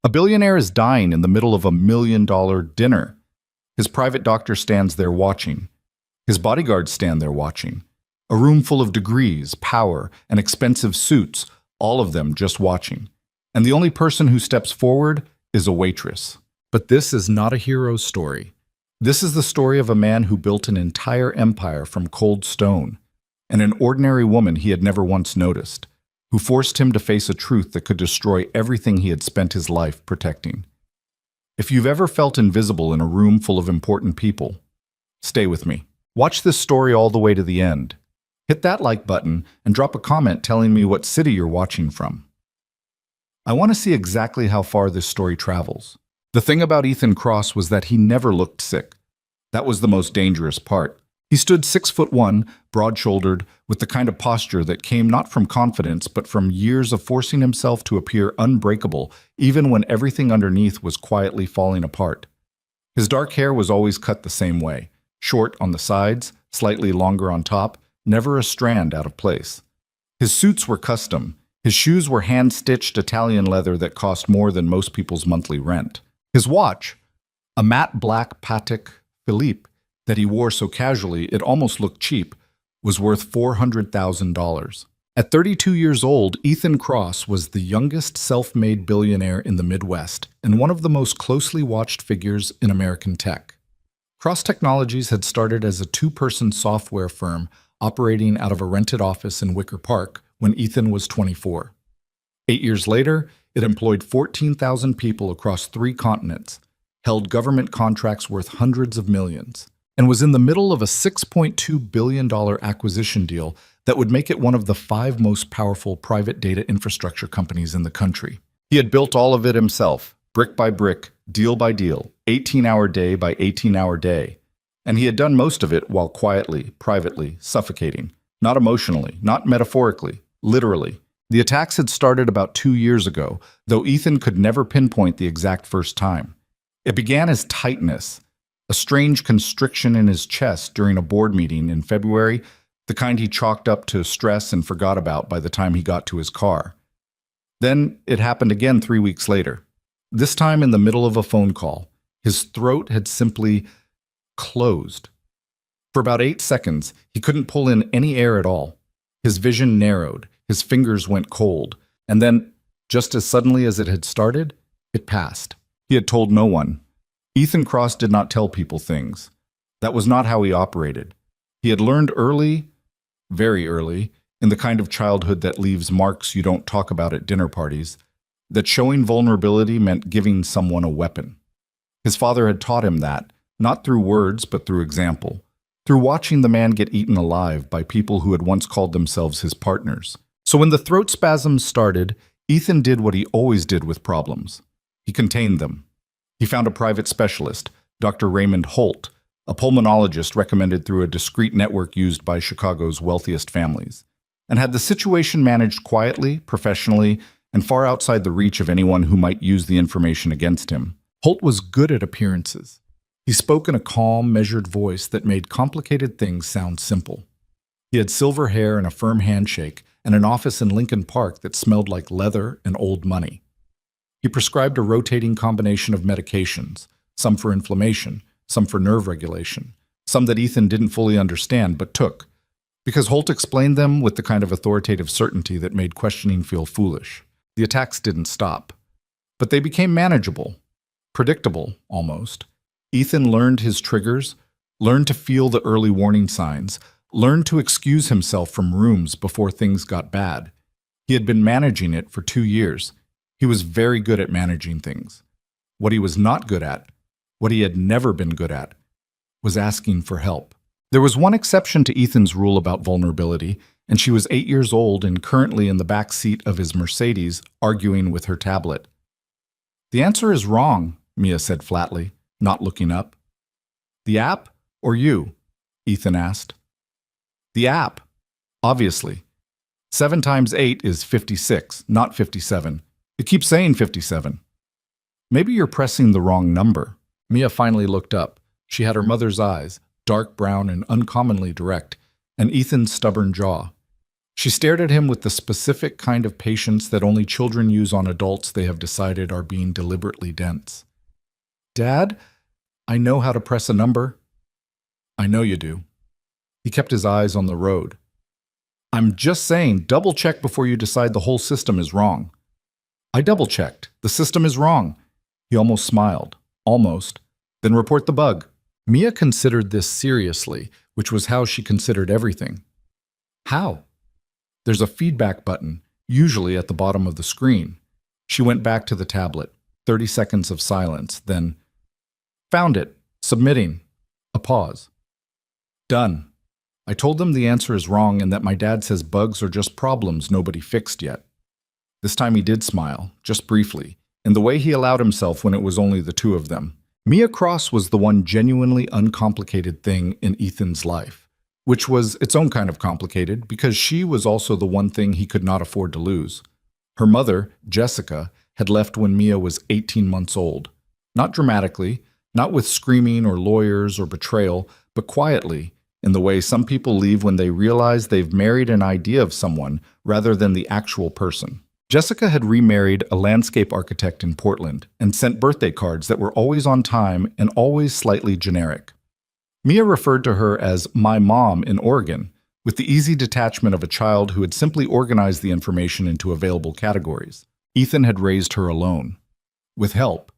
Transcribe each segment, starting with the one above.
A billionaire is dying in the middle of $1 million dinner. His private doctor stands there watching. His bodyguards stand there watching. A room full of degrees, power, and expensive suits, all of them just watching. And the only person who steps forward is a waitress. But this is not a hero story. This is the story of a man who built an entire empire from cold stone, and an ordinary woman he had never once noticed, who forced him to face a truth that could destroy everything he had spent his life protecting. If you've ever felt invisible in a room full of important people, stay with me. Watch this story all the way to the end. Hit that like button and drop a comment telling me what city you're watching from. I want to see exactly how far this story travels. The thing about Ethan Kross was that he never looked sick. That was the most dangerous part. He stood 6'1", broad-shouldered, with the kind of posture that came not from confidence but from years of forcing himself to appear unbreakable, even when everything underneath was quietly falling apart. His dark hair was always cut the same way, short on the sides, slightly longer on top, never a strand out of place. His suits were custom. His shoes were hand-stitched Italian leather that cost more than most people's monthly rent. His watch, a matte black Patek Philippe that he wore so casually it almost looked cheap, was worth $400,000. At 32 years old, Ethan Kross was the youngest self-made billionaire in the Midwest and one of the most closely watched figures in American tech. Kross Technologies had started as a two-person software firm operating out of a rented office in Wicker Park when Ethan was 24. 8 years later, it employed 14,000 people across 3 continents, held government contracts worth hundreds of millions, and was in the middle of a $6.2 billion acquisition deal that would make it one of the 5 most powerful private data infrastructure companies in the country. He had built all of it himself, brick by brick, deal by deal, 18-hour day by 18-hour day. And he had done most of it while quietly, privately, suffocating. Not emotionally, not metaphorically, literally. The attacks had started about 2 years ago, though Ethan could never pinpoint the exact first time. It began as tightness, a strange constriction in his chest during a board meeting in February, the kind he chalked up to stress and forgot about by the time he got to his car. Then it happened again 3 weeks later. This time in the middle of a phone call. His throat had simply closed. For about 8 seconds, he couldn't pull in any air at all. His vision narrowed, his fingers went cold, and then, just as suddenly as it had started, it passed. He had told no one. Ethan Kross did not tell people things. That was not how he operated. He had learned early, very early, in the kind of childhood that leaves marks you don't talk about at dinner parties, that showing vulnerability meant giving someone a weapon. His father had taught him that, not through words but through example, through watching the man get eaten alive by people who had once called themselves his partners. So when the throat spasms started, Ethan did what he always did with problems. He contained them. He found a private specialist, Dr. Raymond Holt, a pulmonologist recommended through a discreet network used by Chicago's wealthiest families, and had the situation managed quietly, professionally, and far outside the reach of anyone who might use the information against him. Holt was good at appearances. He spoke in a calm, measured voice that made complicated things sound simple. He had silver hair and a firm handshake, and an office in Lincoln Park that smelled like leather and old money. He prescribed a rotating combination of medications, some for inflammation, some for nerve regulation, some that Ethan didn't fully understand but took, because Holt explained them with the kind of authoritative certainty that made questioning feel foolish. The attacks didn't stop, but they became manageable, predictable almost. Ethan learned his triggers, learned to feel the early warning signs, learned to excuse himself from rooms before things got bad. He had been managing it for 2 years. He was very good at managing things. What he was not good at, what he had never been good at, was asking for help. There was one exception to Ethan's rule about vulnerability, and she was 8 years old and currently in the back seat of his Mercedes, arguing with her tablet. "The answer is wrong," Mia said flatly, not looking up. "The app or you?" Ethan asked. "The app, obviously. 7 times 8 is 56, not 57. It keeps saying 57. Maybe you're pressing the wrong number." Mia finally looked up. She had her mother's eyes, dark brown and uncommonly direct, and Ethan's stubborn jaw. She stared at him with the specific kind of patience that only children use on adults they have decided are being deliberately dense. Dad, I know how to press a number. I know you do. He kept his eyes on the road. I'm just saying, double check before you decide the whole system is wrong. I double checked. The system is wrong. He almost smiled. Almost. Then report the bug. Mia considered this seriously, which was how she considered everything. How? There's a feedback button, usually at the bottom of the screen. She went back to the tablet. 30 seconds of silence, then, found it. Submitting. A pause. Done. I told them the answer is wrong and that my dad says bugs are just problems nobody fixed yet. This time he did smile, just briefly, in the way he allowed himself when it was only the two of them. Mia Cross was the one genuinely uncomplicated thing in Ethan's life, which was its own kind of complicated because she was also the one thing he could not afford to lose. Her mother, Jessica, had left when Mia was 18 months old. Not dramatically, not with screaming or lawyers or betrayal, but quietly, in the way some people leave when they realize they've married an idea of someone rather than the actual person. Jessica had remarried a landscape architect in Portland and sent birthday cards that were always on time and always slightly generic. Mia referred to her as my mom in Oregon, with the easy detachment of a child who had simply organized the information into available categories. Ethan had raised her alone. With help.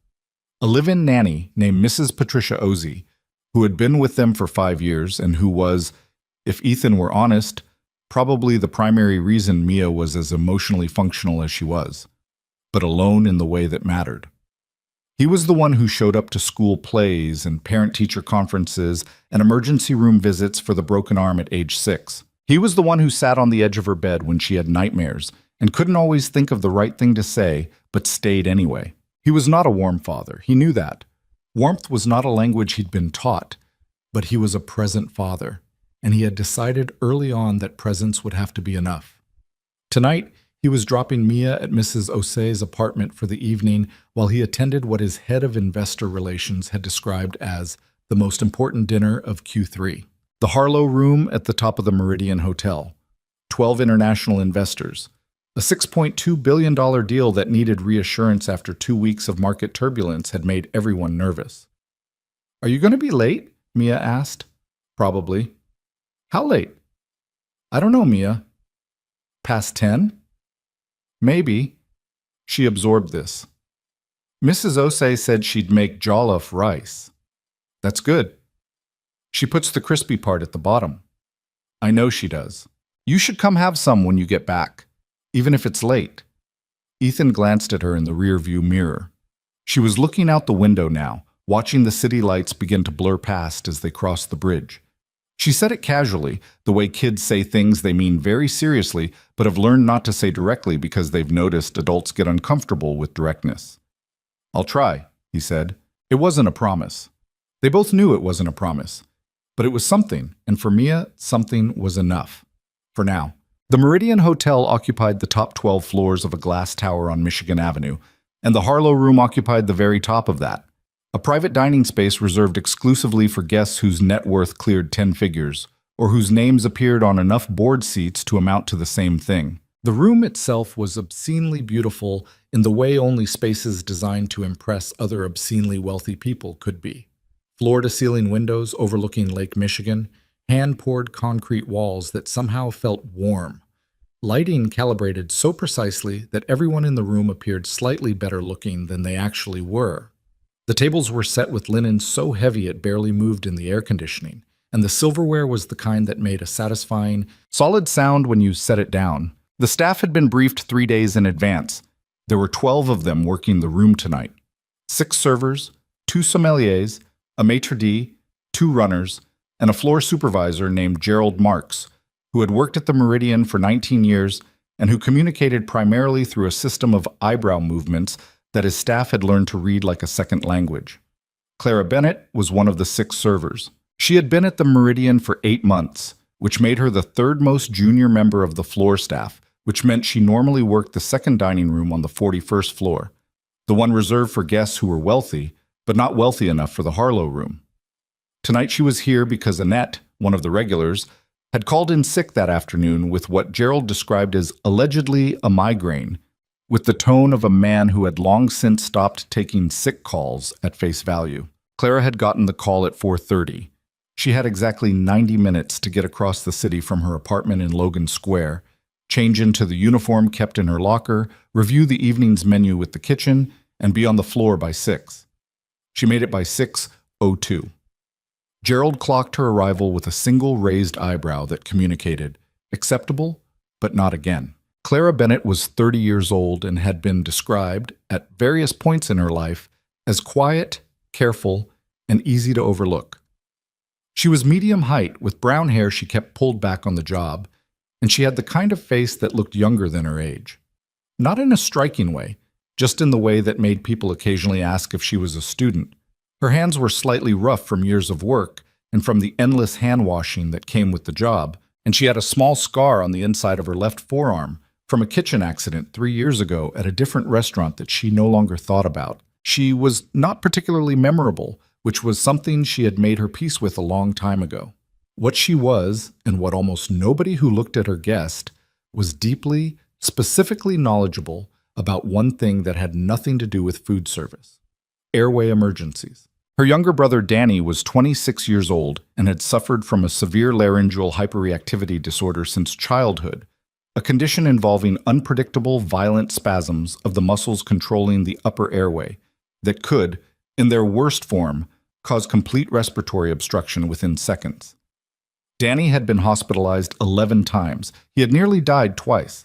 A live-in nanny named Mrs. Patricia Ozzie, who had been with them for 5 years and who was, if Ethan were honest, probably the primary reason Mia was as emotionally functional as she was, but alone in the way that mattered. He was the one who showed up to school plays and parent-teacher conferences and emergency room visits for the broken arm at age 6. He was the one who sat on the edge of her bed when she had nightmares and couldn't always think of the right thing to say, but stayed anyway. He was not a warm father. He knew that. Warmth was not a language he'd been taught, but he was a present father, and he had decided early on that presence would have to be enough. Tonight, he was dropping Mia at Mrs. Ossie's apartment for the evening while he attended what his head of investor relations had described as the most important dinner of Q3. The Harlow Room at the top of the Meridian Hotel. 12 international investors. A $6.2 billion deal that needed reassurance after 2 weeks of market turbulence had made everyone nervous. Are you going to be late? Mia asked. Probably. How late? I don't know, Mia. Past 10? Maybe. She absorbed this. Mrs. Osei said she'd make jollof rice. That's good. She puts the crispy part at the bottom. I know she does. You should come have some when you get back, even if it's late. Ethan glanced at her in the rearview mirror. She was looking out the window now, watching the city lights begin to blur past as they crossed the bridge. She said it casually, the way kids say things they mean very seriously, but have learned not to say directly because they've noticed adults get uncomfortable with directness. I'll try, he said. It wasn't a promise. They both knew it wasn't a promise. But it was something, and for Mia, something was enough. For now. The Meridian Hotel occupied the top 12 floors of a glass tower on Michigan Avenue, and the Harlow Room occupied the very top of that. A private dining space reserved exclusively for guests whose net worth cleared 10 figures, or whose names appeared on enough board seats to amount to the same thing. The room itself was obscenely beautiful in the way only spaces designed to impress other obscenely wealthy people could be. Floor-to-ceiling windows overlooking Lake Michigan, hand-poured concrete walls that somehow felt warm. Lighting calibrated so precisely that everyone in the room appeared slightly better looking than they actually were. The tables were set with linen so heavy it barely moved in the air conditioning, and the silverware was the kind that made a satisfying, solid sound when you set it down. The staff had been briefed 3 days in advance. There were 12 of them working the room tonight. 6 servers, 2 sommeliers, a maitre d', 2 runners, and a floor supervisor named Gerald Marks, who had worked at the Meridian for 19 years and who communicated primarily through a system of eyebrow movements that his staff had learned to read like a second language. Clara Bennett was one of the 6 servers. She had been at the Meridian for 8 months, which made her the 3rd most junior member of the floor staff, which meant she normally worked the second dining room on the 41st floor, the one reserved for guests who were wealthy, but not wealthy enough for the Harlow Room. Tonight she was here because Annette, one of the regulars, had called in sick that afternoon with what Gerald described as allegedly a migraine, with the tone of a man who had long since stopped taking sick calls at face value. Clara had gotten the call at 4:30. She had exactly 90 minutes to get across the city from her apartment in Logan Square, change into the uniform kept in her locker, review the evening's menu with the kitchen, and be on the floor by 6. She made it by 6:02. Gerald clocked her arrival with a single raised eyebrow that communicated, acceptable, but not again. Clara Bennett was 30 years old and had been described, at various points in her life, as quiet, careful, and easy to overlook. She was medium height, with brown hair she kept pulled back on the job, and she had the kind of face that looked younger than her age. Not in a striking way, just in the way that made people occasionally ask if she was a student. Her hands were slightly rough from years of work and from the endless hand-washing that came with the job, and she had a small scar on the inside of her left forearm from a kitchen accident 3 years ago at a different restaurant that she no longer thought about. She was not particularly memorable, which was something she had made her peace with a long time ago. What she was, and what almost nobody who looked at her guessed, was deeply, specifically knowledgeable about one thing that had nothing to do with food service: airway emergencies. Her younger brother Danny was 26 years old and had suffered from a severe laryngeal hyperreactivity disorder since childhood, a condition involving unpredictable, violent spasms of the muscles controlling the upper airway that could, in their worst form, cause complete respiratory obstruction within seconds. Danny had been hospitalized 11 times. He had nearly died twice.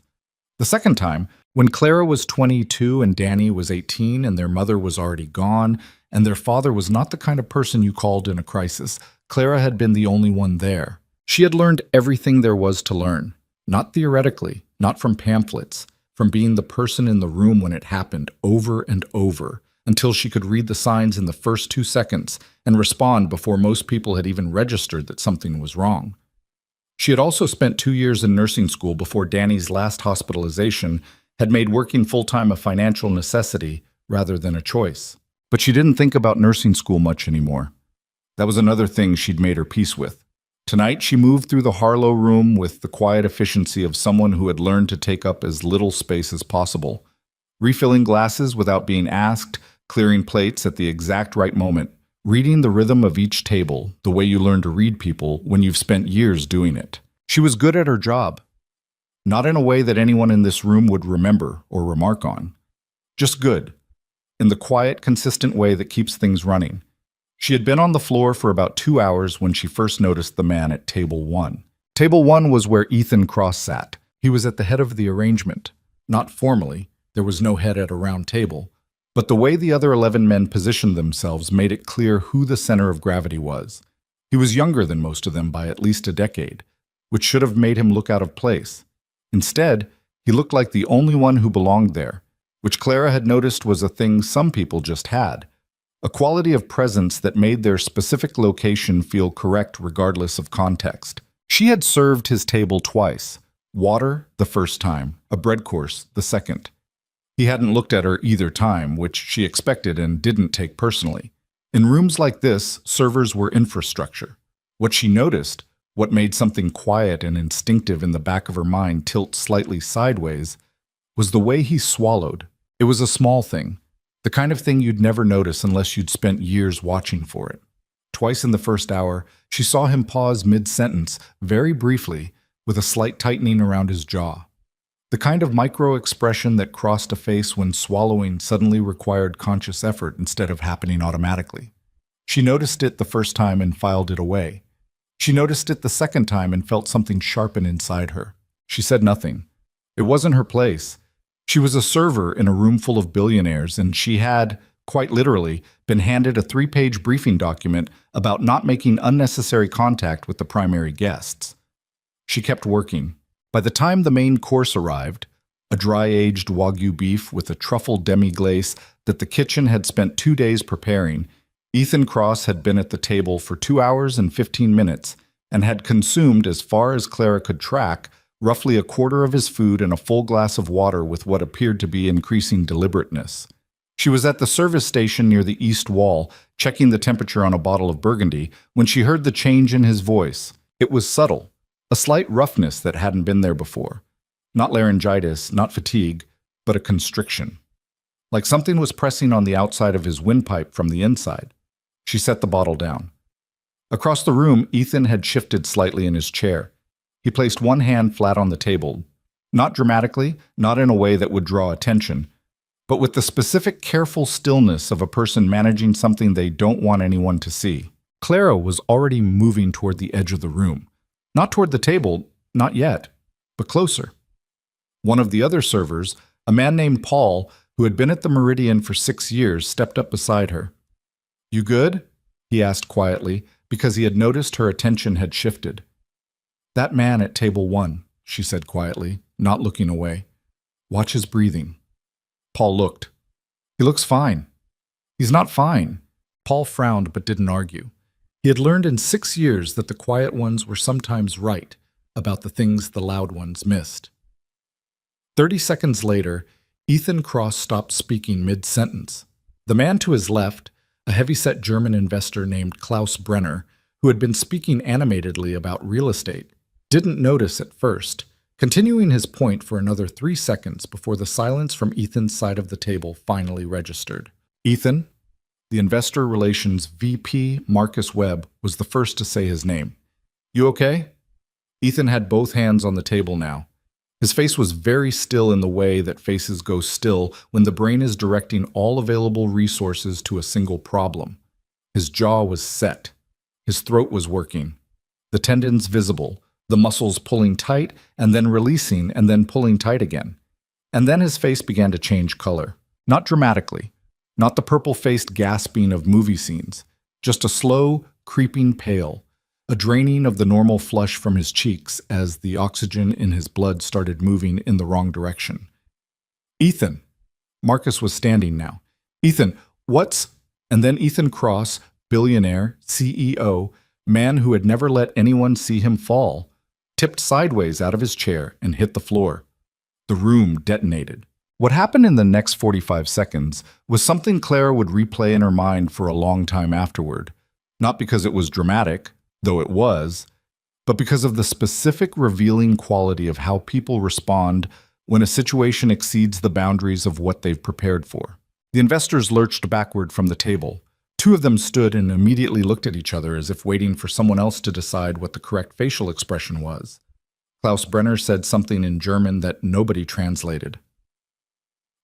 The second time, when Clara was 22 and Danny was 18 and their mother was already gone, and their father was not the kind of person you called in a crisis, Clara had been the only one there. She had learned everything there was to learn, not theoretically, not from pamphlets, from being the person in the room when it happened over and over, until she could read the signs in the first 2 seconds and respond before most people had even registered that something was wrong. She had also spent 2 years in nursing school before Danny's last hospitalization had made working full-time a financial necessity rather than a choice. But she didn't think about nursing school much anymore. That was another thing she'd made her peace with. Tonight, she moved through the Harlow room with the quiet efficiency of someone who had learned to take up as little space as possible, refilling glasses without being asked, clearing plates at the exact right moment, reading the rhythm of each table, the way you learn to read people when you've spent years doing it. She was good at her job. Not in a way that anyone in this room would remember or remark on. Just good, in the quiet, consistent way that keeps things running. She had been on the floor for about 2 hours when she first noticed the man at table 1. Table 1 was where Ethan Cross sat. He was at the head of the arrangement. Not formally, there was no head at a round table, but the way the other 11 men positioned themselves made it clear who the center of gravity was. He was younger than most of them by at least a decade, which should have made him look out of place. Instead, he looked like the only one who belonged there, which Clara had noticed was a thing some people just had, a quality of presence that made their specific location feel correct regardless of context. She had served his table twice, water the first time, a bread course the second. He hadn't looked at her either time, which she expected and didn't take personally. In rooms like this, servers were infrastructure. What she noticed, what made something quiet and instinctive in the back of her mind tilt slightly sideways, was the way he swallowed. It was a small thing, the kind of thing you'd never notice unless you'd spent years watching for it. Twice in the first hour, she saw him pause mid-sentence, very briefly, with a slight tightening around his jaw. The kind of micro-expression that crossed a face when swallowing suddenly required conscious effort instead of happening automatically. She noticed it the first time and filed it away. She noticed it the second time and felt something sharpen inside her. She said nothing. It wasn't her place. She was a server in a room full of billionaires, and she had, quite literally, been handed a 3-page briefing document about not making unnecessary contact with the primary guests. She kept working. By the time the main course arrived, a dry-aged Wagyu beef with a truffle demi-glace that the kitchen had spent 2 days preparing, Ethan Cross had been at the table for 2 hours and 15 minutes and had consumed, as far as Clara could track, roughly a quarter of his food and a full glass of water with what appeared to be increasing deliberateness. She was at the service station near the east wall, checking the temperature on a bottle of Burgundy, when she heard the change in his voice. It was subtle, A slight roughness that hadn't been there before. Not laryngitis, not fatigue, but a constriction. Like something was pressing on the outside of his windpipe from the inside. She set the bottle down. Across the room, Ethan had shifted slightly in his chair. He placed one hand flat on the table, not dramatically, not in a way that would draw attention, but with the specific careful stillness of a person managing something they don't want anyone to see. Clara was already moving toward the edge of the room. Not toward the table, not yet, but closer. One of the other servers, a man named Paul, who had been at the Meridian for 6 years, stepped up beside her. "You good?" he asked quietly, because he had noticed her attention had shifted. "That man at table 1, she said quietly, not looking away. "Watch his breathing." Paul looked. "He looks fine." "He's not fine." Paul frowned but didn't argue. He had learned in 6 years that the quiet ones were sometimes right about the things the loud ones missed. 30 seconds later, Ethan Cross stopped speaking mid-sentence. The man to his left, a heavyset German investor named Klaus Brenner, who had been speaking animatedly about real estate, didn't notice at first, continuing his point for another 3 seconds before the silence from Ethan's side of the table finally registered. Ethan, the Investor Relations VP, Marcus Webb, was the first to say his name. "You okay?" Ethan had both hands on the table now. His face was very still in the way that faces go still when the brain is directing all available resources to a single problem. His jaw was set. His throat was working. The tendons visible, the muscles pulling tight and then releasing and then pulling tight again. And then his face began to change color. Not dramatically. Not the purple-faced gasping of movie scenes. Just a slow, creeping pale. A draining of the normal flush from his cheeks as the oxygen in his blood started moving in the wrong direction. "Ethan." Marcus was standing now. "Ethan, what's—" And then Ethan Cross, billionaire, CEO, man who had never let anyone see him fall, tipped sideways out of his chair and hit the floor. The room detonated. What happened in the next 45 seconds was something Clara would replay in her mind for a long time afterward. Not because it was dramatic, though it was, but because of the specific revealing quality of how people respond when a situation exceeds the boundaries of what they've prepared for. The investors lurched backward from the table. 2 of them stood and immediately looked at each other as if waiting for someone else to decide what the correct facial expression was. Klaus Brenner said something in German that nobody translated.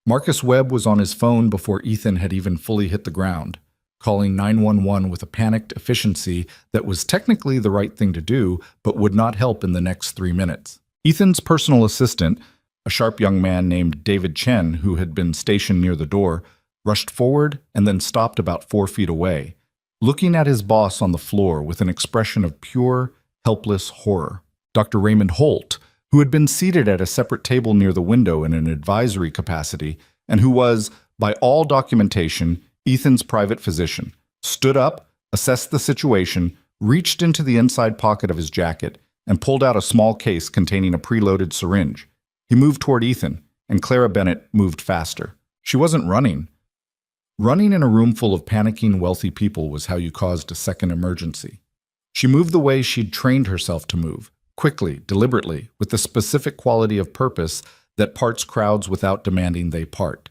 Marcus Webb was on his phone before Ethan had even fully hit the ground, calling 911 with a panicked efficiency that was technically the right thing to do, but would not help in the next 3 minutes. Ethan's personal assistant, a sharp young man named David Chen, who had been stationed near the door, rushed forward and then stopped about 4 feet away, looking at his boss on the floor with an expression of pure, helpless horror. Dr. Raymond Holt, who had been seated at a separate table near the window in an advisory capacity, and who was, by all documentation, Ethan's private physician, stood up, assessed the situation, reached into the inside pocket of his jacket, and pulled out a small case containing a preloaded syringe. He moved toward Ethan, and Clara Bennett moved faster. She wasn't running. Running in a room full of panicking wealthy people was how you caused a second emergency. She moved the way she'd trained herself to move, quickly, deliberately, with the specific quality of purpose that parts crowds without demanding they part.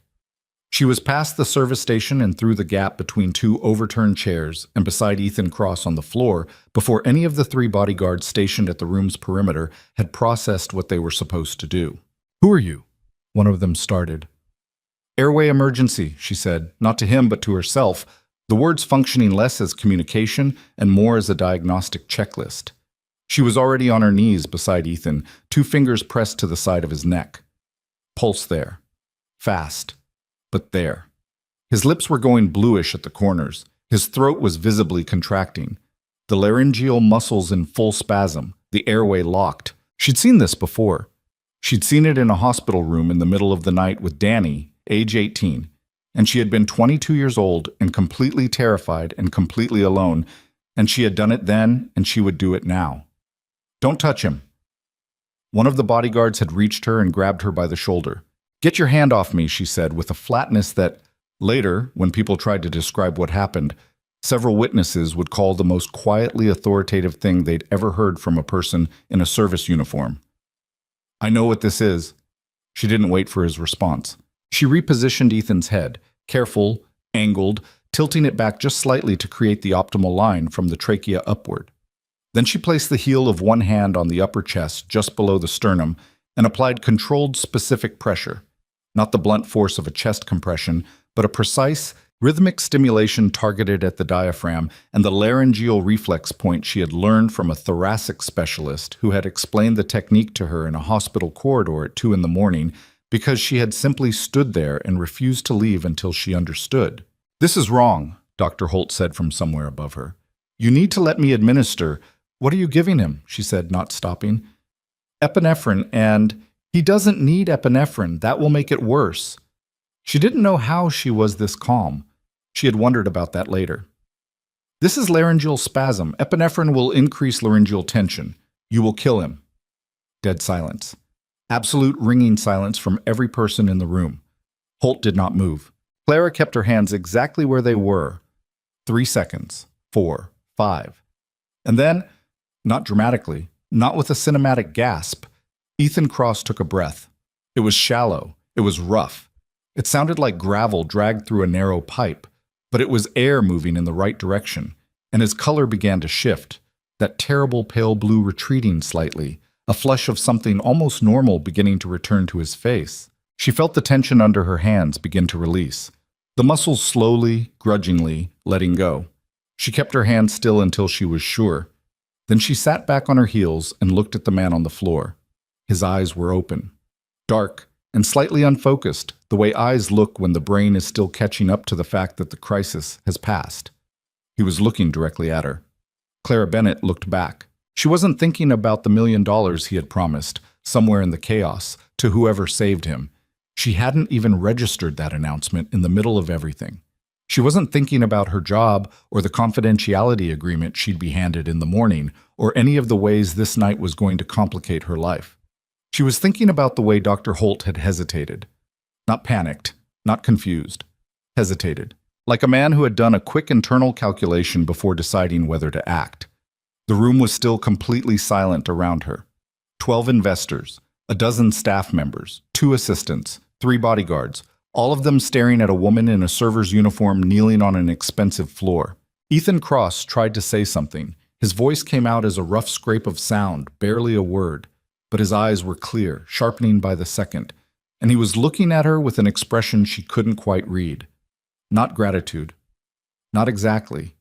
She was past the service station and through the gap between 2 overturned chairs and beside Ethan Cross on the floor before any of the 3 bodyguards stationed at the room's perimeter had processed what they were supposed to do. "Who are you?" one of them started. "Airway emergency," she said, not to him but to herself, the words functioning less as communication and more as a diagnostic checklist. She was already on her knees beside Ethan, 2 fingers pressed to the side of his neck. Pulse there. Fast. But there. His lips were going bluish at the corners. His throat was visibly contracting. The laryngeal muscles in full spasm, the airway locked. She'd seen this before. She'd seen it in a hospital room in the middle of the night with Danny, age 18, and she had been 22 years old and completely terrified and completely alone, and she had done it then and she would do it now. "Don't touch him." One of the bodyguards had reached her and grabbed her by the shoulder. "Get your hand off me," she said with a flatness that, later, when people tried to describe what happened, Several witnesses would call the most quietly authoritative thing they'd ever heard from a person in a service uniform. "I know what this is." She didn't wait for his response. She repositioned Ethan's head, careful, angled, tilting it back just slightly to create the optimal line from the trachea upward. Then she placed the heel of one hand on the upper chest just below the sternum and applied controlled, specific pressure. Not the blunt force of a chest compression, but a precise, rhythmic stimulation targeted at the diaphragm and the laryngeal reflex point she had learned from a thoracic specialist who had explained the technique to her in a hospital corridor at 2 in the morning because she had simply stood there and refused to leave until she understood. "This is wrong," Dr. Holt said from somewhere above her. "You need to let me administer." "What are you giving him?" she said, not stopping. "Epinephrine, and he doesn't need epinephrine. That will make it worse." She didn't know how she was this calm. She had wondered about that later. "This is laryngeal spasm. Epinephrine will increase laryngeal tension. You will kill him." Dead silence. Absolute ringing silence from every person in the room. Holt did not move. Clara kept her hands exactly where they were. 3 seconds. 4. 5. And then, not dramatically, not with a cinematic gasp, Ethan Cross took a breath. It was shallow. It was rough. It sounded like gravel dragged through a narrow pipe, but it was air moving in the right direction, and his color began to shift, that terrible pale blue retreating slightly, a flush of something almost normal beginning to return to his face. She felt the tension under her hands begin to release, the muscles slowly, grudgingly, letting go. She kept her hands still until she was sure. Then she sat back on her heels and looked at the man on the floor. His eyes were open, dark, and slightly unfocused, the way eyes look when the brain is still catching up to the fact that the crisis has passed. He was looking directly at her. Clara Bennett looked back. She wasn't thinking about the $1 million he had promised, somewhere in the chaos, to whoever saved him. She hadn't even registered that announcement in the middle of everything. She wasn't thinking about her job or the confidentiality agreement she'd be handed in the morning or any of the ways this night was going to complicate her life. She was thinking about the way Dr. Holt had hesitated. Not panicked, not confused. Hesitated. Like a man who had done a quick internal calculation before deciding whether to act. The room was still completely silent around her. 12 investors, a dozen staff members, 2 assistants, 3 bodyguards, all of them staring at a woman in a server's uniform kneeling on an expensive floor. Ethan Cross tried to say something. His voice came out as a rough scrape of sound, barely a word. But his eyes were clear, sharpening by the second, and he was looking at her with an expression she couldn't quite read. Not gratitude. Not exactly.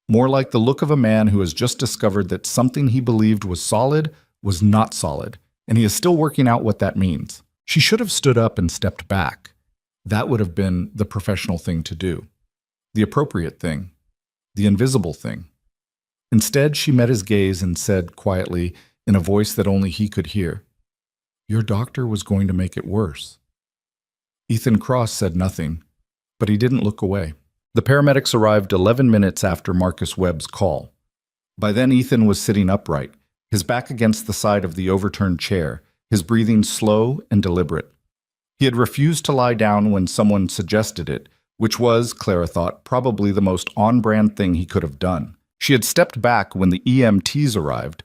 More like the look of a man who has just discovered that something he believed was solid was not solid, and he is still working out what that means. She should have stood up and stepped back. That would have been the professional thing to do. The appropriate thing. The invisible thing. Instead, she met his gaze and said quietly, in a voice that only he could hear, "Your doctor was going to make it worse." Ethan Cross said nothing, but he didn't look away. The paramedics arrived 11 minutes after Marcus Webb's call. By then, Ethan was sitting upright, his back against the side of the overturned chair, his breathing slow and deliberate. He had refused to lie down when someone suggested it, which was, Clara thought, probably the most on-brand thing he could have done. She had stepped back when the EMTs arrived,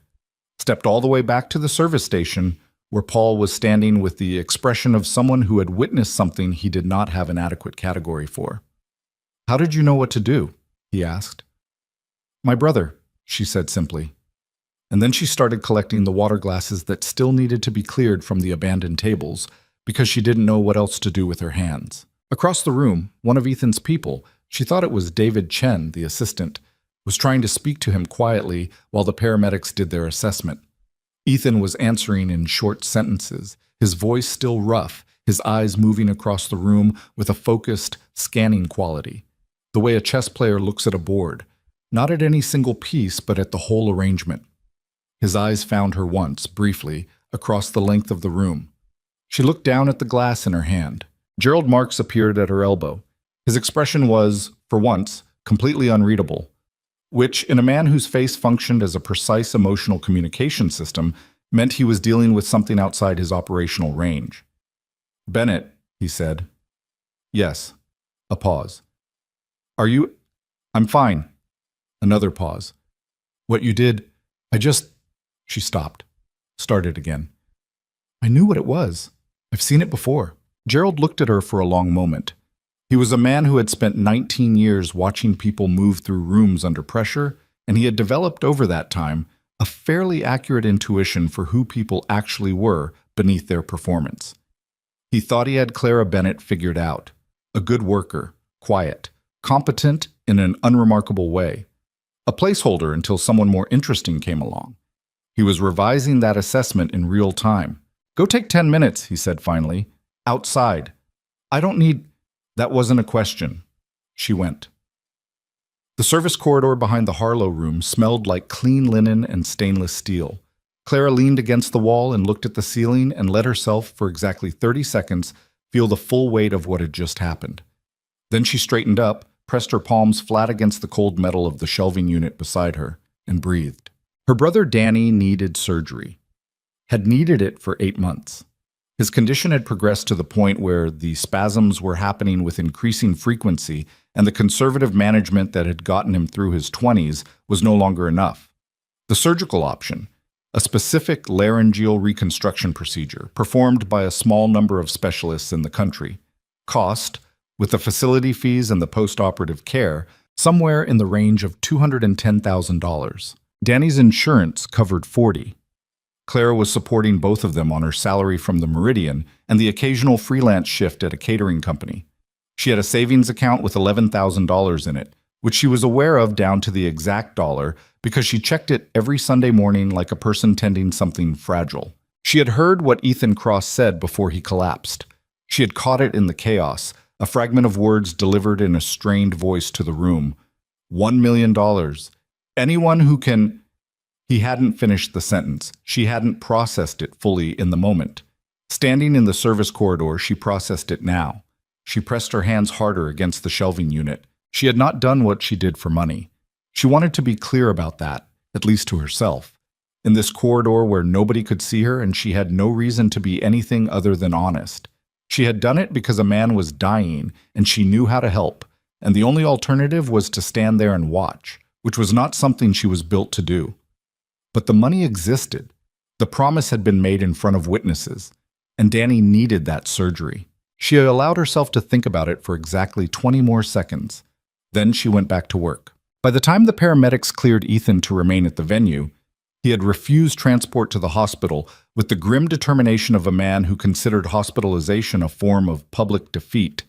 stepped all the way back to the service station, where Paul was standing with the expression of someone who had witnessed something he did not have an adequate category for. "How did you know what to do?" he asked. "My brother," she said simply. And then she started collecting the water glasses that still needed to be cleared from the abandoned tables, because she didn't know what else to do with her hands. Across the room, one of Ethan's people, she thought it was David Chen, the assistant, was trying to speak to him quietly while the paramedics did their assessment. Ethan was answering in short sentences, his voice still rough, his eyes moving across the room with a focused, scanning quality. The way a chess player looks at a board, not at any single piece, but at the whole arrangement. His eyes found her once, briefly, across the length of the room. She looked down at the glass in her hand. Gerald Marks appeared at her elbow. His expression was, for once, completely unreadable, which, in a man whose face functioned as a precise emotional communication system, meant he was dealing with something outside his operational range. "Bennett," he said. "Yes." A pause. "Are you I'm fine. Another pause. What you did, I just... She stopped. Started again. I knew what it was. I've seen it before. Gerald looked at her for a long moment. He was a man who had spent 19 years watching people move through rooms under pressure, and he had developed over that time a fairly accurate intuition for who people actually were beneath their performance. He thought he had Clara Bennett figured out. A good worker, quiet, competent in an unremarkable way. A placeholder until someone more interesting came along. He was revising that assessment in real time. Go take 10 minutes, he said finally. Outside. I don't need... That wasn't a question. She went. The service corridor behind the Harlow room smelled like clean linen and stainless steel. Clara leaned against the wall and looked at the ceiling and let herself, for exactly 30 seconds, feel the full weight of what had just happened. Then she straightened up, pressed her palms flat against the cold metal of the shelving unit beside her, and breathed. Her brother Danny needed surgery. Had needed it for 8 months. His condition had progressed to the point where the spasms were happening with increasing frequency, and the conservative management that had gotten him through his 20s was no longer enough. The surgical option, a specific laryngeal reconstruction procedure performed by a small number of specialists in the country, cost, with the facility fees and the post-operative care, somewhere in the range of $210,000. Danny's insurance covered $40,000. Clara was supporting both of them on her salary from the Meridian and the occasional freelance shift at a catering company. She had a savings account with $11,000 in it, which she was aware of down to the exact dollar because she checked it every Sunday morning like a person tending something fragile. She had heard what Ethan Cross said before he collapsed. She had caught it in the chaos, a fragment of words delivered in a strained voice to the room. $1 million. Anyone who can... He hadn't finished the sentence. She hadn't processed it fully in the moment. Standing in the service corridor, she processed it now. She pressed her hands harder against the shelving unit. She had not done what she did for money. She wanted to be clear about that, at least to herself. In this corridor where nobody could see her and she had no reason to be anything other than honest. She had done it because a man was dying and she knew how to help, and the only alternative was to stand there and watch, which was not something she was built to do. But the money existed. The promise had been made in front of witnesses, and Danny needed that surgery. She allowed herself to think about it for exactly 20 more seconds. Then she went back to work. By the time the paramedics cleared Ethan to remain at the venue, he had refused transport to the hospital with the grim determination of a man who considered hospitalization a form of public defeat.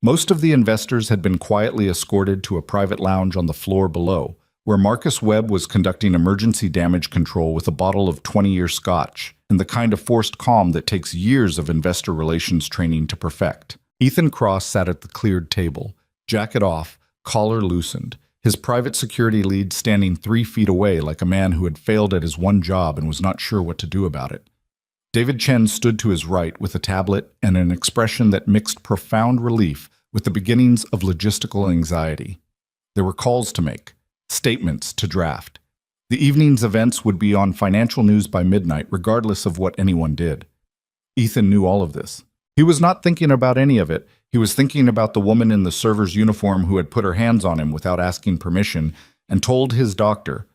Most of the investors had been quietly escorted to a private lounge on the floor below, where Marcus Webb was conducting emergency damage control with a bottle of 20-year scotch, and the kind of forced calm that takes years of investor relations training to perfect. Ethan Cross sat at the cleared table, jacket off, collar loosened, his private security lead standing 3 feet away like a man who had failed at his one job and was not sure what to do about it. David Chen stood to his right with a tablet and an expression that mixed profound relief with the beginnings of logistical anxiety. There were calls to make. Statements to draft. The evening's events would be on financial news by midnight, regardless of what anyone did. Ethan knew all of this. He was not thinking about any of it. He was thinking about the woman in the server's uniform who had put her hands on him without asking permission and told his doctor,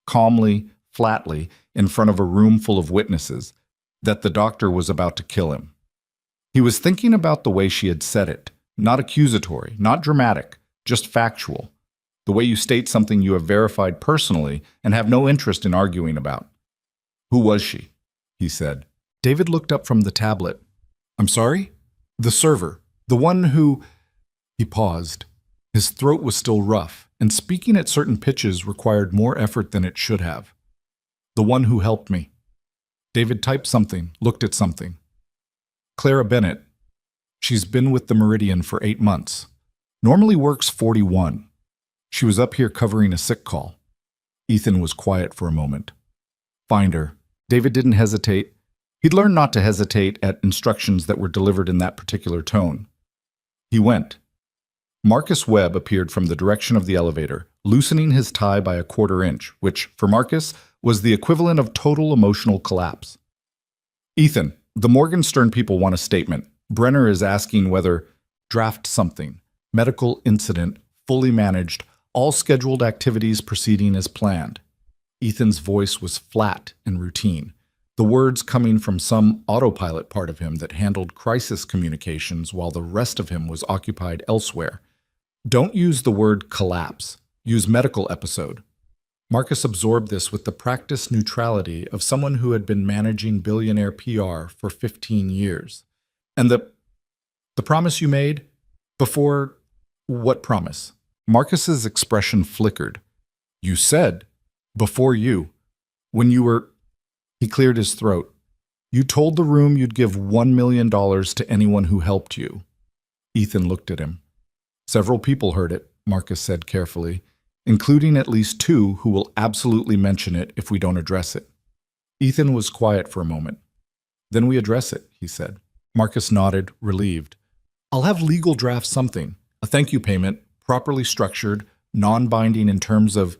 calmly, flatly, in front of a room full of witnesses, that the doctor was about to kill him. He was thinking about the way she had said it, not accusatory, not dramatic, just factual. The way you state something you have verified personally and have no interest in arguing about. Who was she? He said. David looked up from the tablet. I'm sorry? The server. The one who... He paused. His throat was still rough, and speaking at certain pitches required more effort than it should have. The one who helped me. David typed something, looked at something. Clara Bennett. She's been with the Meridian for 8 months. Normally works 41. She was up here covering a sick call. Ethan was quiet for a moment. Find her. David didn't hesitate. He'd learned not to hesitate at instructions that were delivered in that particular tone. He went. Marcus Webb appeared from the direction of the elevator, loosening his tie by a 1/4 inch, which, for Marcus, was the equivalent of total emotional collapse. Ethan, the Morgenstern people want a statement. Brenner is asking whether draft something. Medical incident, fully managed, all scheduled activities proceeding as planned. Ethan's voice was flat and routine, the words coming from some autopilot part of him that handled crisis communications while the rest of him was occupied elsewhere. Don't use the word collapse. Use medical episode. Marcus absorbed this with the practiced neutrality of someone who had been managing Billionaire PR for 15 years. And the promise you made? Before what promise? Marcus's expression flickered. You said, before you, when you were... He cleared his throat. You told the room you'd give $1 million to anyone who helped you. Ethan looked at him. Several people heard it, Marcus said carefully, including at least 2 who will absolutely mention it if we don't address it. Ethan was quiet for a moment. Then we address it, he said. Marcus nodded, relieved. I'll have legal draft something, a thank you payment, properly structured, non-binding in terms of...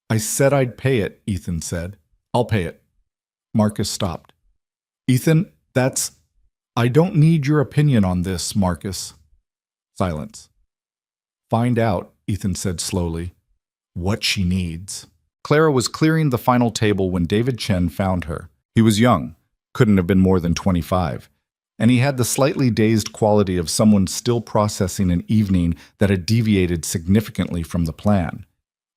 I said I'd pay it, Ethan said. I'll pay it. Marcus stopped. Ethan, that's... I don't need your opinion on this, Marcus. Silence. Find out, Ethan said slowly, what she needs. Clara was clearing the final table when David Chen found her. He was young, couldn't have been more than 25, and he had the slightly dazed quality of someone still processing an evening that had deviated significantly from the plan.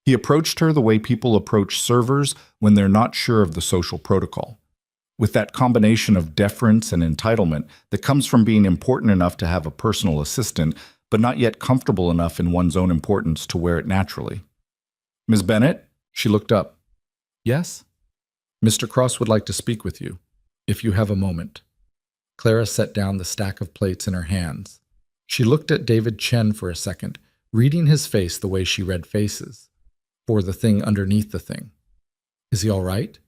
He approached her the way people approach servers when they're not sure of the social protocol, with that combination of deference and entitlement that comes from being important enough to have a personal assistant, but not yet comfortable enough in one's own importance to wear it naturally. Ms. Bennett? She looked up. Yes? Mr. Cross would like to speak with you, if you have a moment. Clara set down the stack of plates in her hands. She looked at David Chen for a second, reading his face the way she read faces, for the thing underneath the thing. Is he all right?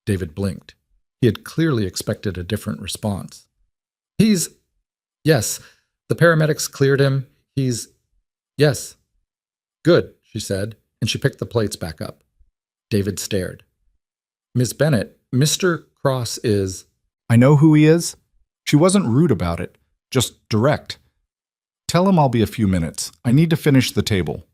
David blinked. He had clearly expected a different response. Yes, the paramedics cleared him. Yes. Good, she said, and she picked the plates back up. David stared. Miss Bennett, Mr. Cross is... I know who he is. She wasn't rude about it, just direct. Tell him I'll be a few minutes. I need to finish the table.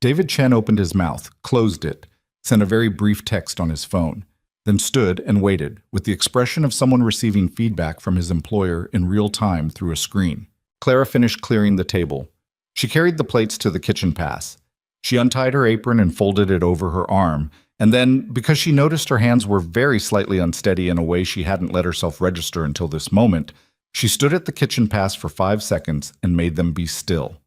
David Chen opened his mouth, closed it, sent a very brief text on his phone, then stood and waited with the expression of someone receiving feedback from his employer in real time through a screen. Clara finished clearing the table. She carried the plates to the kitchen pass. She untied her apron and folded it over her arm, and then, because she noticed her hands were very slightly unsteady in a way she hadn't let herself register until this moment, she stood at the kitchen pass for 5 seconds and made them be still.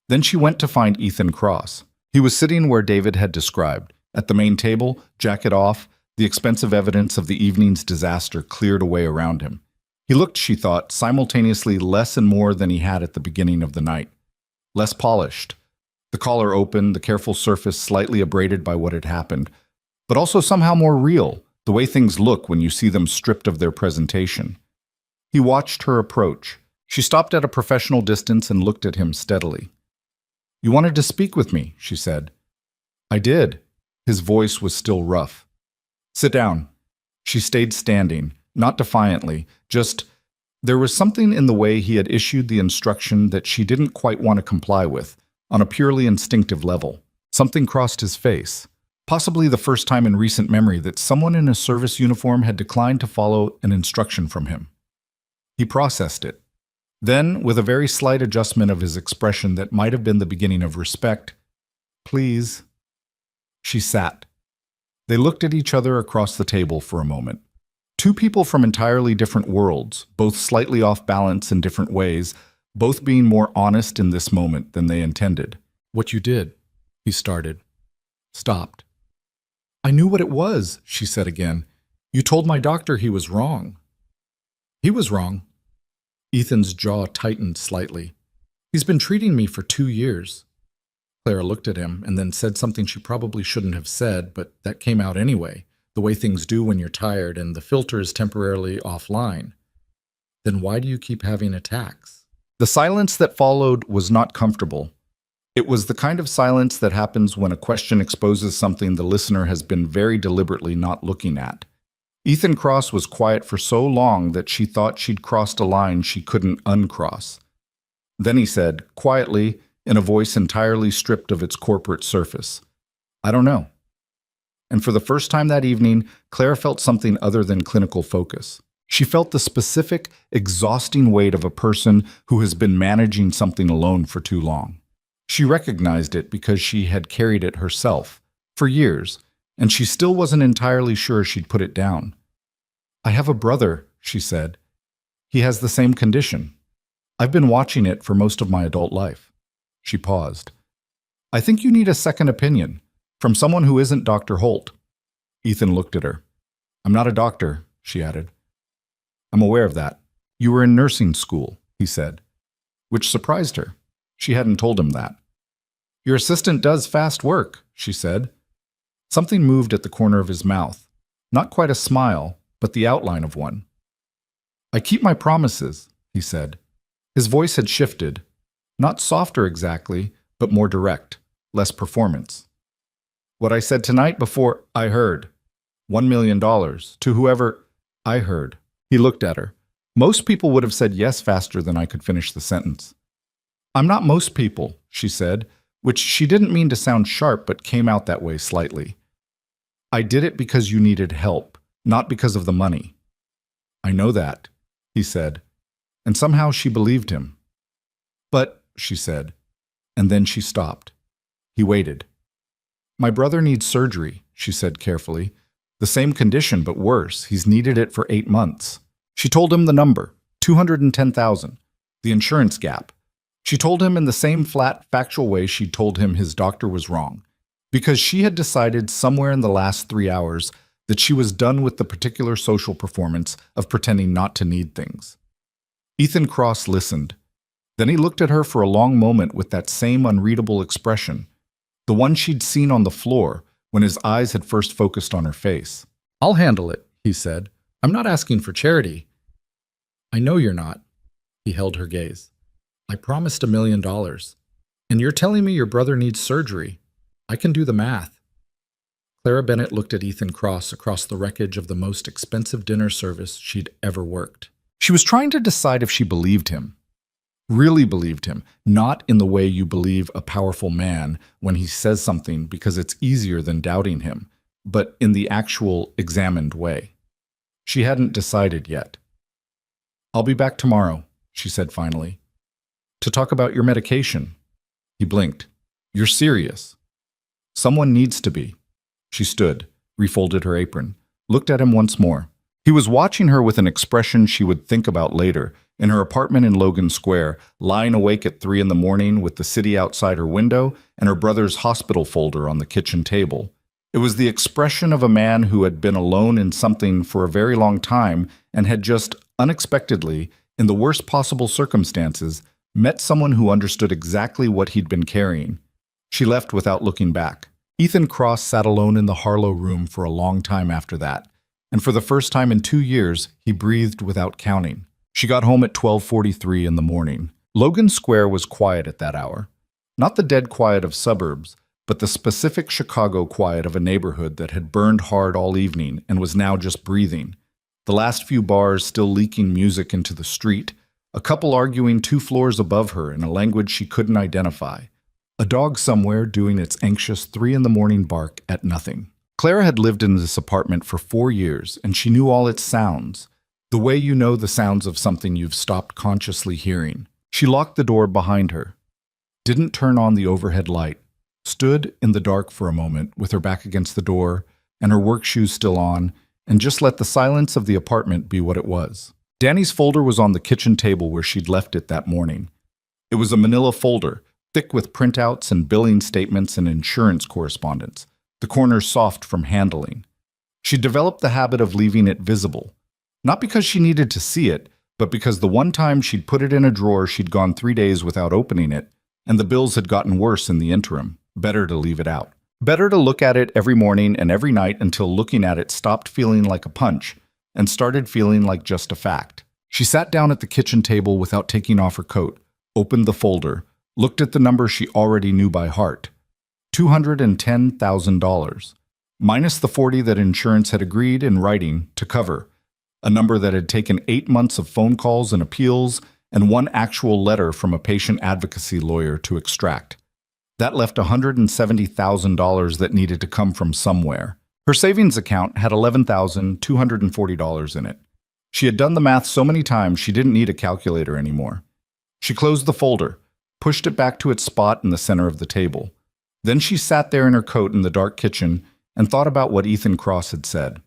Then she went to find Ethan Cross. He was sitting where David had described, at the main table, jacket off, the expensive evidence of the evening's disaster cleared away around him. He looked, she thought, simultaneously less and more than he had at the beginning of the night. Less polished. The collar open, the careful surface slightly abraded by what had happened, but also somehow more real, the way things look when you see them stripped of their presentation. He watched her approach. She stopped at a professional distance and looked at him steadily. You wanted to speak with me, she said. I did. His voice was still rough. Sit down. She stayed standing, not defiantly, just... There was something in the way he had issued the instruction that she didn't quite want to comply with, on a purely instinctive level. Something crossed his face. Possibly the first time in recent memory that someone in a service uniform had declined to follow an instruction from him. He processed it. Then, with a very slight adjustment of his expression that might have been the beginning of respect, Please. She sat. They looked at each other across the table for a moment. 2 people from entirely different worlds, both slightly off balance in different ways, both being more honest in this moment than they intended. What you did, he started. Stopped. I knew what it was, she said again. You told my doctor he was wrong. He was wrong. Ethan's jaw tightened slightly. He's been treating me for 2 years. Clara looked at him and then said something she probably shouldn't have said, but that came out anyway, the way things do when you're tired and the filter is temporarily offline. Then why do you keep having attacks? The silence that followed was not comfortable. It was the kind of silence that happens when a question exposes something the listener has been very deliberately not looking at. Ethan Cross was quiet for so long that she thought she'd crossed a line she couldn't uncross. Then he said, quietly, in a voice entirely stripped of its corporate surface. I don't know. And for the first time that evening, Claire felt something other than clinical focus. She felt the specific, exhausting weight of a person who has been managing something alone for too long. She recognized it because she had carried it herself for years, and she still wasn't entirely sure she'd put it down. I have a brother, she said. He has the same condition. I've been watching it for most of my adult life. She paused. I think you need a second opinion, from someone who isn't Dr. Holt. Ethan looked at her. I'm not a doctor, she added. I'm aware of that. You were in nursing school, he said, which surprised her. She hadn't told him that. Your assistant does fast work, she said. Something moved at the corner of his mouth. Not quite a smile, but the outline of one. I keep my promises, he said. His voice had shifted. Not softer exactly, but more direct, less performance. What I said tonight before I heard. $1 million to whoever I heard. He looked at her. Most people would have said yes faster than I could finish the sentence. I'm not most people, she said, which she didn't mean to sound sharp but came out that way slightly. I did it because you needed help, not because of the money. I know that, he said, and somehow she believed him. But, she said, and then she stopped. He waited. My brother needs surgery, she said carefully. The same condition, but worse. He's needed it for 8 months. She told him the number, $210,000, the insurance gap. She told him in the same flat, factual way she'd told him his doctor was wrong, because she had decided somewhere in the last 3 hours that she was done with the particular social performance of pretending not to need things. Ethan Cross listened. Then he looked at her for a long moment with that same unreadable expression, the one she'd seen on the floor when his eyes had first focused on her face. I'll handle it, he said. I'm not asking for charity. I know you're not. He held her gaze. I promised $1 million. And you're telling me your brother needs surgery. I can do the math. Clara Bennett looked at Ethan Cross across the wreckage of the most expensive dinner service she'd ever worked. She was trying to decide if she believed him. Really believed him, not in the way you believe a powerful man when he says something because it's easier than doubting him, but in the actual examined way. She hadn't decided yet. I'll be back tomorrow, she said finally. To talk about your medication. He blinked. You're serious. Someone needs to be. She stood, refolded her apron, looked at him once more. He was watching her with an expression she would think about later, in her apartment in Logan Square, lying awake at 3 a.m. with the city outside her window and her brother's hospital folder on the kitchen table. It was the expression of a man who had been alone in something for a very long time and had just, unexpectedly, in the worst possible circumstances, met someone who understood exactly what he'd been carrying. She left without looking back. Ethan Cross sat alone in the Harlow room for a long time after that, and for the first time in 2 years, he breathed without counting. She got home at 12:43 in the morning. Logan Square was quiet at that hour. Not the dead quiet of suburbs, but the specific Chicago quiet of a neighborhood that had burned hard all evening and was now just breathing. The last few bars still leaking music into the street, a couple arguing 2 floors above her in a language she couldn't identify. A dog somewhere doing its anxious 3 a.m. bark at nothing. Clara had lived in this apartment for 4 years, and she knew all its sounds, the way you know the sounds of something you've stopped consciously hearing. She locked the door behind her, didn't turn on the overhead light, stood in the dark for a moment with her back against the door and her work shoes still on, and just let the silence of the apartment be what it was. Danny's folder was on the kitchen table where she'd left it that morning. It was a manila folder, thick with printouts and billing statements and insurance correspondence, the corners soft from handling. She developed the habit of leaving it visible, not because she needed to see it, but because the one time she'd put it in a drawer she'd gone 3 days without opening it, and the bills had gotten worse in the interim. Better to leave it out. Better to look at it every morning and every night until looking at it stopped feeling like a punch and started feeling like just a fact. She sat down at the kitchen table without taking off her coat, opened the folder, looked at the number she already knew by heart. $210,000, minus the $40,000 that insurance had agreed in writing to cover, a number that had taken 8 months of phone calls and appeals and one actual letter from a patient advocacy lawyer to extract. That left $170,000 that needed to come from somewhere. Her savings account had $11,240 in it. She had done the math so many times she didn't need a calculator anymore. She closed the folder, pushed it back to its spot in the center of the table. Then she sat there in her coat in the dark kitchen and thought about what Ethan Cross had said.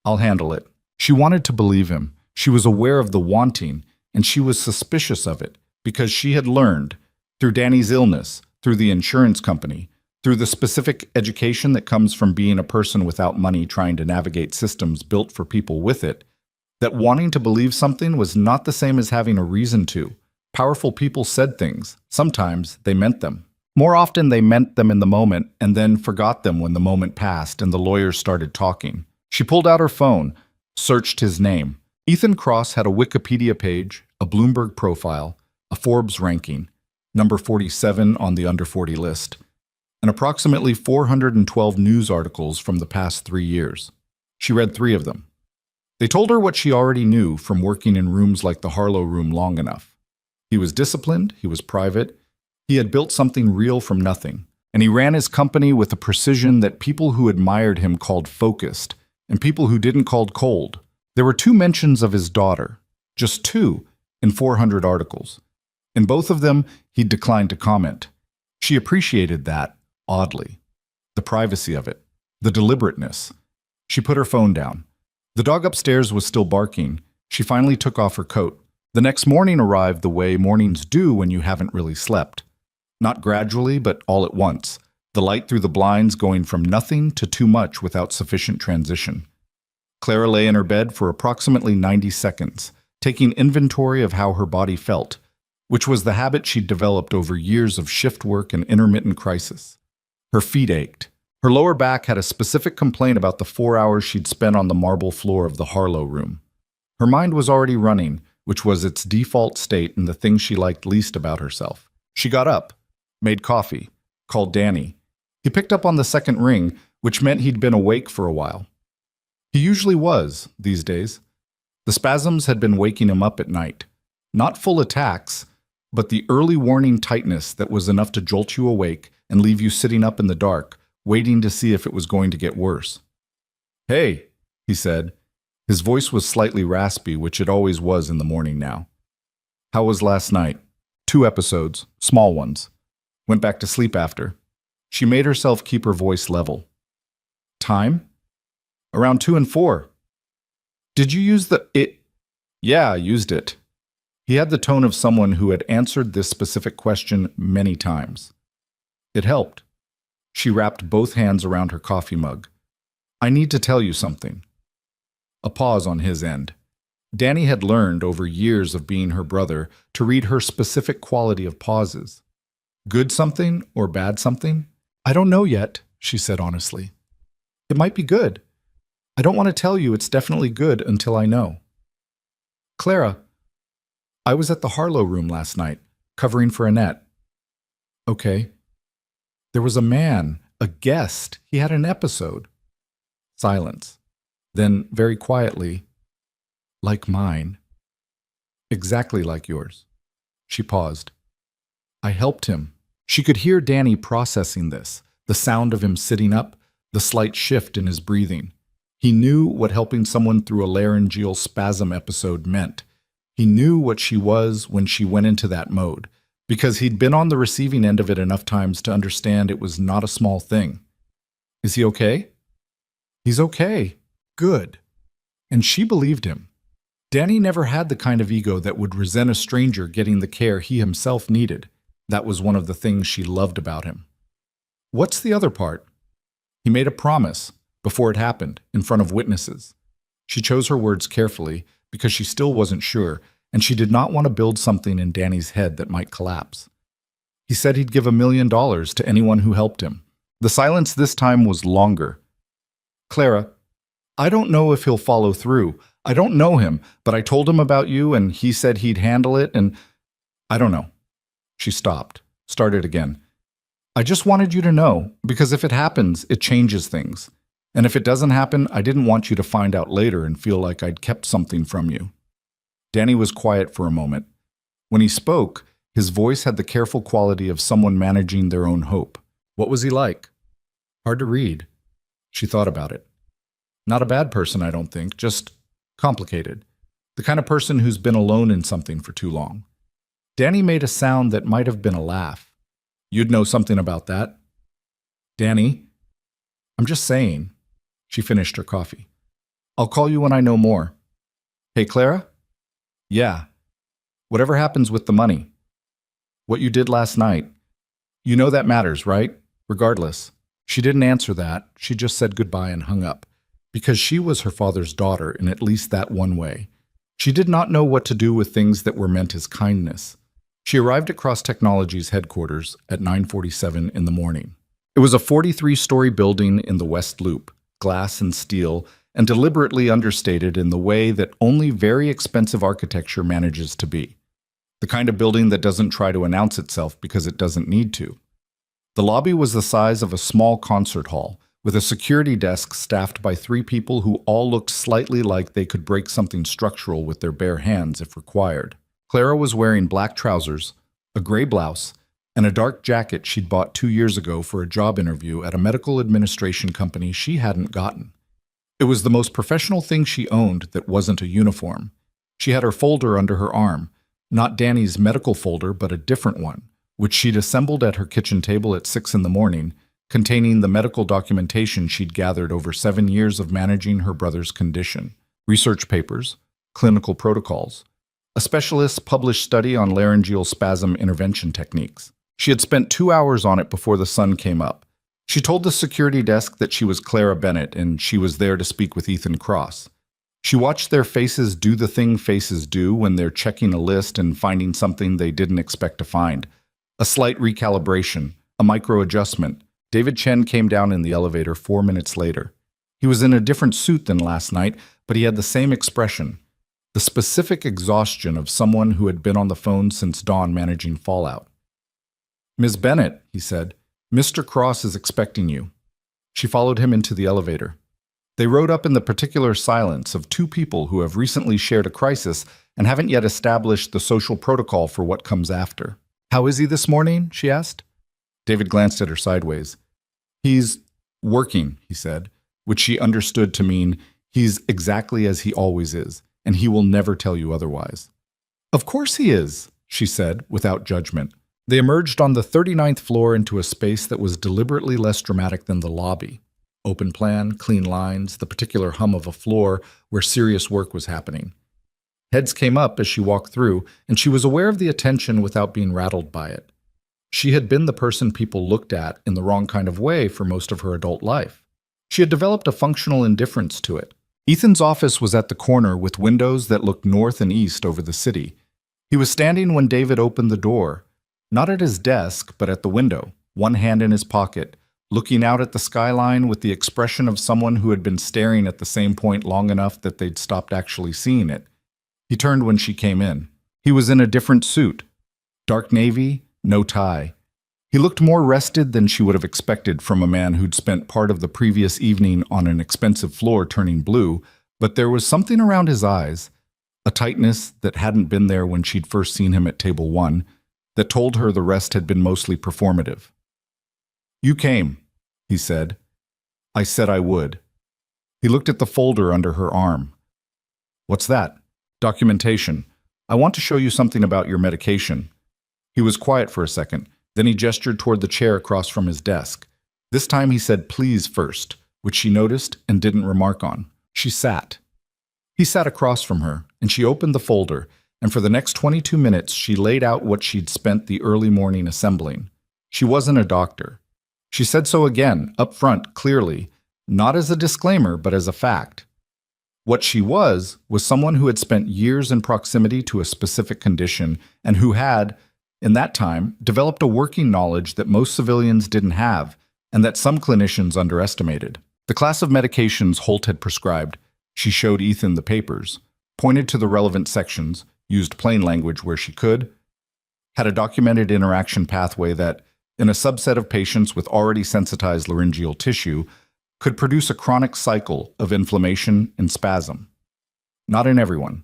"I'll handle it." She wanted to believe him. She was aware of the wanting, and she was suspicious of it because she had learned, through Danny's illness, through the insurance company, through the specific education that comes from being a person without money trying to navigate systems built for people with it, that wanting to believe something was not the same as having a reason to. Powerful people said things. Sometimes they meant them. More often they meant them in the moment and then forgot them when the moment passed and the lawyers started talking. She pulled out her phone, searched his name. Ethan Cross had a Wikipedia page, a Bloomberg profile, a Forbes ranking, number 47 on the under 40 list, and approximately 412 news articles from the past 3 years. She read 3 of them. They told her what she already knew from working in rooms like the Harlow Room long enough. He was disciplined, he was private, he had built something real from nothing, and he ran his company with a precision that people who admired him called focused, and people who didn't called cold. There were 2 mentions of his daughter, just 2, in 400 articles. In both of them, he declined to comment. She appreciated that, oddly. The privacy of it, the deliberateness. She put her phone down. The dog upstairs was still barking. She finally took off her coat. The next morning arrived the way mornings do when you haven't really slept. Not gradually, but all at once. The light through the blinds going from nothing to too much without sufficient transition. Clara lay in her bed for approximately 90 seconds, taking inventory of how her body felt, which was the habit she'd developed over years of shift work and intermittent crisis. Her feet ached. Her lower back had a specific complaint about the 4 hours she'd spent on the marble floor of the Harlow Room. Her mind was already running, which was its default state and the thing she liked least about herself. She got up, made coffee, called Danny. He picked up on the second ring, which meant he'd been awake for a while. He usually was, these days. The spasms had been waking him up at night. Not full attacks, but the early warning tightness that was enough to jolt you awake and leave you sitting up in the dark, waiting to see if it was going to get worse. "Hey," he said. His voice was slightly raspy, which it always was in the morning now. "How was last night?" 2 episodes, small ones. Went back to sleep after. She made herself keep her voice level. "Time?" "Around 2 and 4. "Did you use the it?" "Yeah, I used it." He had the tone of someone who had answered this specific question many times. It helped. She wrapped both hands around her coffee mug. "I need to tell you something." A pause on his end. Danny had learned over years of being her brother to read her specific quality of pauses. Good something or bad something? "I don't know yet," she said honestly. "It might be good. I don't want to tell you it's definitely good until I know." "Clara, I was at the Harlow Room last night, covering for Annette." "Okay." "There was a man, a guest. He had an episode." Silence. Then, very quietly, "Like mine." "Exactly like yours." She paused. "I helped him." She could hear Danny processing this, the sound of him sitting up, the slight shift in his breathing. He knew what helping someone through a laryngeal spasm episode meant. He knew what she was when she went into that mode, because he'd been on the receiving end of it enough times to understand it was not a small thing. "Is he okay?" "He's okay." Good. And she believed him. Danny never had the kind of ego that would resent a stranger getting the care he himself needed. That was one of the things she loved about him. "What's the other part?" "He made a promise, before it happened, in front of witnesses." She chose her words carefully because she still wasn't sure, and she did not want to build something in Danny's head that might collapse. "He said he'd give $1 million to anyone who helped him." The silence this time was longer. "Clara, I don't know if he'll follow through. I don't know him, but I told him about you and he said he'd handle it and I don't know." She stopped, started again. "I just wanted you to know, because if it happens, it changes things. And if it doesn't happen, I didn't want you to find out later and feel like I'd kept something from you." Danny was quiet for a moment. When he spoke, his voice had the careful quality of someone managing their own hope. What was he like? Hard to read. She thought about it. Not a bad person, I don't think, just complicated. The kind of person who's been alone in something for too long. Danny made a sound that might have been a laugh. You'd know something about that. Danny? I'm just saying. She finished her coffee. I'll call you when I know more. Hey, Clara? Yeah. Whatever happens with the money? What you did last night? You know that matters, right? Regardless. She didn't answer that. She just said goodbye and hung up. Because she was her father's daughter in at least that one way. She did not know what to do with things that were meant as kindness. She arrived at Cross Technologies headquarters at 9:47 in the morning. It was a 43-story building in the West Loop, glass and steel, and deliberately understated in the way that only very expensive architecture manages to be. The kind of building that doesn't try to announce itself because it doesn't need to. The lobby was the size of a small concert hall, with a security desk staffed by 3 people who all looked slightly like they could break something structural with their bare hands if required. Clara was wearing black trousers, a gray blouse, and a dark jacket she'd bought 2 years ago for a job interview at a medical administration company she hadn't gotten. It was the most professional thing she owned that wasn't a uniform. She had her folder under her arm, not Danny's medical folder, but a different one, which she'd assembled at her kitchen table at 6 in the morning, containing the medical documentation she'd gathered over 7 years of managing her brother's condition, research papers, clinical protocols, a specialist's published study on laryngeal spasm intervention techniques. She had spent 2 hours on it before the sun came up. She told the security desk that she was Clara Bennett and she was there to speak with Ethan Cross. She watched their faces do the thing faces do when they're checking a list and finding something they didn't expect to find. A slight recalibration, a micro-adjustment. David Chen came down in the elevator 4 minutes later. He was in a different suit than last night, but he had the same expression. The specific exhaustion of someone who had been on the phone since dawn managing fallout. Ms. Bennett, he said, Mr. Cross is expecting you. She followed him into the elevator. They rode up in the particular silence of 2 people who have recently shared a crisis and haven't yet established the social protocol for what comes after. How is he this morning? She asked. David glanced at her sideways. He's working, he said, which she understood to mean he's exactly as he always is, and he will never tell you otherwise. Of course he is, she said, without judgment. They emerged on the 39th floor into a space that was deliberately less dramatic than the lobby. Open plan, clean lines, the particular hum of a floor where serious work was happening. Heads came up as she walked through, and she was aware of the attention without being rattled by it. She had been the person people looked at in the wrong kind of way for most of her adult life. She had developed a functional indifference to it. Ethan's office was at the corner with windows that looked north and east over the city. He was standing when David opened the door, not at his desk, but at the window, one hand in his pocket, looking out at the skyline with the expression of someone who had been staring at the same point long enough that they'd stopped actually seeing it. He turned when she came in. He was in a different suit, dark navy, no tie. He looked more rested than she would have expected from a man who'd spent part of the previous evening on an expensive floor turning blue, but there was something around his eyes, a tightness that hadn't been there when she'd first seen him at table 1, that told her the rest had been mostly performative. You came, he said. I said I would. He looked at the folder under her arm. What's that? Documentation. I want to show you something about your medication. He was quiet for a second. Then he gestured toward the chair across from his desk. This time he said please first, which she noticed and didn't remark on. She sat. He sat across from her, and she opened the folder, and for the next 22 minutes she laid out what she'd spent the early morning assembling. She wasn't a doctor. She said so again, up front, clearly, not as a disclaimer, but as a fact. What she was someone who had spent years in proximity to a specific condition and who had, in that time, developed a working knowledge that most civilians didn't have and that some clinicians underestimated. The class of medications Holt had prescribed, she showed Ethan the papers, pointed to the relevant sections, used plain language where she could, had a documented interaction pathway that, in a subset of patients with already sensitized laryngeal tissue, could produce a chronic cycle of inflammation and spasm. Not in everyone.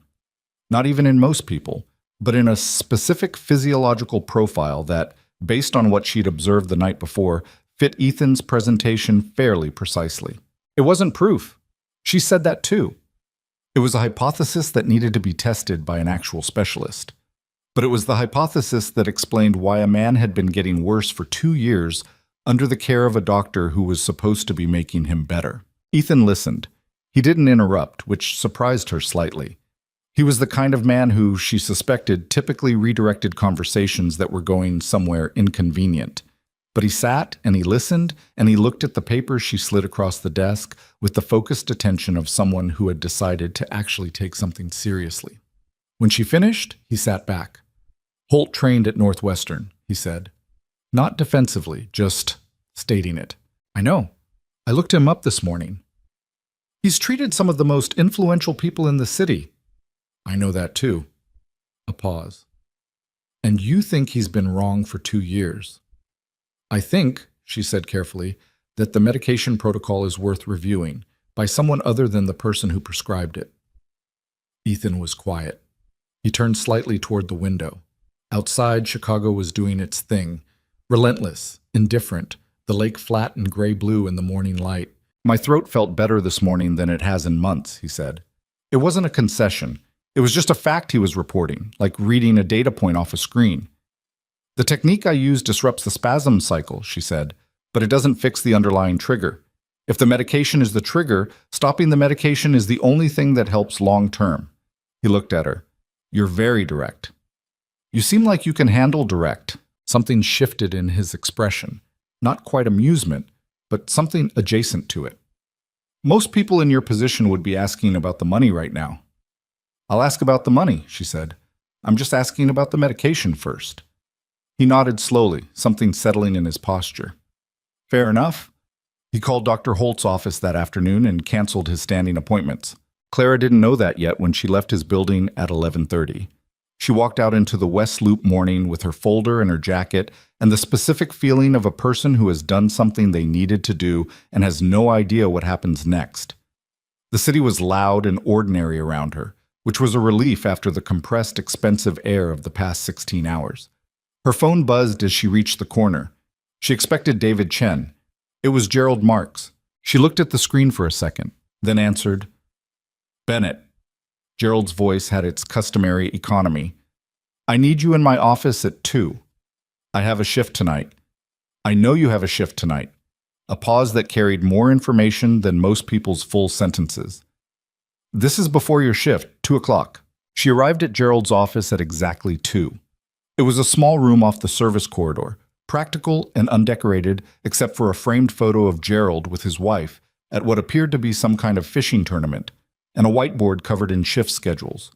Not even in most people, but in a specific physiological profile that, based on what she'd observed the night before, fit Ethan's presentation fairly precisely. It wasn't proof. She said that too. It was a hypothesis that needed to be tested by an actual specialist. But it was the hypothesis that explained why a man had been getting worse for 2 years under the care of a doctor who was supposed to be making him better. Ethan listened. He didn't interrupt, which surprised her slightly. He was the kind of man who, she suspected, typically redirected conversations that were going somewhere inconvenient. But he sat, and he listened, and he looked at the papers she slid across the desk with the focused attention of someone who had decided to actually take something seriously. When she finished, he sat back. "Holt trained at Northwestern," he said. Not defensively, just stating it. "I know. I looked him up this morning. He's treated some of the most influential people in the city." "I know that too." A pause. "And you think he's been wrong for 2 years. I think," she said carefully, "that the medication protocol is worth reviewing by someone other than the person who prescribed it." Ethan was quiet. He turned slightly toward the window. Outside, Chicago was doing its thing. Relentless, indifferent, the lake flat and gray-blue in the morning light. "My throat felt better this morning than it has in months," he said. It wasn't a concession. It was just a fact he was reporting, like reading a data point off a screen. "The technique I use disrupts the spasm cycle," she said, "but it doesn't fix the underlying trigger. If the medication is the trigger, stopping the medication is the only thing that helps long-term." He looked at her. "You're very direct." "You seem like you can handle direct." Something shifted in his expression. Not quite amusement, but something adjacent to it. "Most people in your position would be asking about the money right now." "I'll ask about the money," she said. "I'm just asking about the medication first." He nodded slowly, something settling in his posture. "Fair enough." He called Dr. Holt's office that afternoon and canceled his standing appointments. Clara didn't know that yet when she left his building at 11:30. She walked out into the West Loop morning with her folder and her jacket and the specific feeling of a person who has done something they needed to do and has no idea what happens next. The city was loud and ordinary around her, which was a relief after the compressed, expensive air of the past 16 hours. Her phone buzzed as she reached the corner. She expected David Chen. It was Gerald Marks. She looked at the screen for a second, then answered, "Bennett." Gerald's voice had its customary economy. "I need you in my office at 2. I have a shift tonight." "I know you have a shift tonight." A pause that carried more information than most people's full sentences. "This is before your shift, 2 o'clock." She arrived at Gerald's office at exactly 2. It was a small room off the service corridor, practical and undecorated except for a framed photo of Gerald with his wife at what appeared to be some kind of fishing tournament, and a whiteboard covered in shift schedules.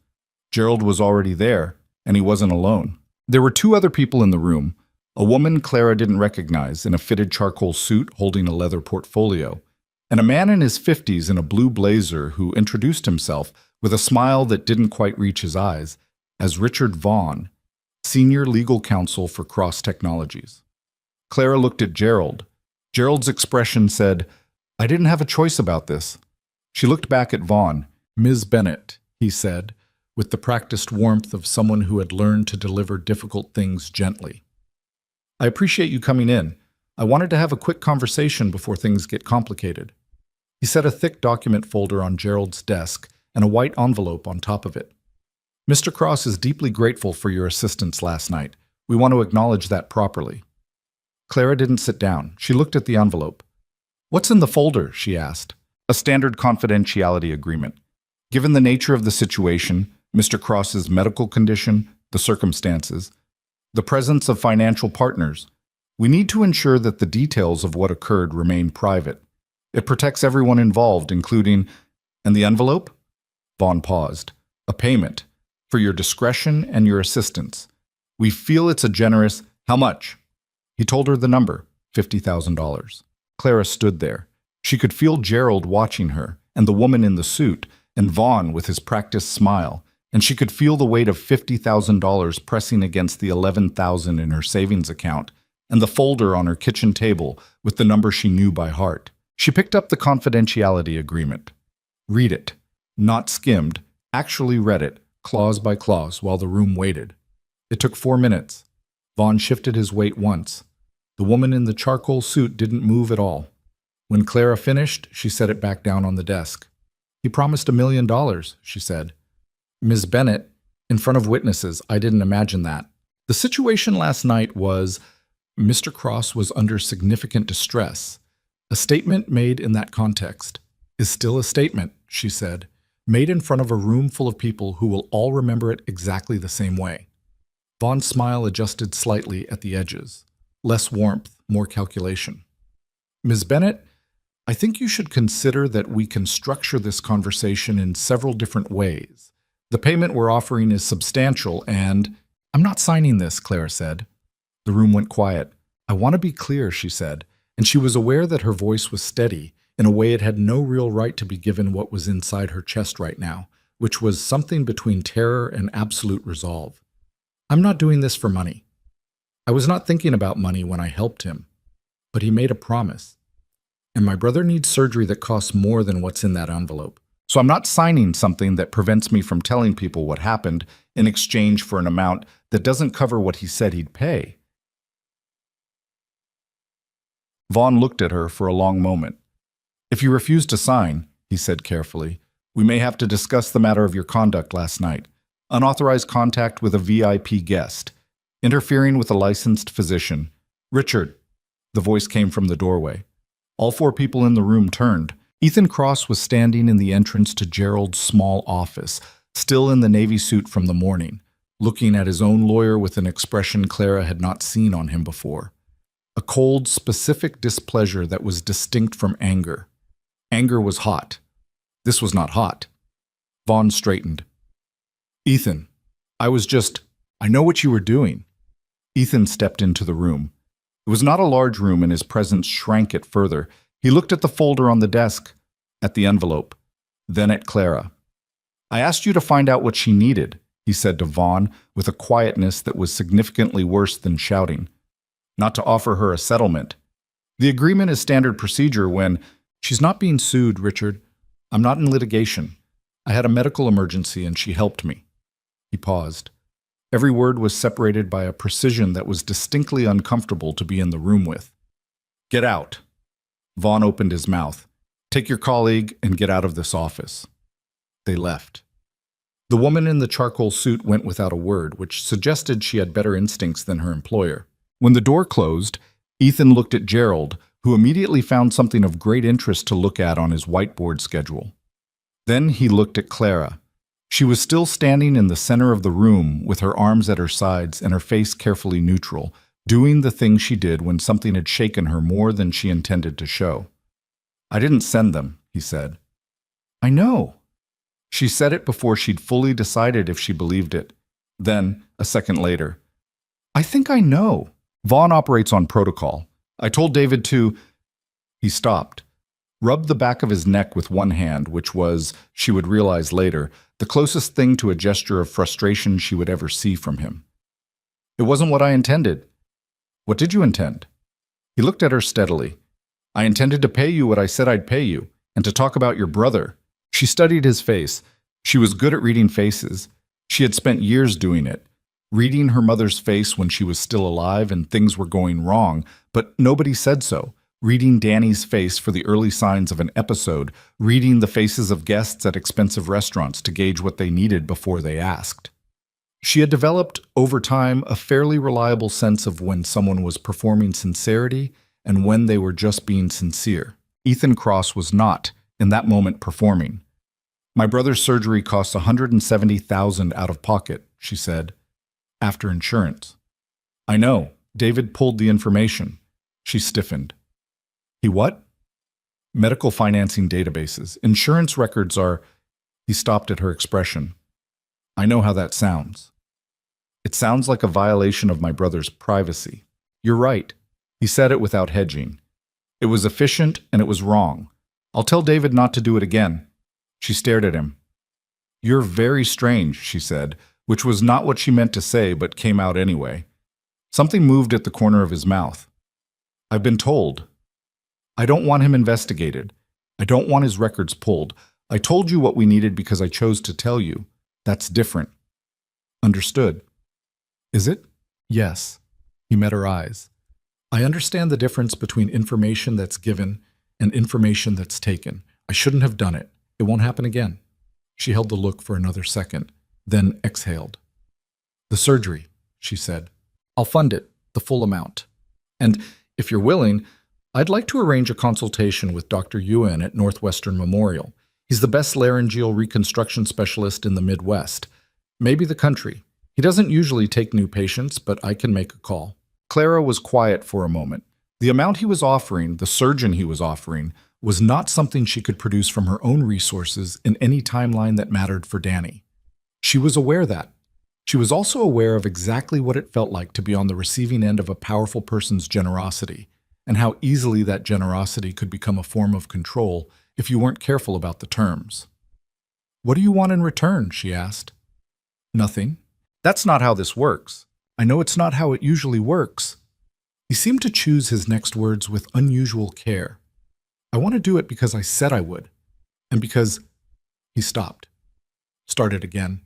Gerald was already there, and he wasn't alone. There were 2 other people in the room, a woman Clara didn't recognize in a fitted charcoal suit holding a leather portfolio, and a man in his 50s in a blue blazer who introduced himself with a smile that didn't quite reach his eyes as Richard Vaughn, Senior Legal Counsel for Cross Technologies. Clara looked at Gerald. Gerald's expression said, "I didn't have a choice about this." She looked back at Vaughn. "Ms. Bennett," he said, with the practiced warmth of someone who had learned to deliver difficult things gently. "I appreciate you coming in. I wanted to have a quick conversation before things get complicated." He set a thick document folder on Gerald's desk and a white envelope on top of it. "Mr. Cross is deeply grateful for your assistance last night. We want to acknowledge that properly." Clara didn't sit down. She looked at the envelope. "What's in the folder?" she asked. "A standard confidentiality agreement. Given the nature of the situation, Mr. Cross's medical condition, the circumstances, the presence of financial partners, we need to ensure that the details of what occurred remain private. It protects everyone involved, including—" "And the envelope?" Vaughn paused. "A payment. For your discretion and your assistance. We feel it's a generous—" "How much?" He told her the number, $50,000. Clara stood there. She could feel Gerald watching her, and the woman in the suit, and Vaughn with his practiced smile, and she could feel the weight of $50,000 pressing against the $11,000 in her savings account, and the folder on her kitchen table with the number she knew by heart. She picked up the confidentiality agreement. Read it. Not skimmed, actually read it, clause by clause, while the room waited. It took 4 minutes. Vaughn shifted his weight once. The woman in the charcoal suit didn't move at all. When Clara finished, she set it back down on the desk. "He promised $1 million, she said. "Ms. Bennett, in front of witnesses, I didn't imagine that. The situation last night was Mr. Cross was under significant distress. A statement made in that context is still a statement," she said, "made in front of a room full of people who will all remember it exactly the same way." Vaughn's smile adjusted slightly at the edges. Less warmth, more calculation. "Ms. Bennett, I think you should consider that we can structure this conversation in several different ways. The payment we're offering is substantial and—" "I'm not signing this," Clara said. The room went quiet. "I want to be clear," she said, and she was aware that her voice was steady, in a way it had no real right to be given what was inside her chest right now, which was something between terror and absolute resolve. "I'm not doing this for money. I was not thinking about money when I helped him, but he made a promise. And my brother needs surgery that costs more than what's in that envelope. So I'm not signing something that prevents me from telling people what happened in exchange for an amount that doesn't cover what he said he'd pay." Vaughn looked at her for a long moment. "If you refuse to sign," he said carefully, "we may have to discuss the matter of your conduct last night. Unauthorized contact with a VIP guest. Interfering with a licensed physician. Richard." The voice came from the doorway. All 4 people in the room turned. Ethan Cross was standing in the entrance to Gerald's small office, still in the navy suit from the morning, looking at his own lawyer with an expression Clara had not seen on him before. A cold, specific displeasure that was distinct from anger. Anger was hot. This was not hot. Vaughn straightened. "Ethan, I know what you were doing." Ethan stepped into the room. It was not a large room, and his presence shrank it further. He looked at the folder on the desk, at the envelope, then at Clara. "I asked you to find out what she needed," he said to Vaughn with a quietness that was significantly worse than shouting. "Not to offer her a settlement. The agreement is standard procedure when—" "She's not being sued, Richard. I'm not in litigation. I had a medical emergency and she helped me." He paused. Every word was separated by a precision that was distinctly uncomfortable to be in the room with. "Get out." Vaughn opened his mouth. "Take your colleague and get out of this office." They left. The woman in the charcoal suit went without a word, which suggested she had better instincts than her employer. When the door closed, Ethan looked at Gerald, who immediately found something of great interest to look at on his whiteboard schedule. Then he looked at Clara. She was still standing in the center of the room with her arms at her sides and her face carefully neutral, doing the thing she did when something had shaken her more than she intended to show. "I didn't send them," he said. "I know." She said it before she'd fully decided if she believed it. Then, a second later, "I think I know. Vaughn operates on protocol. I told David to—" He stopped, rubbed the back of his neck with one hand, which was, she would realize later, the closest thing to a gesture of frustration she would ever see from him. "It wasn't what I intended." "What did you intend?" He looked at her steadily. "I intended to pay you what I said I'd pay you, and to talk about your brother." She studied his face. She was good at reading faces. She had spent years doing it, reading her mother's face when she was still alive and things were going wrong, but nobody said so. Reading Danny's face for the early signs of an episode, reading the faces of guests at expensive restaurants to gauge what they needed before they asked. She had developed, over time, a fairly reliable sense of when someone was performing sincerity and when they were just being sincere. Ethan Cross was not, in that moment, performing. "My brother's surgery costs $170,000 out of pocket," she said, "after insurance." "I know. David pulled the information." She stiffened. "He what?" "Medical financing databases. Insurance records are—" He stopped at her expression. "I know how that sounds. It sounds like a violation of my brother's privacy." "You're right." He said it without hedging. "It was efficient and it was wrong. I'll tell David not to do it again." She stared at him. "You're very strange," she said, which was not what she meant to say but came out anyway. Something moved at the corner of his mouth. "I've been told. I don't want him investigated. I don't want his records pulled. I told you what we needed because I chose to tell you. That's different. Understood. Is it? Yes. He met her eyes. I understand the difference between information that's given and information that's taken. I shouldn't have done it. It won't happen again. She held the look for another second, then exhaled. The surgery, she said. I'll fund it, the full amount. And if you're willing, I'd like to arrange a consultation with Dr. Yuan at Northwestern Memorial. He's the best laryngeal reconstruction specialist in the Midwest, maybe the country. He doesn't usually take new patients, but I can make a call. Clara was quiet for a moment. The amount he was offering, the surgeon he was offering, was not something she could produce from her own resources in any timeline that mattered for Danny. She was aware that. She was also aware of exactly what it felt like to be on the receiving end of a powerful person's generosity, and how easily that generosity could become a form of control if you weren't careful about the terms. What do you want in return? She asked. Nothing. That's not how this works. I know it's not how it usually works. He seemed to choose his next words with unusual care. I want to do it because I said I would, and because... He stopped. Started again,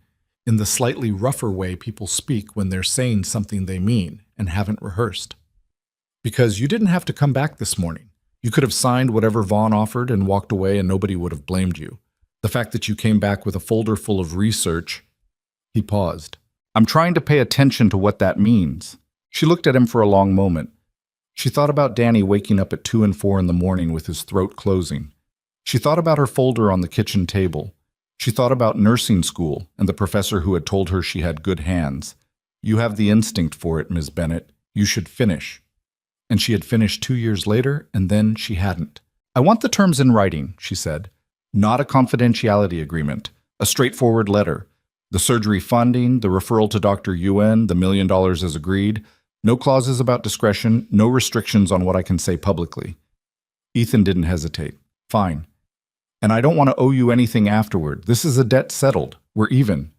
in the slightly rougher way people speak when they're saying something they mean and haven't rehearsed. Because you didn't have to come back this morning. You could have signed whatever Vaughn offered and walked away and nobody would have blamed you. The fact that you came back with a folder full of research... He paused. I'm trying to pay attention to what that means. She looked at him for a long moment. She thought about Danny waking up at 2 and 4 in the morning with his throat closing. She thought about her folder on the kitchen table. She thought about nursing school and the professor who had told her she had good hands. You have the instinct for it, Ms. Bennett. You should finish. And she had finished 2 years later, and then she hadn't. I want the terms in writing, she said. Not a confidentiality agreement. A straightforward letter. The surgery funding, the referral to Dr. Yuan, the $1 million as agreed. No clauses about discretion, no restrictions on what I can say publicly. Ethan didn't hesitate. Fine. And I don't want to owe you anything afterward. This is a debt settled. We're even.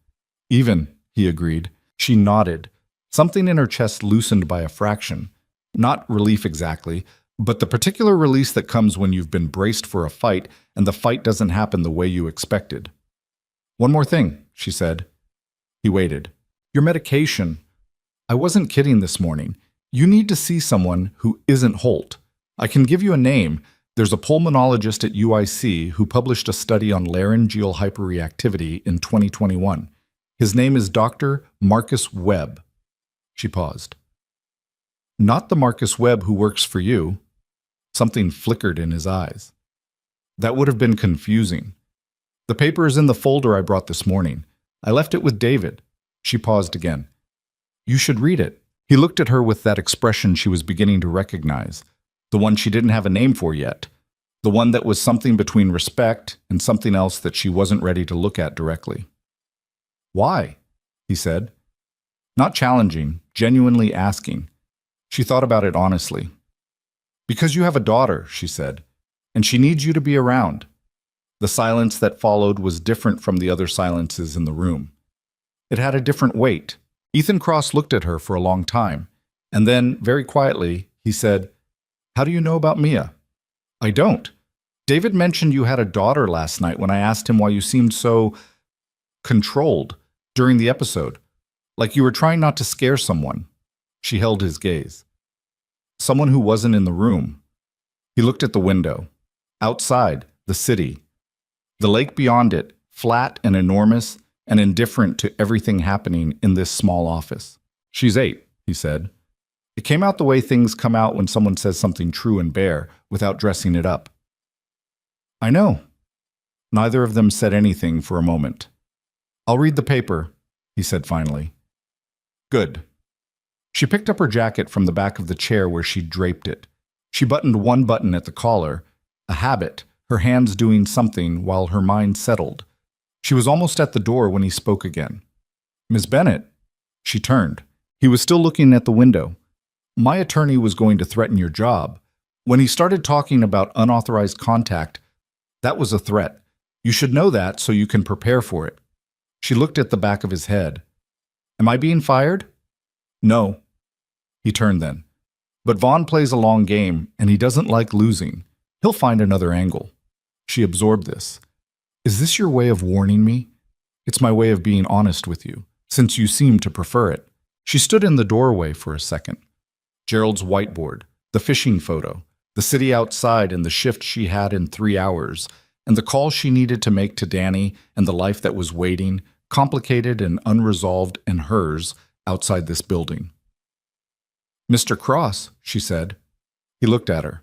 Even, he agreed. She nodded. Something in her chest loosened by a fraction. Not relief exactly, but the particular release that comes when you've been braced for a fight and the fight doesn't happen the way you expected. One more thing, she said. He waited. Your medication. I wasn't kidding this morning. You need to see someone who isn't Holt. I can give you a name. There's a pulmonologist at UIC who published a study on laryngeal hyperreactivity in 2021. His name is Dr. Marcus Webb. She paused. Not the Marcus Webb who works for you. Something flickered in his eyes. That would have been confusing. The paper is in the folder I brought this morning. I left it with David. She paused again. You should read it. He looked at her with that expression she was beginning to recognize, the one she didn't have a name for yet, the one that was something between respect and something else that she wasn't ready to look at directly. Why? He said. Not challenging, genuinely asking. She thought about it honestly. Because you have a daughter, she said, and she needs you to be around. The silence that followed was different from the other silences in the room. It had a different weight. Ethan Cross looked at her for a long time, and then, very quietly, he said, How do you know about Mia? I don't. David mentioned you had a daughter last night when I asked him why you seemed so controlled during the episode, like you were trying not to scare someone. She held his gaze. Someone who wasn't in the room. He looked at the window. Outside, the city. The lake beyond it, flat and enormous and indifferent to everything happening in this small office. She's 8, he said. It came out the way things come out when someone says something true and bare without dressing it up. I know. Neither of them said anything for a moment. I'll read the paper, he said finally. Good. She picked up her jacket from the back of the chair where she'd draped it. She buttoned one button at the collar, a habit, her hands doing something while her mind settled. She was almost at the door when he spoke again. Miss Bennett. She turned. He was still looking at the window. My attorney was going to threaten your job. When he started talking about unauthorized contact, that was a threat. You should know that so you can prepare for it. She looked at the back of his head. Am I being fired? No. He turned then. But Vaughn plays a long game, and he doesn't like losing. He'll find another angle. She absorbed this. Is this your way of warning me? It's my way of being honest with you, since you seem to prefer it. She stood in the doorway for a second. Gerald's whiteboard, the fishing photo, the city outside and the shift she had in 3 hours, and the call she needed to make to Danny and the life that was waiting, complicated and unresolved and hers, outside this building. "Mr. Cross," she said. He looked at her.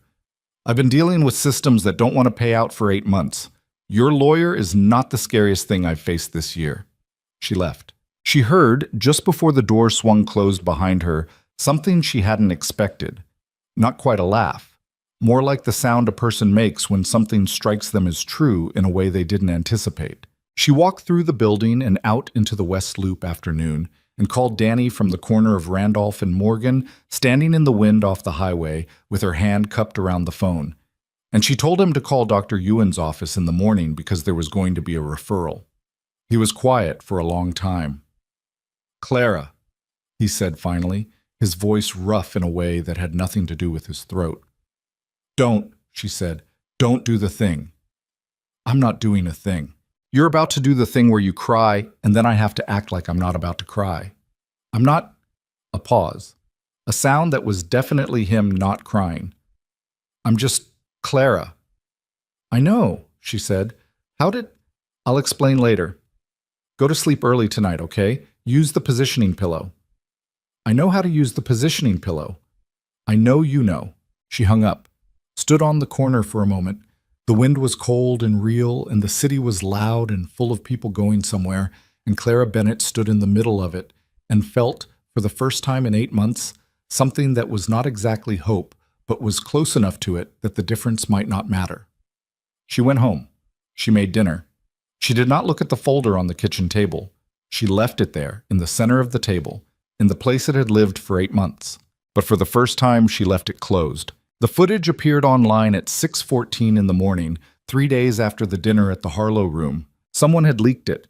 "I've been dealing with systems that don't want to pay out for 8 months. Your lawyer is not the scariest thing I've faced this year." She left. She heard, just before the door swung closed behind her, something she hadn't expected. Not quite a laugh. More like the sound a person makes when something strikes them as true in a way they didn't anticipate. She walked through the building and out into the West Loop afternoon and called Danny from the corner of Randolph and Morgan, standing in the wind off the highway with her hand cupped around the phone. And she told him to call Dr. Ewan's office in the morning because there was going to be a referral. He was quiet for a long time. "Clara," he said finally, his voice rough in a way that had nothing to do with his throat. "Don't," she said, "don't do the thing." "I'm not doing a thing. You're about to do the thing where you cry, and then I have to act like I'm not about to cry. I'm not—" A pause. A sound that was definitely him not crying. "I'm just Clara." "I know," she said. "How did—" "I'll explain later. Go to sleep early tonight, okay? Use the positioning pillow." "I know how to use the positioning pillow." "I know you know." She hung up, stood on the corner for a moment. The wind was cold and real, and the city was loud and full of people going somewhere, and Clara Bennett stood in the middle of it and felt, for the first time in 8 months, something that was not exactly hope, but was close enough to it that the difference might not matter. She went home. She made dinner. She did not look at the folder on the kitchen table. She left it there, in the center of the table, in the place it had lived for 8 months. But for the first time, she left it closed. The footage appeared online at 6:14 in the morning, 3 days after the dinner at the Harlow Room. Someone had leaked it.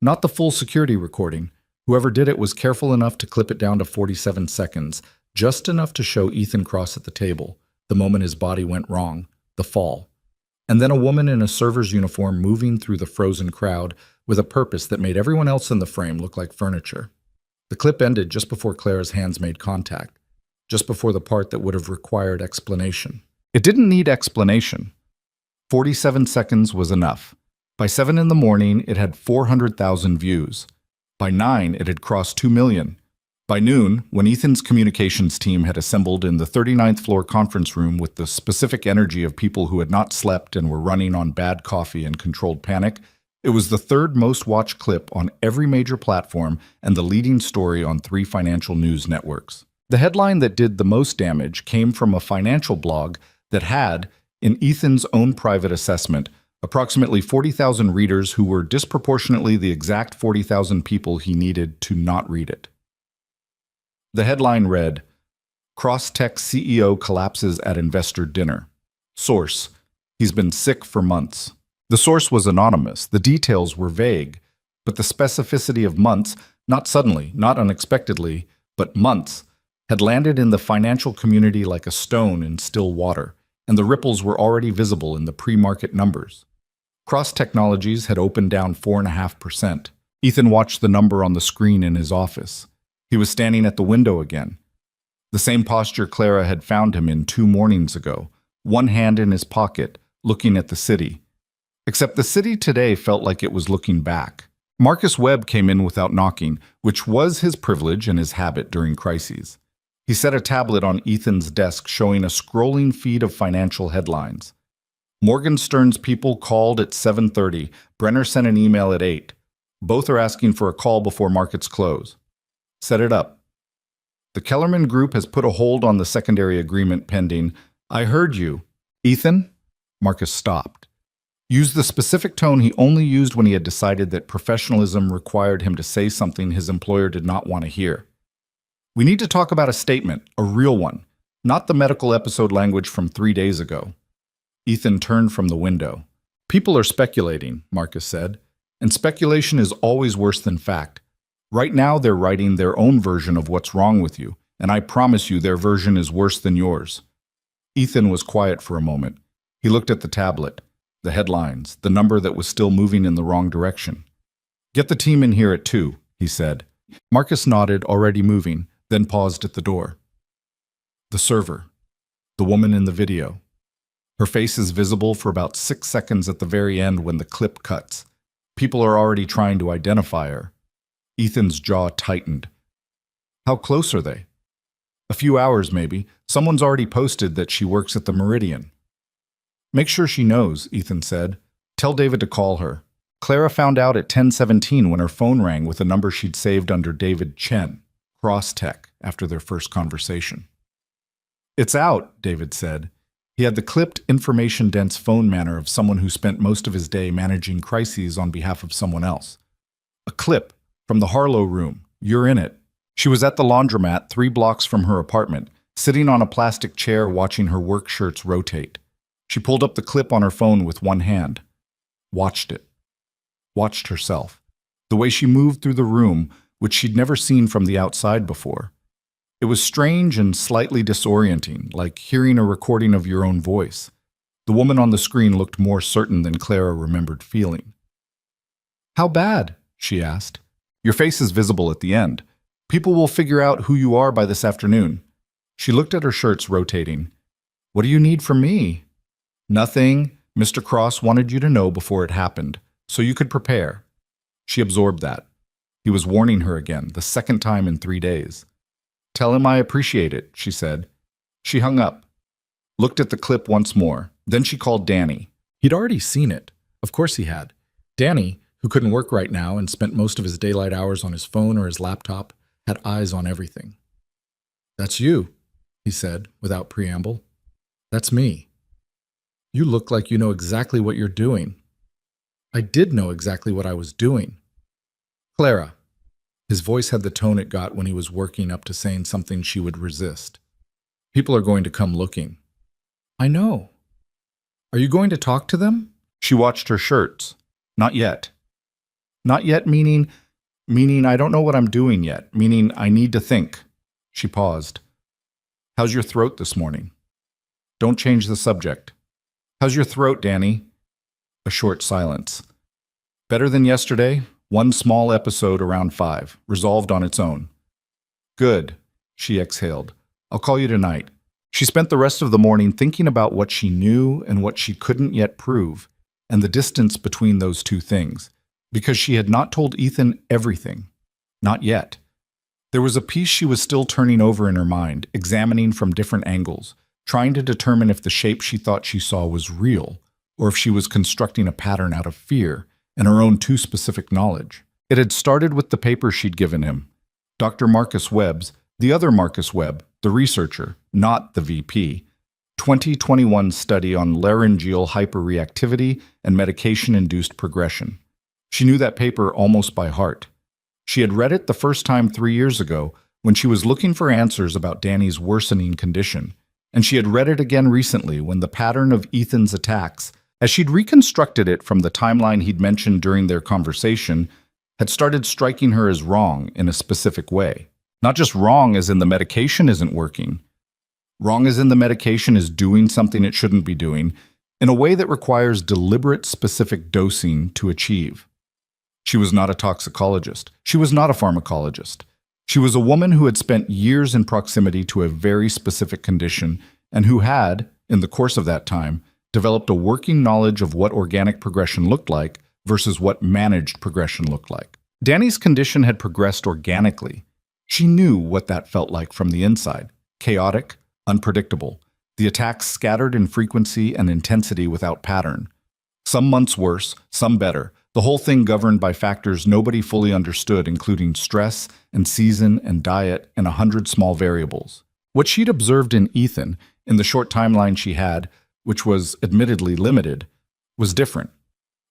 Not the full security recording. Whoever did it was careful enough to clip it down to 47 seconds, just enough to show Ethan Cross at the table, the moment his body went wrong, the fall. And then a woman in a server's uniform moving through the frozen crowd with a purpose that made everyone else in the frame look like furniture. The clip ended just before Clara's hands made contact, just before the part that would have required explanation. It didn't need explanation. 47 seconds was enough. By 7 in the morning, it had 400,000 views. By 9, it had crossed 2 million. By noon, when Ethan's communications team had assembled in the 39th floor conference room with the specific energy of people who had not slept and were running on bad coffee and controlled panic, it was the third most watched clip on every major platform and the leading story on 3 financial news networks. The headline that did the most damage came from a financial blog that had, in Ethan's own private assessment, approximately 40,000 readers who were disproportionately the exact 40,000 people he needed to not read it. The headline read, "Cross-Tech CEO collapses at investor dinner. Source, he's been sick for months." The source was anonymous, the details were vague, but the specificity of months, not suddenly, not unexpectedly, but months, had landed in the financial community like a stone in still water, and the ripples were already visible in the pre-market numbers. Cross Technologies had opened down 4.5%. Ethan watched the number on the screen in his office. He was standing at the window again. The same posture Clara had found him in 2 mornings ago, one hand in his pocket, looking at the city. Except the city today felt like it was looking back. Marcus Webb came in without knocking, which was his privilege and his habit during crises. He set a tablet on Ethan's desk showing a scrolling feed of financial headlines. Morgan Stern's people called at 7:30. Brenner sent an email at 8. Both are asking for a call before markets close. Set it up. The Kellerman Group has put a hold on the secondary agreement pending. I heard you. Ethan? Marcus stopped. Used the specific tone he only used when he had decided that professionalism required him to say something his employer did not want to hear. We need to talk about a statement, a real one, not the medical episode language from 3 days ago. Ethan turned from the window. People are speculating, Marcus said, and speculation is always worse than fact. Right now they're writing their own version of what's wrong with you, and I promise you their version is worse than yours. Ethan was quiet for a moment. He looked at the tablet, the headlines, the number that was still moving in the wrong direction. Get the team in here at 2, he said. Marcus nodded, already moving, then paused at the door. The server. The woman in the video. Her face is visible for about 6 seconds at the very end when the clip cuts. People are already trying to identify her. Ethan's jaw tightened. How close are they? A few hours, maybe. Someone's already posted that she works at the Meridian. Make sure she knows, Ethan said. Tell David to call her. Clara found out at 10:17 when her phone rang with a number she'd saved under David Chen, Crosstech, after their first conversation. It's out, David said. He had the clipped, information-dense phone manner of someone who spent most of his day managing crises on behalf of someone else. A clip from the Harlow room. You're in it. She was at the laundromat 3 blocks from her apartment, sitting on a plastic chair watching her work shirts rotate. She pulled up the clip on her phone with one hand. Watched it. Watched herself. The way she moved through the room, which she'd never seen from the outside before. It was strange and slightly disorienting, like hearing a recording of your own voice. The woman on the screen looked more certain than Clara remembered feeling. How bad? She asked. Your face is visible at the end. People will figure out who you are by this afternoon. She looked at her shirts rotating. What do you need from me? Nothing. Mr. Cross wanted you to know before it happened, so you could prepare. She absorbed that. He was warning her again, the second time in 3 days. Tell him I appreciate it, she said. She hung up, looked at the clip once more. Then she called Danny. He'd already seen it. Of course he had. Danny, who couldn't work right now and spent most of his daylight hours on his phone or his laptop, had eyes on everything. That's you, he said, without preamble. That's me. You look like you know exactly what you're doing. I did know exactly what I was doing. Clara. His voice had the tone it got when he was working up to saying something she would resist. People are going to come looking. I know. Are you going to talk to them? She watched her shirts. Not yet. Not yet meaning I don't know what I'm doing yet, meaning I need to think. She paused. How's your throat this morning? Don't change the subject. How's your throat, Danny? A short silence. Better than yesterday? One small episode around 5, resolved on its own. Good, she exhaled. I'll call you tonight. She spent the rest of the morning thinking about what she knew and what she couldn't yet prove, and the distance between those two things, because she had not told Ethan everything. Not yet. There was a piece she was still turning over in her mind, examining from different angles, trying to determine if the shape she thought she saw was real, or if she was constructing a pattern out of fear and her own too specific knowledge. It had started with the paper she'd given him. Dr. Marcus Webb's, the other Marcus Webb, the researcher, not the VP, 2021 study on laryngeal hyperreactivity and medication-induced progression. She knew that paper almost by heart. She had read it the first time 3 years ago when she was looking for answers about Danny's worsening condition, and she had read it again recently when the pattern of Ethan's attacks, as she'd reconstructed it from the timeline he'd mentioned during their conversation, had started striking her as wrong in a specific way. Not just wrong as in the medication isn't working. Wrong as in the medication is doing something it shouldn't be doing, in a way that requires deliberate, specific dosing to achieve. She was not a toxicologist. She was not a pharmacologist. She was a woman who had spent years in proximity to a very specific condition and who had, in the course of that time, developed a working knowledge of what organic progression looked like versus what managed progression looked like. Danny's condition had progressed organically. She knew what that felt like from the inside. Chaotic, unpredictable. The attacks scattered in frequency and intensity without pattern. Some months worse, some better. The whole thing governed by factors nobody fully understood, including stress and season and diet and 100 small variables. What she'd observed in Ethan, in the short timeline she had, which was admittedly limited, was different.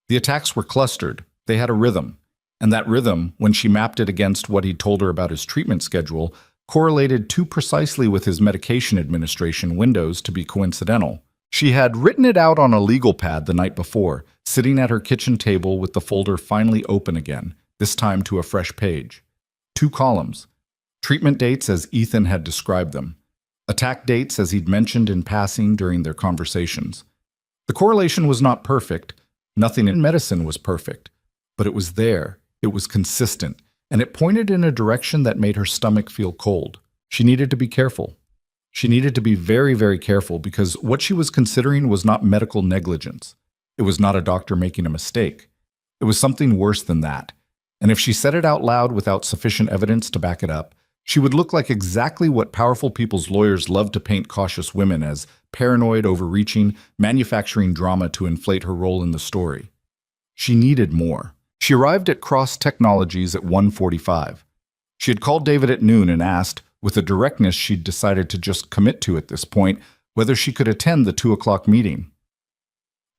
The attacks were clustered. They had a rhythm. And that rhythm, when she mapped it against what he'd told her about his treatment schedule, correlated too precisely with his medication administration windows to be coincidental. She had written it out on a legal pad the night before, sitting at her kitchen table with the folder finally open again, this time to a fresh page. 2 columns. Treatment dates as Ethan had described them. Attack dates as he'd mentioned in passing during their conversations. The correlation was not perfect. Nothing in medicine was perfect. But it was there. It was consistent, and it pointed in a direction that made her stomach feel cold. She needed to be careful. She needed to be very, very careful because what she was considering was not medical negligence. It was not a doctor making a mistake. It was something worse than that. And if she said it out loud without sufficient evidence to back it up, she would look like exactly what powerful people's lawyers love to paint cautious women as: paranoid, overreaching, manufacturing drama to inflate her role in the story. She needed more. She arrived at Cross Technologies at 1:45. She had called David at noon and asked, with a directness she'd decided to just commit to at this point, whether she could attend the 2 o'clock meeting.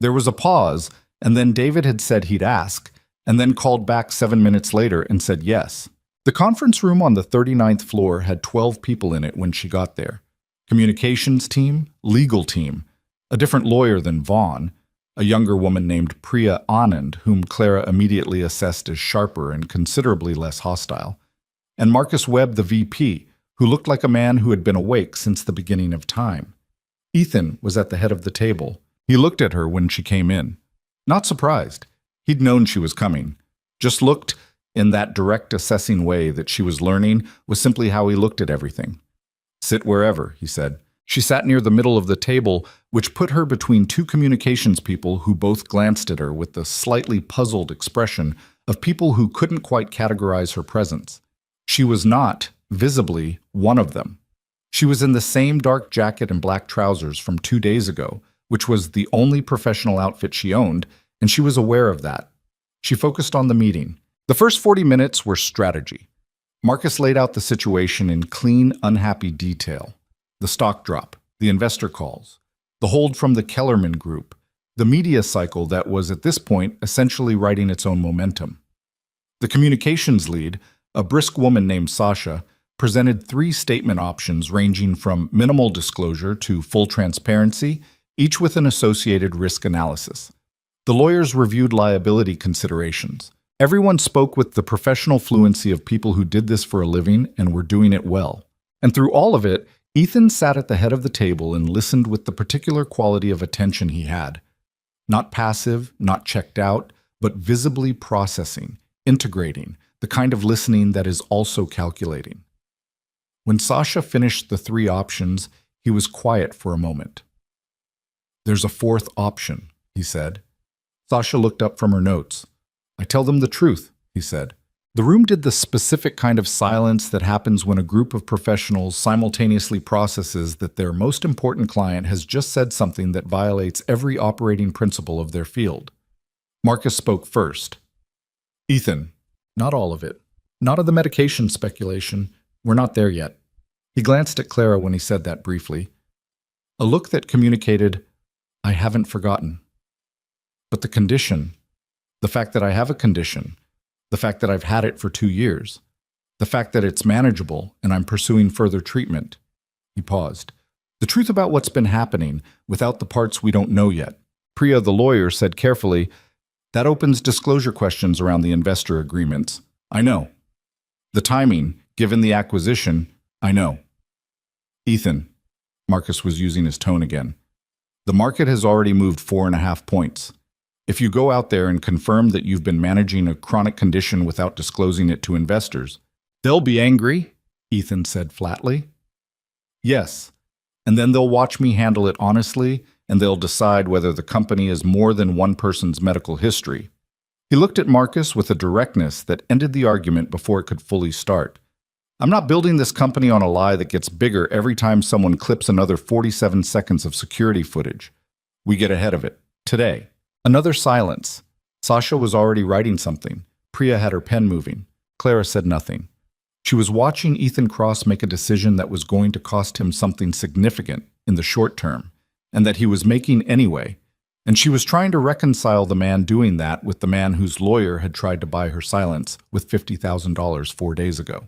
There was a pause, and then David had said he'd ask, and then called back 7 minutes later and said yes. The conference room on the 39th floor had 12 people in it when she got there. Communications team, legal team, a different lawyer than Vaughn, a younger woman named Priya Anand, whom Clara immediately assessed as sharper and considerably less hostile, and Marcus Webb, the VP, who looked like a man who had been awake since the beginning of time. Ethan was at the head of the table. He looked at her when she came in. Not surprised. He'd known she was coming. Just looked in that direct assessing way that she was learning was simply how he looked at everything. "Sit wherever," he said. She sat near the middle of the table, which put her between two communications people who both glanced at her with the slightly puzzled expression of people who couldn't quite categorize her presence. She was not, visibly, one of them. She was in the same dark jacket and black trousers from 2 days ago, which was the only professional outfit she owned, and she was aware of that. She focused on the meeting. The first 40 minutes were strategy. Marcus laid out the situation in clean, unhappy detail. The stock drop, the investor calls, the hold from the Kellerman Group, the media cycle that was at this point essentially riding its own momentum. The communications lead, a brisk woman named Sasha, presented 3 statement options ranging from minimal disclosure to full transparency, each with an associated risk analysis. The lawyers reviewed liability considerations. Everyone spoke with the professional fluency of people who did this for a living and were doing it well. And through all of it, Ethan sat at the head of the table and listened with the particular quality of attention he had. Not passive, not checked out, but visibly processing, integrating, the kind of listening that is also calculating. When Sasha finished the 3 options, he was quiet for a moment. "There's a 4th option," he said. Sasha looked up from her notes. "I tell them the truth," he said. The room did the specific kind of silence that happens when a group of professionals simultaneously processes that their most important client has just said something that violates every operating principle of their field. Marcus spoke first. "Ethan, not all of it. Not of the medication speculation. We're not there yet." He glanced at Clara when he said that briefly. A look that communicated, "I haven't forgotten." But the condition, the fact that I have a condition, the fact that I've had it for 2 years, the fact that it's manageable and I'm pursuing further treatment. He paused. The truth about what's been happening, without the parts we don't know yet. Priya, the lawyer, said carefully, "That opens disclosure questions around the investor agreements." "I know." "The timing, given the acquisition." "I know." "Ethan," Marcus was using his tone again, "the market has already moved 4.5 points. If you go out there and confirm that you've been managing a chronic condition without disclosing it to investors, they'll be angry," Ethan said flatly. "Yes, and then they'll watch me handle it honestly, and they'll decide whether the company is more than one person's medical history." He looked at Marcus with a directness that ended the argument before it could fully start. "I'm not building this company on a lie that gets bigger every time someone clips another 47 seconds of security footage. We get ahead of it. Today." Another silence. Sasha was already writing something. Priya had her pen moving. Clara said nothing. She was watching Ethan Cross make a decision that was going to cost him something significant in the short term, and that he was making anyway, and she was trying to reconcile the man doing that with the man whose lawyer had tried to buy her silence with $50,000 4 days ago.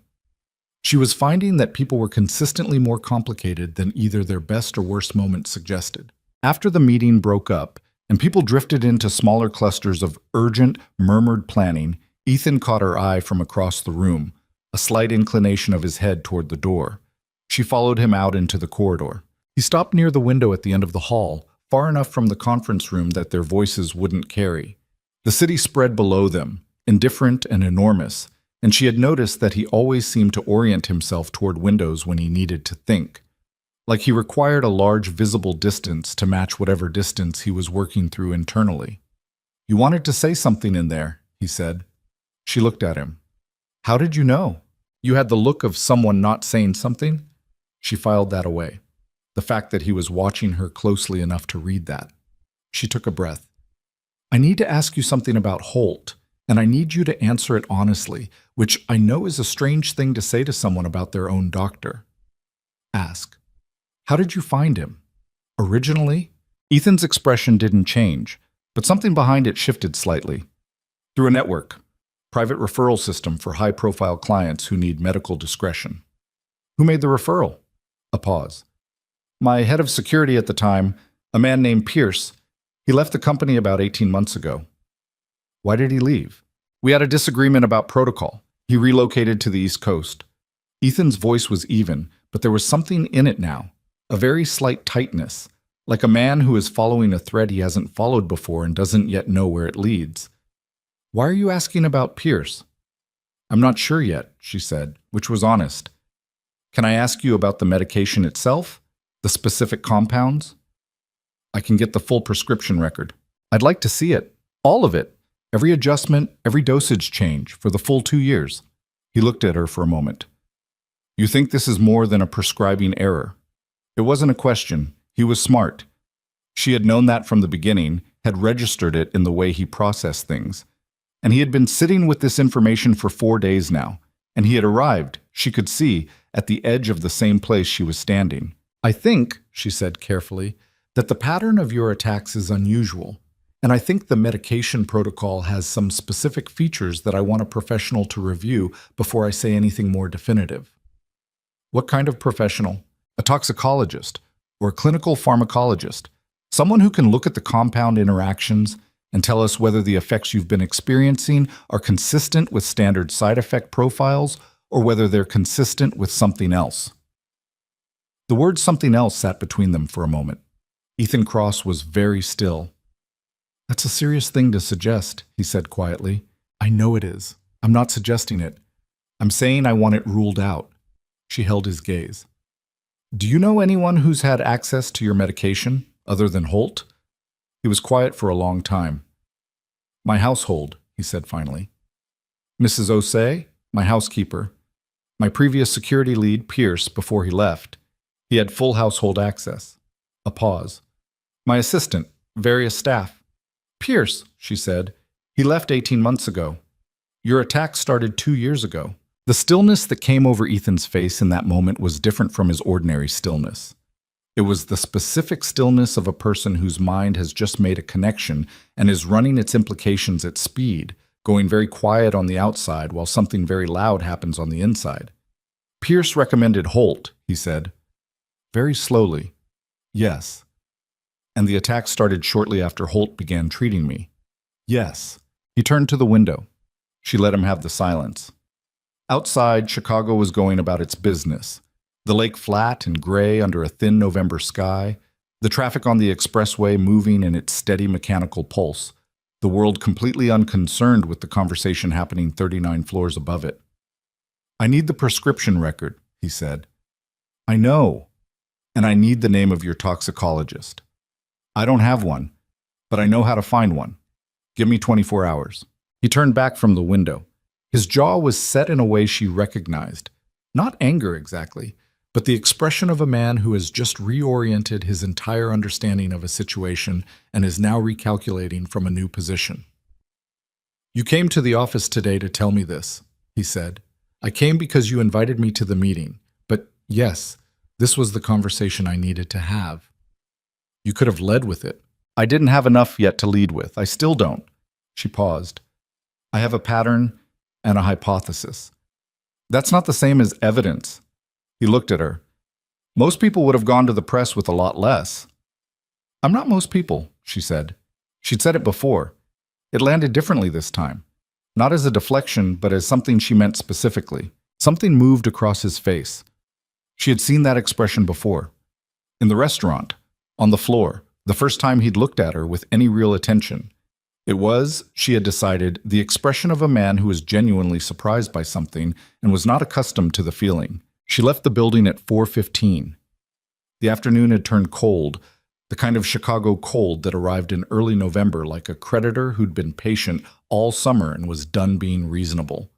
She was finding that people were consistently more complicated than either their best or worst moments suggested. After the meeting broke up, and people drifted into smaller clusters of urgent, murmured planning, Ethan caught her eye from across the room, a slight inclination of his head toward the door. She followed him out into the corridor. He stopped near the window at the end of the hall, far enough from the conference room that their voices wouldn't carry. The city spread below them, indifferent and enormous, and she had noticed that he always seemed to orient himself toward windows when he needed to think, like he required a large visible distance to match whatever distance he was working through internally. "You wanted to say something in there," he said. She looked at him. "How did you know? You had the look of someone not saying something?" She filed that away, the fact that he was watching her closely enough to read that. She took a breath. "I need to ask you something about Holt, and I need you to answer it honestly, which I know is a strange thing to say to someone about their own doctor." "Ask. How did you find him?" "Originally?" Ethan's expression didn't change, but something behind it shifted slightly. "Through a network. Private referral system for high-profile clients who need medical discretion." "Who made the referral?" A pause. "My head of security at the time, a man named Pierce. He left the company about 18 months ago." "Why did he leave?" "We had a disagreement about protocol. He relocated to the East Coast." Ethan's voice was even, but there was something in it now, a very slight tightness, like a man who is following a thread he hasn't followed before and doesn't yet know where it leads. "Why are you asking about Pierce?" "I'm not sure yet," she said, which was honest. "Can I ask you about the medication itself? The specific compounds?" "I can get the full prescription record. I'd like to see it. All of it. Every adjustment, every dosage change, for the full 2 years." He looked at her for a moment. "You think this is more than a prescribing error?" It wasn't a question. He was smart. She had known that from the beginning, had registered it in the way he processed things. And he had been sitting with this information for 4 days now, and he had arrived, she could see, at the edge of the same place she was standing. "I think," she said carefully, "that the pattern of your attacks is unusual, and I think the medication protocol has some specific features that I want a professional to review before I say anything more definitive." "What kind of professional?" "A toxicologist, or a clinical pharmacologist, someone who can look at the compound interactions and tell us whether the effects you've been experiencing are consistent with standard side effect profiles or whether they're consistent with something else." The word "something else" sat between them for a moment. Ethan Cross was very still. "That's a serious thing to suggest," he said quietly. "I know it is. I'm not suggesting it. I'm saying I want it ruled out." She held his gaze. "Do you know anyone who's had access to your medication, other than Holt?" He was quiet for a long time. "My household," he said finally. "Mrs. Osei, my housekeeper. My previous security lead, Pierce, before he left. He had full household access." A pause. "My assistant, various staff." "Pierce," she said. "He left 18 months ago. Your attack started 2 years ago." The stillness that came over Ethan's face in that moment was different from his ordinary stillness. It was the specific stillness of a person whose mind has just made a connection and is running its implications at speed, going very quiet on the outside while something very loud happens on the inside. "Pierce recommended Holt," he said. Very slowly. "Yes." "And the attack started shortly after Holt began treating me." "Yes." He turned to the window. She let him have the silence. Outside, Chicago was going about its business. The lake flat and gray under a thin November sky, the traffic on the expressway moving in its steady mechanical pulse, the world completely unconcerned with the conversation happening 39 floors above it. "I need the prescription record," he said. "I know. And I need the name of your toxicologist." "I don't have one, but I know how to find one. Give me 24 hours." He turned back from the window. His jaw was set in a way she recognized. Not anger exactly, but the expression of a man who has just reoriented his entire understanding of a situation and is now recalculating from a new position. "You came to the office today to tell me this," he said. "I came because you invited me to the meeting. But yes, this was the conversation I needed to have. You could have led with it." "I didn't have enough yet to lead with. I still don't." She paused. "I have a pattern and a hypothesis." "That's not the same as evidence." He looked at her. "Most people would have gone to the press with a lot less." "I'm not most people," she said. She'd said it before. It landed differently this time. Not as a deflection, but as something she meant specifically. Something moved across his face. She had seen that expression before. In the restaurant, on the floor, the first time he'd looked at her with any real attention. It was, she had decided, the expression of a man who was genuinely surprised by something and was not accustomed to the feeling. She left the building at 4:15. The afternoon had turned cold, the kind of Chicago cold that arrived in early November like a creditor who'd been patient all summer and was done being reasonable.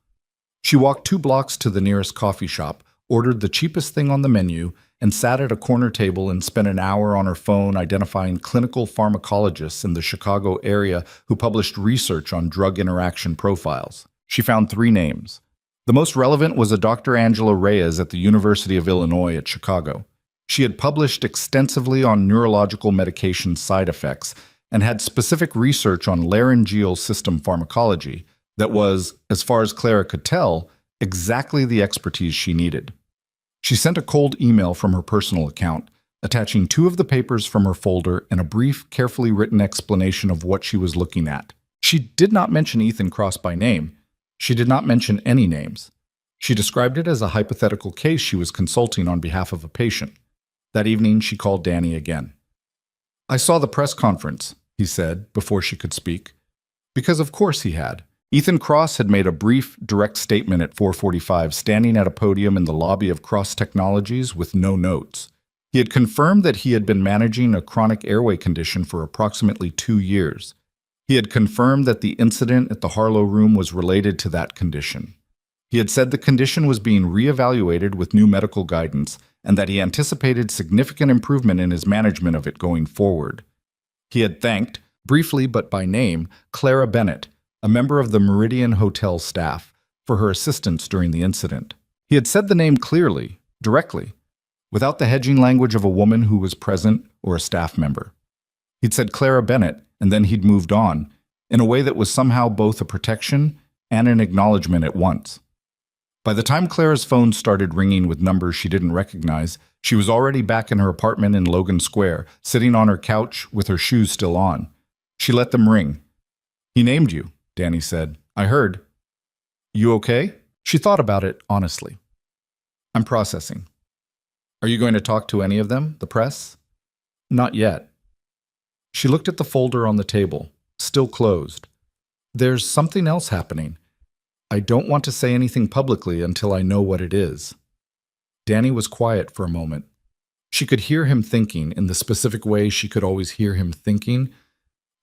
She walked 2 blocks to the nearest coffee shop, ordered the cheapest thing on the menu, and sat at a corner table and spent an hour on her phone identifying clinical pharmacologists in the Chicago area who published research on drug interaction profiles. She found 3 names. The most relevant was a Dr. Angela Reyes at the University of Illinois at Chicago. She had published extensively on neurological medication side effects and had specific research on laryngeal system pharmacology that was, as far as Clara could tell, exactly the expertise she needed. She sent a cold email from her personal account, attaching 2 of the papers from her folder and a brief, carefully written explanation of what she was looking at. She did not mention Ethan Cross by name. She did not mention any names. She described it as a hypothetical case she was consulting on behalf of a patient. That evening, she called Danny again. "I saw the press conference," he said, before she could speak. Because of course he had. Ethan Cross had made a brief, direct statement at 4:45, standing at a podium in the lobby of Cross Technologies with no notes. He had confirmed that he had been managing a chronic airway condition for approximately 2 years. He had confirmed that the incident at the Harlow Room was related to that condition. He had said the condition was being reevaluated with new medical guidance and that he anticipated significant improvement in his management of it going forward. He had thanked, briefly but by name, Clara Bennett, a member of the Meridian Hotel staff, for her assistance during the incident. He had said the name clearly, directly, without the hedging language of a woman who was present or a staff member. He'd said Clara Bennett, and then he'd moved on, in a way that was somehow both a protection and an acknowledgement at once. By the time Clara's phone started ringing with numbers she didn't recognize, she was already back in her apartment in Logan Square, sitting on her couch with her shoes still on. She let them ring. "He named you," Danny said. "I heard. You okay?" She thought about it honestly. "I'm processing." "Are you going to talk to any of them, the press?" "Not yet." She looked at the folder on the table, still closed. "There's something else happening. I don't want to say anything publicly until I know what it is." Danny was quiet for a moment. She could hear him thinking in the specific way she could always hear him thinking,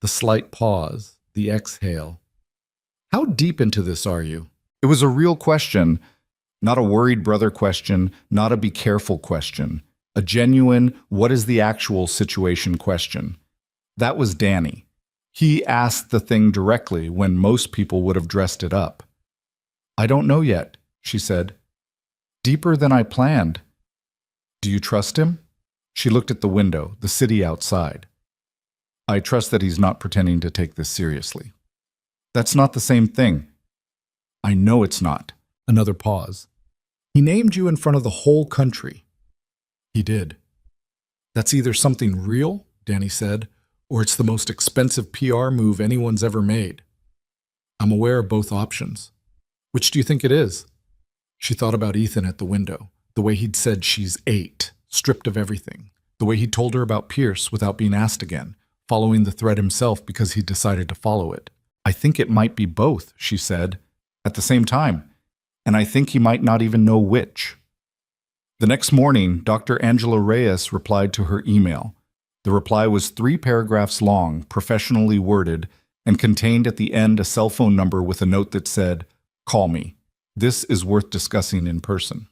the slight pause, the exhale. "How deep into this are you?" It was a real question, not a worried brother question, not a be careful question, a genuine, what is the actual situation question. That was Danny. He asked the thing directly when most people would have dressed it up. "I don't know yet," she said. "Deeper than I planned." "Do you trust him?" She looked at the window, the city outside. "I trust that he's not pretending to take this seriously." "That's not the same thing." "I know it's not." Another pause. "He named you in front of the whole country." "He did." "That's either something real," Danny said, "or it's the most expensive PR move anyone's ever made." "I'm aware of both options." "Which do you think it is?" She thought about Ethan at the window, the way he'd said she's 8, stripped of everything, the way he told her about Pierce without being asked again, following the thread himself because he decided to follow it. "I think it might be both," she said, "at the same time, and I think he might not even know which." The next morning, Dr. Angela Reyes replied to her email. The reply was 3 paragraphs long, professionally worded, and contained at the end a cell phone number with a note that said, "Call me. This is worth discussing in person."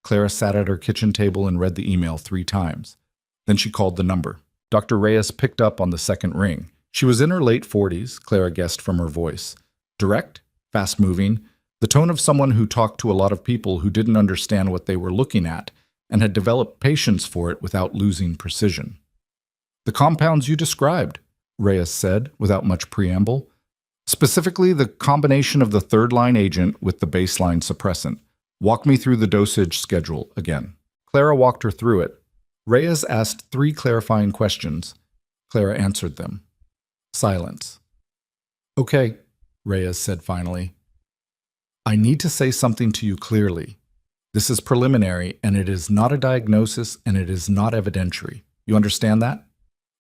Clara sat at her kitchen table and read the email 3 times. Then she called the number. Dr. Reyes picked up on the second ring. She was in her late 40s, Clara guessed from her voice. Direct, fast-moving, the tone of someone who talked to a lot of people who didn't understand what they were looking at and had developed patience for it without losing precision. "The compounds you described," Reyes said, without much preamble. "Specifically, the combination of the third-line agent with the baseline suppressant. Walk me through the dosage schedule again." Clara walked her through it. Reyes asked 3 clarifying questions. Clara answered them. Silence. "Okay," Reyes said finally. "I need to say something to you clearly. This is preliminary, and it is not a diagnosis, and it is not evidentiary. You understand that?"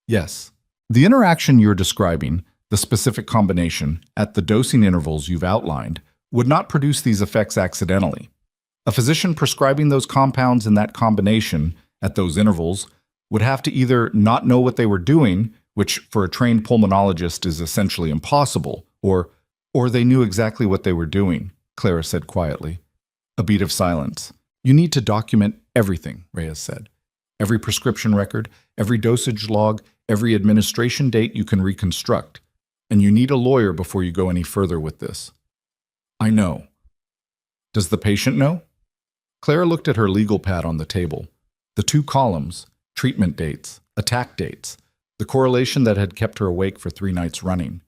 "Yes." "The interaction you're describing, the specific combination, at the dosing intervals you've outlined, would not produce these effects accidentally. A physician prescribing those compounds in that combination, at those intervals, would have to either not know what they were doing, which for a trained pulmonologist is essentially impossible, or they knew exactly what they were doing, Clara said quietly. A beat of silence. You need to document everything, Reyes said. Every prescription record, every dosage log, every administration date you can reconstruct. And you need a lawyer before you go any further with this. I know. Does the patient know? Clara looked at her legal pad on the table. The 2 columns, treatment dates, attack dates, the correlation that had kept her awake for 3 nights running.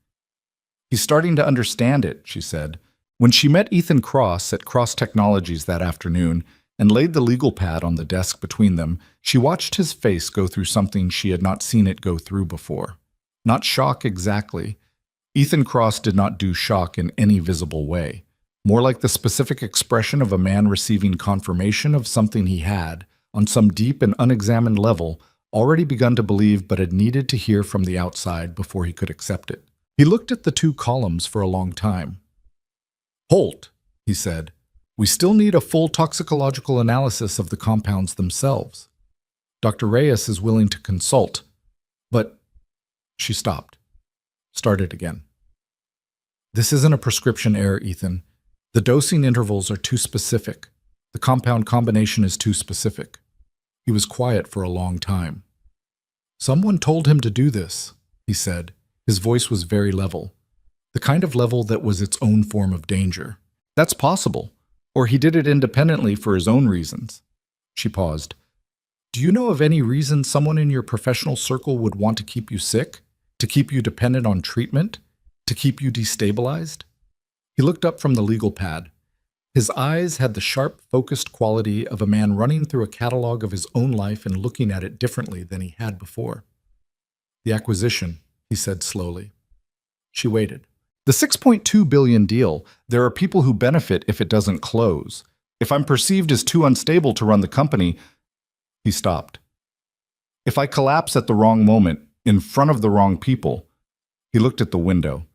He's starting to understand it, she said. When she met Ethan Cross at Cross Technologies that afternoon and laid the legal pad on the desk between them, she watched his face go through something she had not seen it go through before. Not shock exactly. Ethan Cross did not do shock in any visible way. More like the specific expression of a man receiving confirmation of something he had, on some deep and unexamined level, already begun to believe but had needed to hear from the outside before he could accept it. He looked at the 2 columns for a long time. Holt, he said, we still need a full toxicological analysis of the compounds themselves. Dr. Reyes is willing to consult, but... She stopped. Started again. This isn't a prescription error, Ethan. The dosing intervals are too specific. The compound combination is too specific. He was quiet for a long time. Someone told him to do this, he said. His voice was very level. The kind of level that was its own form of danger. That's possible. Or he did it independently for his own reasons. She paused. Do you know of any reason someone in your professional circle would want to keep you sick? To keep you dependent on treatment? To keep you destabilized? He looked up from the legal pad. His eyes had the sharp, focused quality of a man running through a catalog of his own life and looking at it differently than he had before. The acquisition, he said slowly. She waited. The $6.2 billion deal, there are people who benefit if it doesn't close. If I'm perceived as too unstable to run the company, he stopped. If I collapse at the wrong moment, in front of the wrong people, he looked at the window.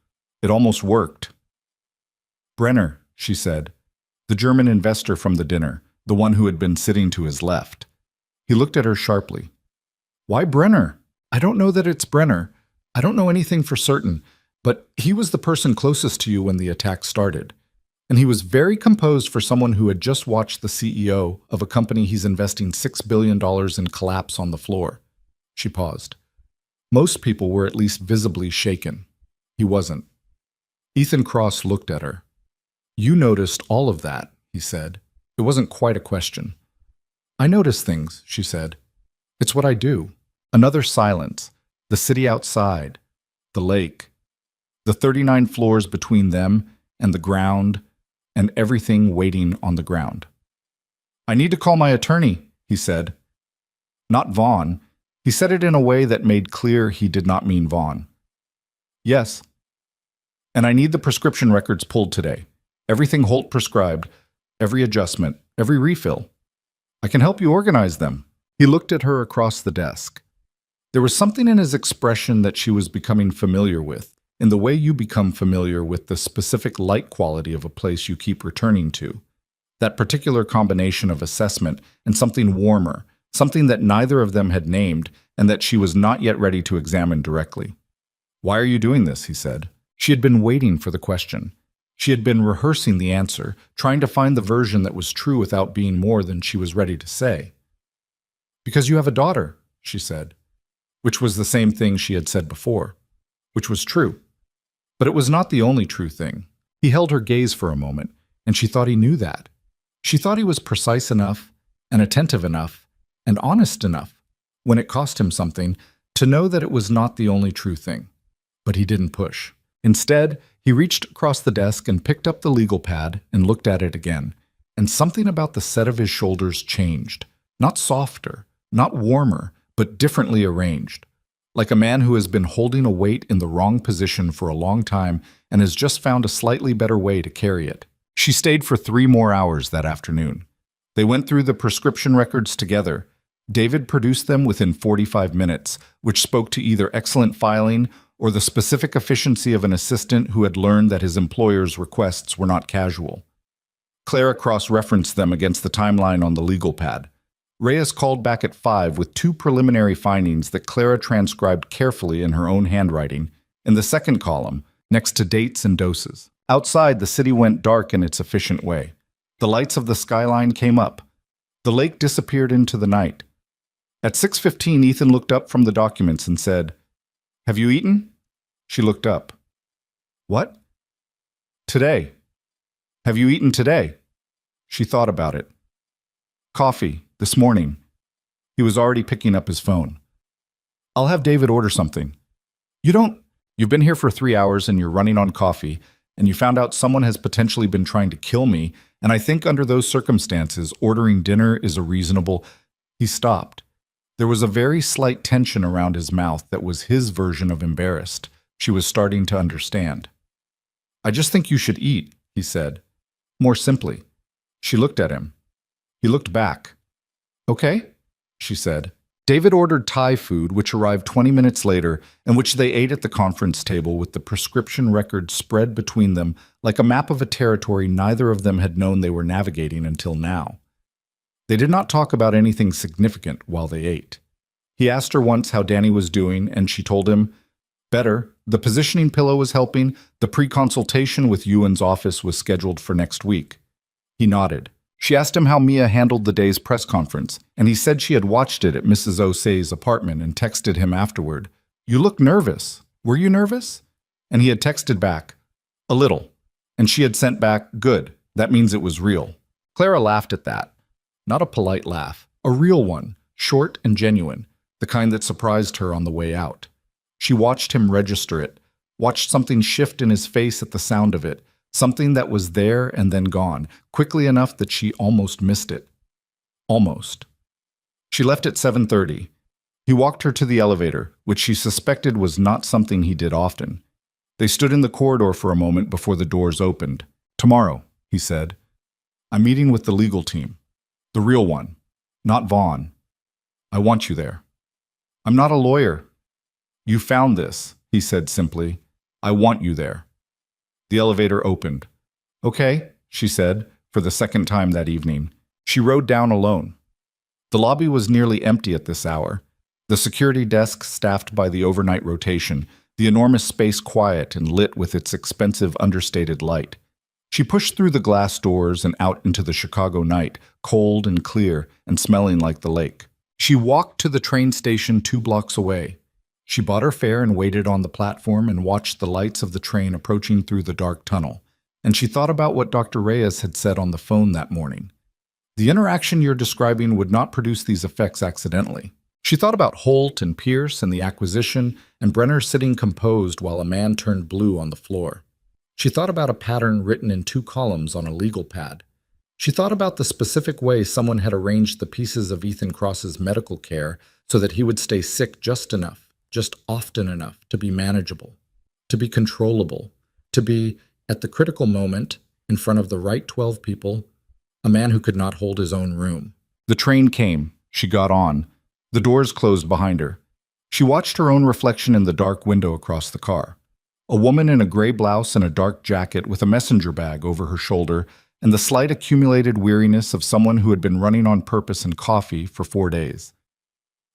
It almost worked. Brenner, she said, the German investor from the dinner, the one who had been sitting to his left. He looked at her sharply. Why Brenner? I don't know that it's Brenner. I don't know anything for certain, but he was the person closest to you when the attack started. And he was very composed for someone who had just watched the CEO of a company he's investing $6 billion in collapse on the floor. She paused. Most people were at least visibly shaken. He wasn't. Ethan Cross looked at her. You noticed all of that, he said. It wasn't quite a question. I notice things, she said. It's what I do. Another silence. The city outside. The lake. The 39 floors between them and the ground, and everything waiting on the ground. I need to call my attorney, he said. Not Vaughn. He said it in a way that made clear he did not mean Vaughn. Yes. And I need the prescription records pulled today. Everything Holt prescribed, every adjustment, every refill. I can help you organize them. He looked at her across the desk. There was something in his expression that she was becoming familiar with, in the way you become familiar with the specific light quality of a place you keep returning to. That particular combination of assessment and something warmer, something that neither of them had named and that she was not yet ready to examine directly. Why are you doing this? He said. She had been waiting for the question. She had been rehearsing the answer, trying to find the version that was true without being more than she was ready to say. Because you have a daughter, she said, which was the same thing she had said before, which was true. But it was not the only true thing. He held her gaze for a moment, and she thought he knew that. She thought he was precise enough, and attentive enough, and honest enough, when it cost him something, to know that it was not the only true thing. But he didn't push. Instead, he reached across the desk and picked up the legal pad and looked at it again, and something about the set of his shoulders changed. Not softer, not warmer, but differently arranged. Like a man who has been holding a weight in the wrong position for a long time and has just found a slightly better way to carry it. She stayed for 3 more hours that afternoon. They went through the prescription records together. David produced them within 45 minutes, which spoke to either excellent filing or the specific efficiency of an assistant who had learned that his employer's requests were not casual. Clara cross-referenced them against the timeline on the legal pad. Reyes called back at 5 with 2 preliminary findings that Clara transcribed carefully in her own handwriting, in the second column, next to dates and doses. Outside, the city went dark in its efficient way. The lights of the skyline came up. The lake disappeared into the night. At 6:15, Ethan looked up from the documents and said, "Have you eaten?" She looked up. "What?" "Today. Have you eaten today?" She thought about it. "Coffee, this morning." He was already picking up his phone. "I'll have David order something." You've been here for 3 hours and you're running on coffee, and you found out someone has potentially been trying to kill me, and I think under those circumstances, ordering dinner is a reasonable—" He stopped. There was a very slight tension around his mouth that was his version of embarrassed. She was starting to understand. "I just think you should eat," he said, more simply. She looked at him. He looked back. "Okay," she said. David ordered Thai food, which arrived 20 minutes later, and which they ate at the conference table with the prescription record spread between them like a map of a territory neither of them had known they were navigating until now. They did not talk about anything significant while they ate. He asked her once how Danny was doing, and she told him, "Better. The positioning pillow was helping. The pre-consultation with Ewan's office was scheduled for next week." He nodded. She asked him how Mia handled the day's press conference, and he said she had watched it at Mrs. O'Sea's apartment and texted him afterward. "You look nervous. Were you nervous?" And he had texted back, "A little." And she had sent back, "Good. That means it was real." Clara laughed at that. Not a polite laugh, a real one, short and genuine, the kind that surprised her on the way out. She watched him register it, watched something shift in his face at the sound of it, something that was there and then gone, quickly enough that she almost missed it. Almost. She left at 7:30. He walked her to the elevator, which she suspected was not something he did often. They stood in the corridor for a moment before the doors opened. "Tomorrow," he said. "I'm meeting with the legal team. The real one. Not Vaughn. I want you there." "I'm not a lawyer." "You found this," he said simply. "I want you there." The elevator opened. "Okay," she said, for the second time that evening. She rode down alone. The lobby was nearly empty at this hour. The security desk staffed by the overnight rotation, the enormous space quiet and lit with its expensive understated light. She pushed through the glass doors and out into the Chicago night, cold and clear and smelling like the lake. She walked to the train station 2 blocks away. She bought her fare and waited on the platform and watched the lights of the train approaching through the dark tunnel. And she thought about what Dr. Reyes had said on the phone that morning. The interaction you're describing would not produce these effects accidentally. She thought about Holt and Pierce and the acquisition, and Brenner sitting composed while a man turned blue on the floor. She thought about a pattern written in 2 columns on a legal pad. She thought about the specific way someone had arranged the pieces of Ethan Cross's medical care so that he would stay sick just enough, just often enough to be manageable, to be controllable, to be, at the critical moment, in front of the right 12 people, a man who could not hold his own room. The train came. She got on. The doors closed behind her. She watched her own reflection in the dark window across the car. A woman in a gray blouse and a dark jacket with a messenger bag over her shoulder, and the slight accumulated weariness of someone who had been running on purpose and coffee for 4 days.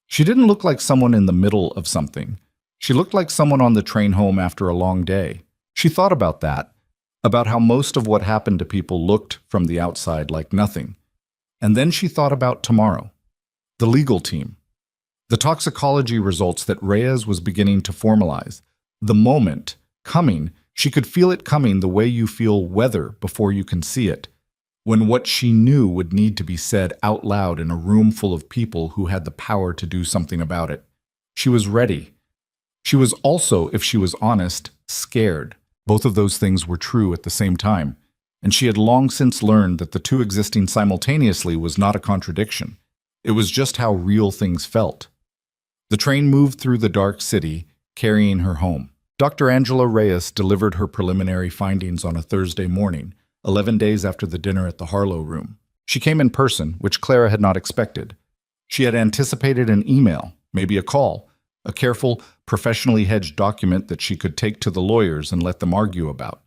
She didn't look like someone in the middle of something. She looked like someone on the train home after a long day. She thought about that, about how most of what happened to people looked from the outside like nothing. And then she thought about tomorrow. The legal team. The toxicology results that Reyes was beginning to formalize. The moment, coming, she could feel it coming the way you feel weather before you can see it. When what she knew would need to be said out loud in a room full of people who had the power to do something about it. She was ready. She was also, if she was honest, scared. Both of those things were true at the same time, and she had long since learned that the two existing simultaneously was not a contradiction. It was just how real things felt. The train moved through the dark city, carrying her home. Dr. Angela Reyes delivered her preliminary findings on a Thursday morning, 11 days after the dinner at the Harlow Room. She came in person, which Clara had not expected. She had anticipated an email, maybe a call, a careful, professionally hedged document that she could take to the lawyers and let them argue about.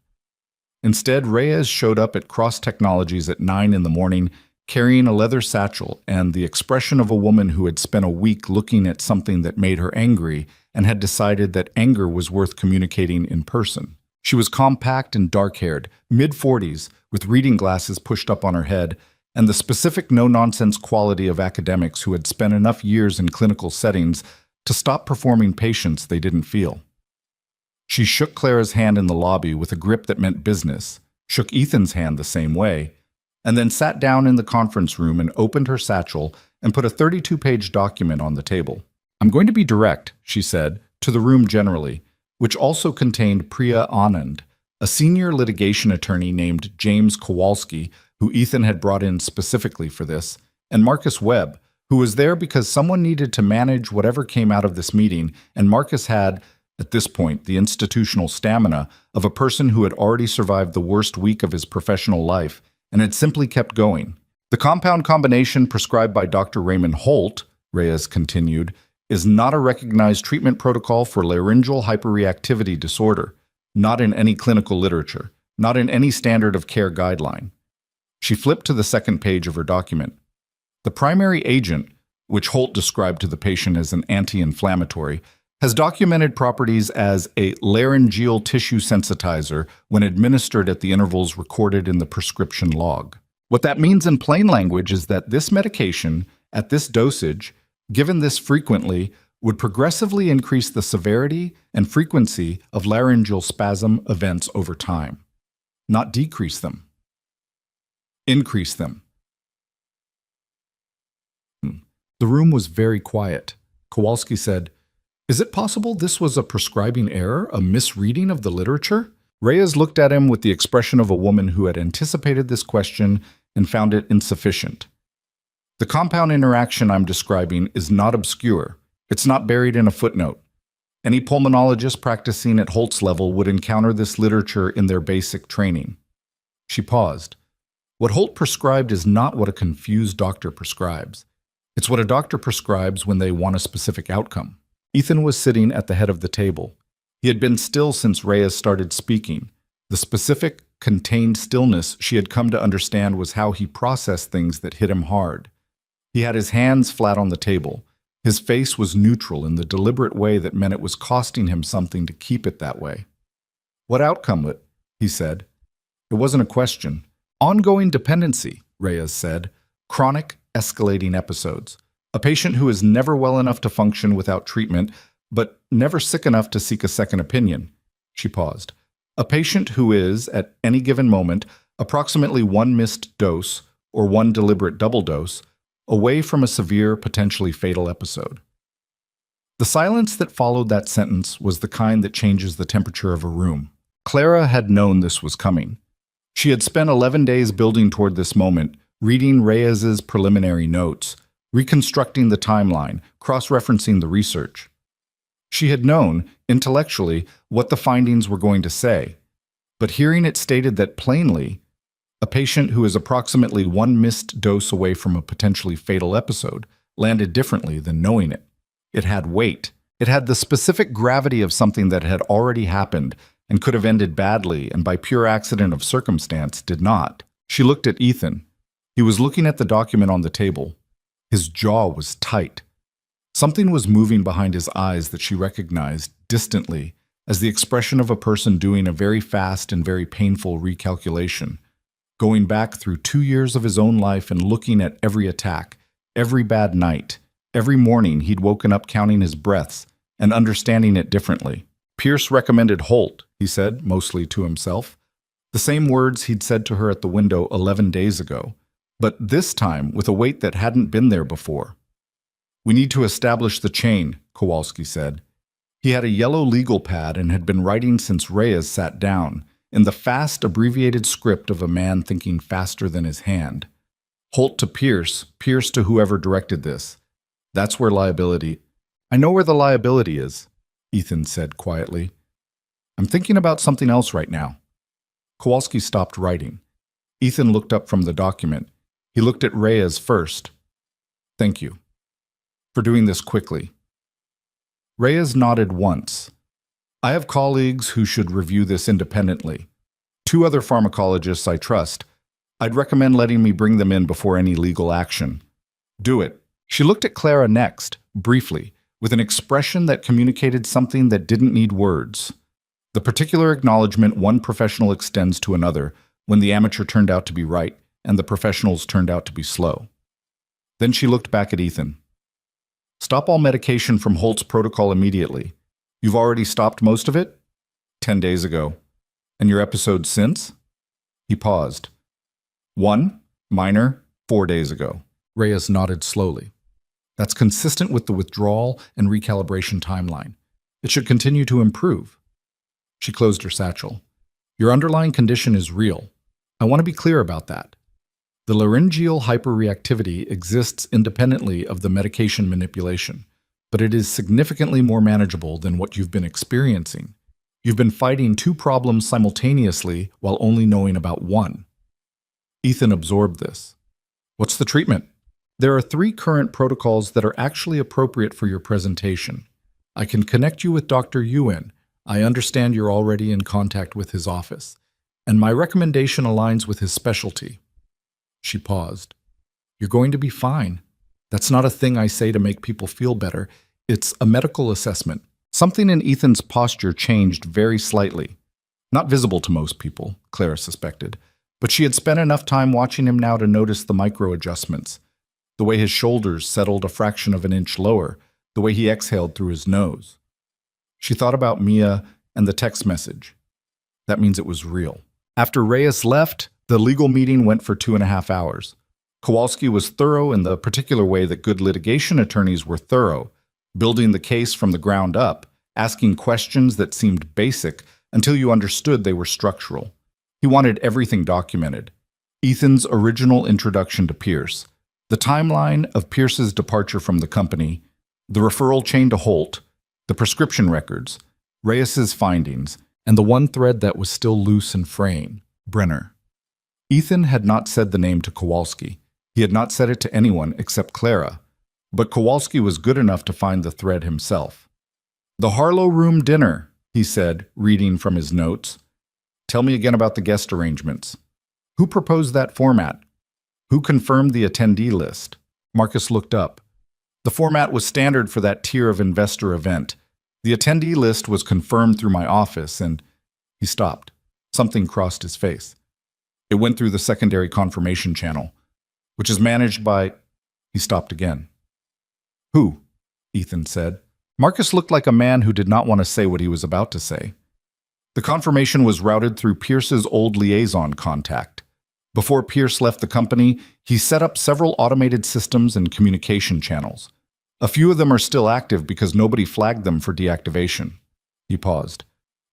Instead, Reyes showed up at Cross Technologies at 9 in the morning, carrying a leather satchel and the expression of a woman who had spent a week looking at something that made her angry and had decided that anger was worth communicating in person. She was compact and dark-haired, mid-40s, with reading glasses pushed up on her head, and the specific no-nonsense quality of academics who had spent enough years in clinical settings to stop performing patients they didn't feel. She shook Clara's hand in the lobby with a grip that meant business, shook Ethan's hand the same way, and then sat down in the conference room and opened her satchel and put a 32-page document on the table. "I'm going to be direct," she said, to the room generally, which also contained Priya Anand, a senior litigation attorney named James Kowalski, who Ethan had brought in specifically for this, and Marcus Webb, who was there because someone needed to manage whatever came out of this meeting, and Marcus had, at this point, the institutional stamina of a person who had already survived the worst week of his professional life and had simply kept going. "The compound combination prescribed by Dr. Raymond Holt," Reyes continued, "is not a recognized treatment protocol for laryngeal hyperreactivity disorder, not in any clinical literature, not in any standard of care guideline." She flipped to the second page of her document. "The primary agent, which Holt described to the patient as an anti-inflammatory, has documented properties as a laryngeal tissue sensitizer when administered at the intervals recorded in the prescription log. What that means in plain language is that this medication, at this dosage, given this frequently, would progressively increase the severity and frequency of laryngeal spasm events over time, not decrease them. Increase them." The room was very quiet. Kowalski said, "Is it possible this was a prescribing error, a misreading of the literature?" Reyes looked at him with the expression of a woman who had anticipated this question and found it insufficient. "The compound interaction I'm describing is not obscure. It's not buried in a footnote. Any pulmonologist practicing at Holt's level would encounter this literature in their basic training." She paused. "What Holt prescribed is not what a confused doctor prescribes. It's what a doctor prescribes when they want a specific outcome." Ethan was sitting at the head of the table. He had been still since Reyes started speaking. The specific, contained stillness she had come to understand was how he processed things that hit him hard. He had his hands flat on the table. His face was neutral in the deliberate way that meant it was costing him something to keep it that way. "What outcome?" he said. It wasn't a question. "Ongoing dependency," Reyes said. "Chronic, escalating episodes. A patient who is never well enough to function without treatment, but never sick enough to seek a second opinion." She paused. "A patient who is, at any given moment, approximately one missed dose, or one deliberate double dose, away from a severe, potentially fatal episode." The silence that followed that sentence was the kind that changes the temperature of a room. Clara had known this was coming. She had spent 11 days building toward this moment, reading Reyes's preliminary notes, reconstructing the timeline, cross-referencing the research. She had known, intellectually, what the findings were going to say, but hearing it stated that plainly, a patient who is approximately one missed dose away from a potentially fatal episode, landed differently than knowing it. It had weight. It had the specific gravity of something that had already happened and could have ended badly and by pure accident of circumstance did not. She looked at Ethan. He was looking at the document on the table. His jaw was tight. Something was moving behind his eyes that she recognized, distantly, as the expression of a person doing a very fast and very painful recalculation, going back through 2 years of his own life and looking at every attack, every bad night, every morning he'd woken up counting his breaths and understanding it differently. "Pierce recommended Holt," he said, mostly to himself. The same words he'd said to her at the window 11 days ago, but this time with a weight that hadn't been there before. "We need to establish the chain," Kowalski said. He had a yellow legal pad and had been writing since Reyes sat down, in the fast, abbreviated script of a man thinking faster than his hand. "Holt to Pierce, Pierce to whoever directed this. That's where liability—" "I know where the liability is," Ethan said quietly. "I'm thinking about something else right now." Kowalski stopped writing. Ethan looked up from the document. He looked at Reyes first. "Thank you for doing this quickly." Reyes nodded once. I have colleagues who should review this independently. 2 other pharmacologists I trust. I'd recommend letting me bring them in before any legal action. Do it. She looked at Clara next, briefly, with an expression that communicated something that didn't need words. The particular acknowledgement one professional extends to another when the amateur turned out to be right and the professionals turned out to be slow. Then she looked back at Ethan. Stop all medication from Holt's protocol immediately. You've already stopped most of it? 10 days ago. And your episodes since? He paused. 1, minor, 4 days ago. Reyes nodded slowly. That's consistent with the withdrawal and recalibration timeline. It should continue to improve. She closed her satchel. Your underlying condition is real. I want to be clear about that. The laryngeal hyperreactivity exists independently of the medication manipulation, but it is significantly more manageable than what you've been experiencing. You've been fighting 2 problems simultaneously while only knowing about one. Ethan absorbed this. What's the treatment? There are 3 current protocols that are actually appropriate for your presentation. I can connect you with Dr. Yuen. I understand you're already in contact with his office, and my recommendation aligns with his specialty. She paused. You're going to be fine. That's not a thing I say to make people feel better. It's a medical assessment. Something in Ethan's posture changed very slightly. Not visible to most people, Clara suspected, but she had spent enough time watching him now to notice the micro-adjustments. The way his shoulders settled a fraction of an inch lower, the way he exhaled through his nose. She thought about Mia and the text message. That means it was real. After Reyes left, the legal meeting went for 2.5 hours. Kowalski was thorough in the particular way that good litigation attorneys were thorough, building the case from the ground up, asking questions that seemed basic until you understood they were structural. He wanted everything documented. Ethan's original introduction to Pierce, the timeline of Pierce's departure from the company, the referral chain to Holt, the prescription records, Reyes's findings, and the one thread that was still loose and fraying, Brenner. Ethan had not said the name to Kowalski. He had not said it to anyone except Clara, but Kowalski was good enough to find the thread himself. The Harlow Room dinner, he said, reading from his notes. Tell me again about the guest arrangements. Who proposed that format? Who confirmed the attendee list? Marcus looked up. The format was standard for that tier of investor event. The attendee list was confirmed through my office, and he stopped. Something crossed his face. It went through the secondary confirmation channel, which is managed by... He stopped again. Who? Ethan said. Marcus looked like a man who did not want to say what he was about to say. The confirmation was routed through Pierce's old liaison contact. Before Pierce left the company, he set up several automated systems and communication channels. A few of them are still active because nobody flagged them for deactivation. He paused.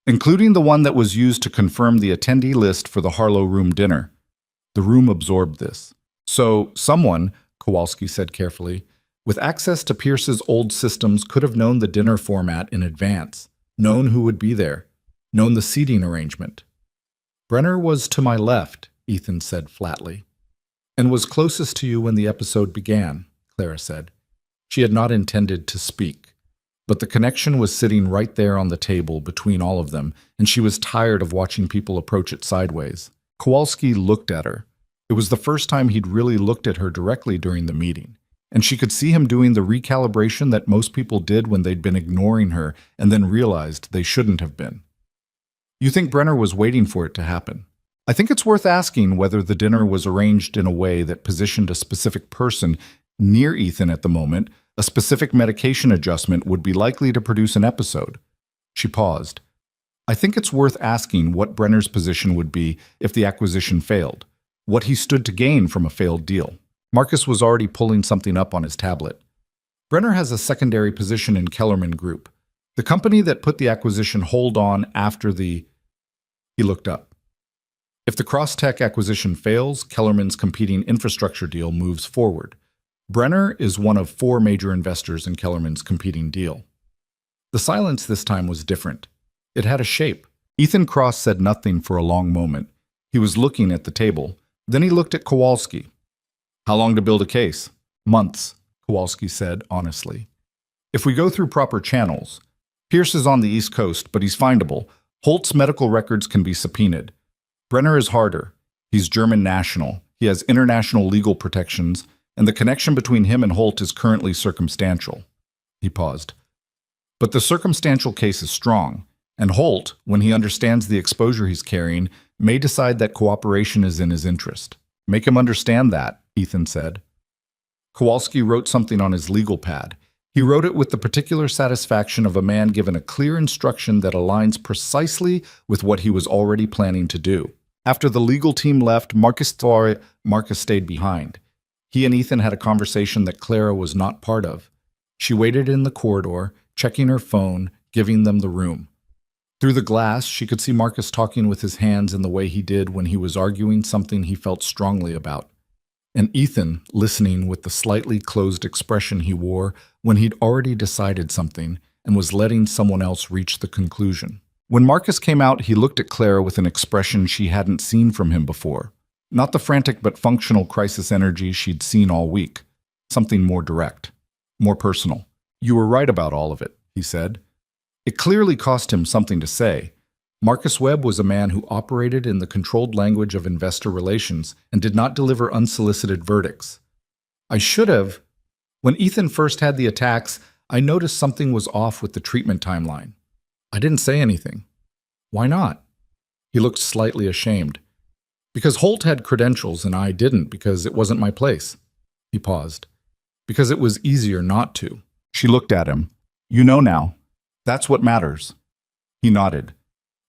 Including the one that was used to confirm the attendee list for the Harlow Room dinner. The room absorbed this. So, someone, Kowalski said carefully, with access to Pierce's old systems could have known the dinner format in advance, known who would be there, known the seating arrangement. Brenner was to my left, Ethan said flatly. And was closest to you when the episode began, Clara said. She had not intended to speak. But the connection was sitting right there on the table between all of them, and she was tired of watching people approach it sideways. Kowalski looked at her. It was the first time he'd really looked at her directly during the meeting, and she could see him doing the recalibration that most people did when they'd been ignoring her and then realized they shouldn't have been. You think Brenner was waiting for it to happen? I think it's worth asking whether the dinner was arranged in a way that positioned a specific person near Ethan at the moment. A specific medication adjustment would be likely to produce an episode. She paused. I think it's worth asking what Brenner's position would be if the acquisition failed, what he stood to gain from a failed deal. Marcus was already pulling something up on his tablet. Brenner has a secondary position in Kellerman Group, the company that put the acquisition hold on after the... He looked up. If the Crosstech acquisition fails, Kellerman's competing infrastructure deal moves forward. Brenner is one of 4 major investors in Kellerman's competing deal. The silence this time was different. It had a shape. Ethan Cross said nothing for a long moment. He was looking at the table. Then he looked at Kowalski. How long to build a case? Months, Kowalski said honestly. If we go through proper channels, Pierce is on the East Coast, but he's findable. Holt's medical records can be subpoenaed. Brenner is harder. He's German national. He has international legal protections, and the connection between him and Holt is currently circumstantial. He paused. But the circumstantial case is strong, and Holt, when he understands the exposure he's carrying, may decide that cooperation is in his interest. Make him understand that, Ethan said. Kowalski wrote something on his legal pad. He wrote it with the particular satisfaction of a man given a clear instruction that aligns precisely with what he was already planning to do. After the legal team left, Marcus stayed behind. He and Ethan had a conversation that Clara was not part of. She waited in the corridor, checking her phone, giving them the room. Through the glass, she could see Marcus talking with his hands in the way he did when he was arguing something he felt strongly about. And Ethan listening with the slightly closed expression he wore when he'd already decided something and was letting someone else reach the conclusion. When Marcus came out, he looked at Clara with an expression she hadn't seen from him before. Not the frantic but functional crisis energy she'd seen all week. Something more direct, more personal. "You were right about all of it," he said. It clearly cost him something to say. Marcus Webb was a man who operated in the controlled language of investor relations and did not deliver unsolicited verdicts. "I should have. When Ethan first had the attacks, I noticed something was off with the treatment timeline. I didn't say anything." "Why not?" He looked slightly ashamed. "Because Holt had credentials and I didn't because it wasn't my place." He paused. "Because it was easier not to." She looked at him. "You know now. That's what matters." He nodded.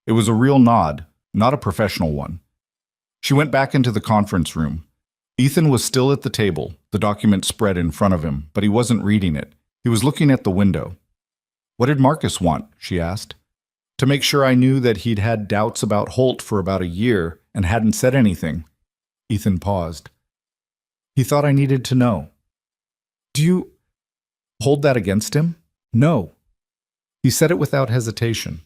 It was a real nod, not a professional one. She went back into the conference room. Ethan was still at the table, the document spread in front of him, but he wasn't reading it. He was looking at the window. "What did Marcus want?" she asked. "To make sure I knew that he'd had doubts about Holt for about a year and hadn't said anything." Ethan paused. "He thought I needed to know." "Do you hold that against him?" "No." He said it without hesitation.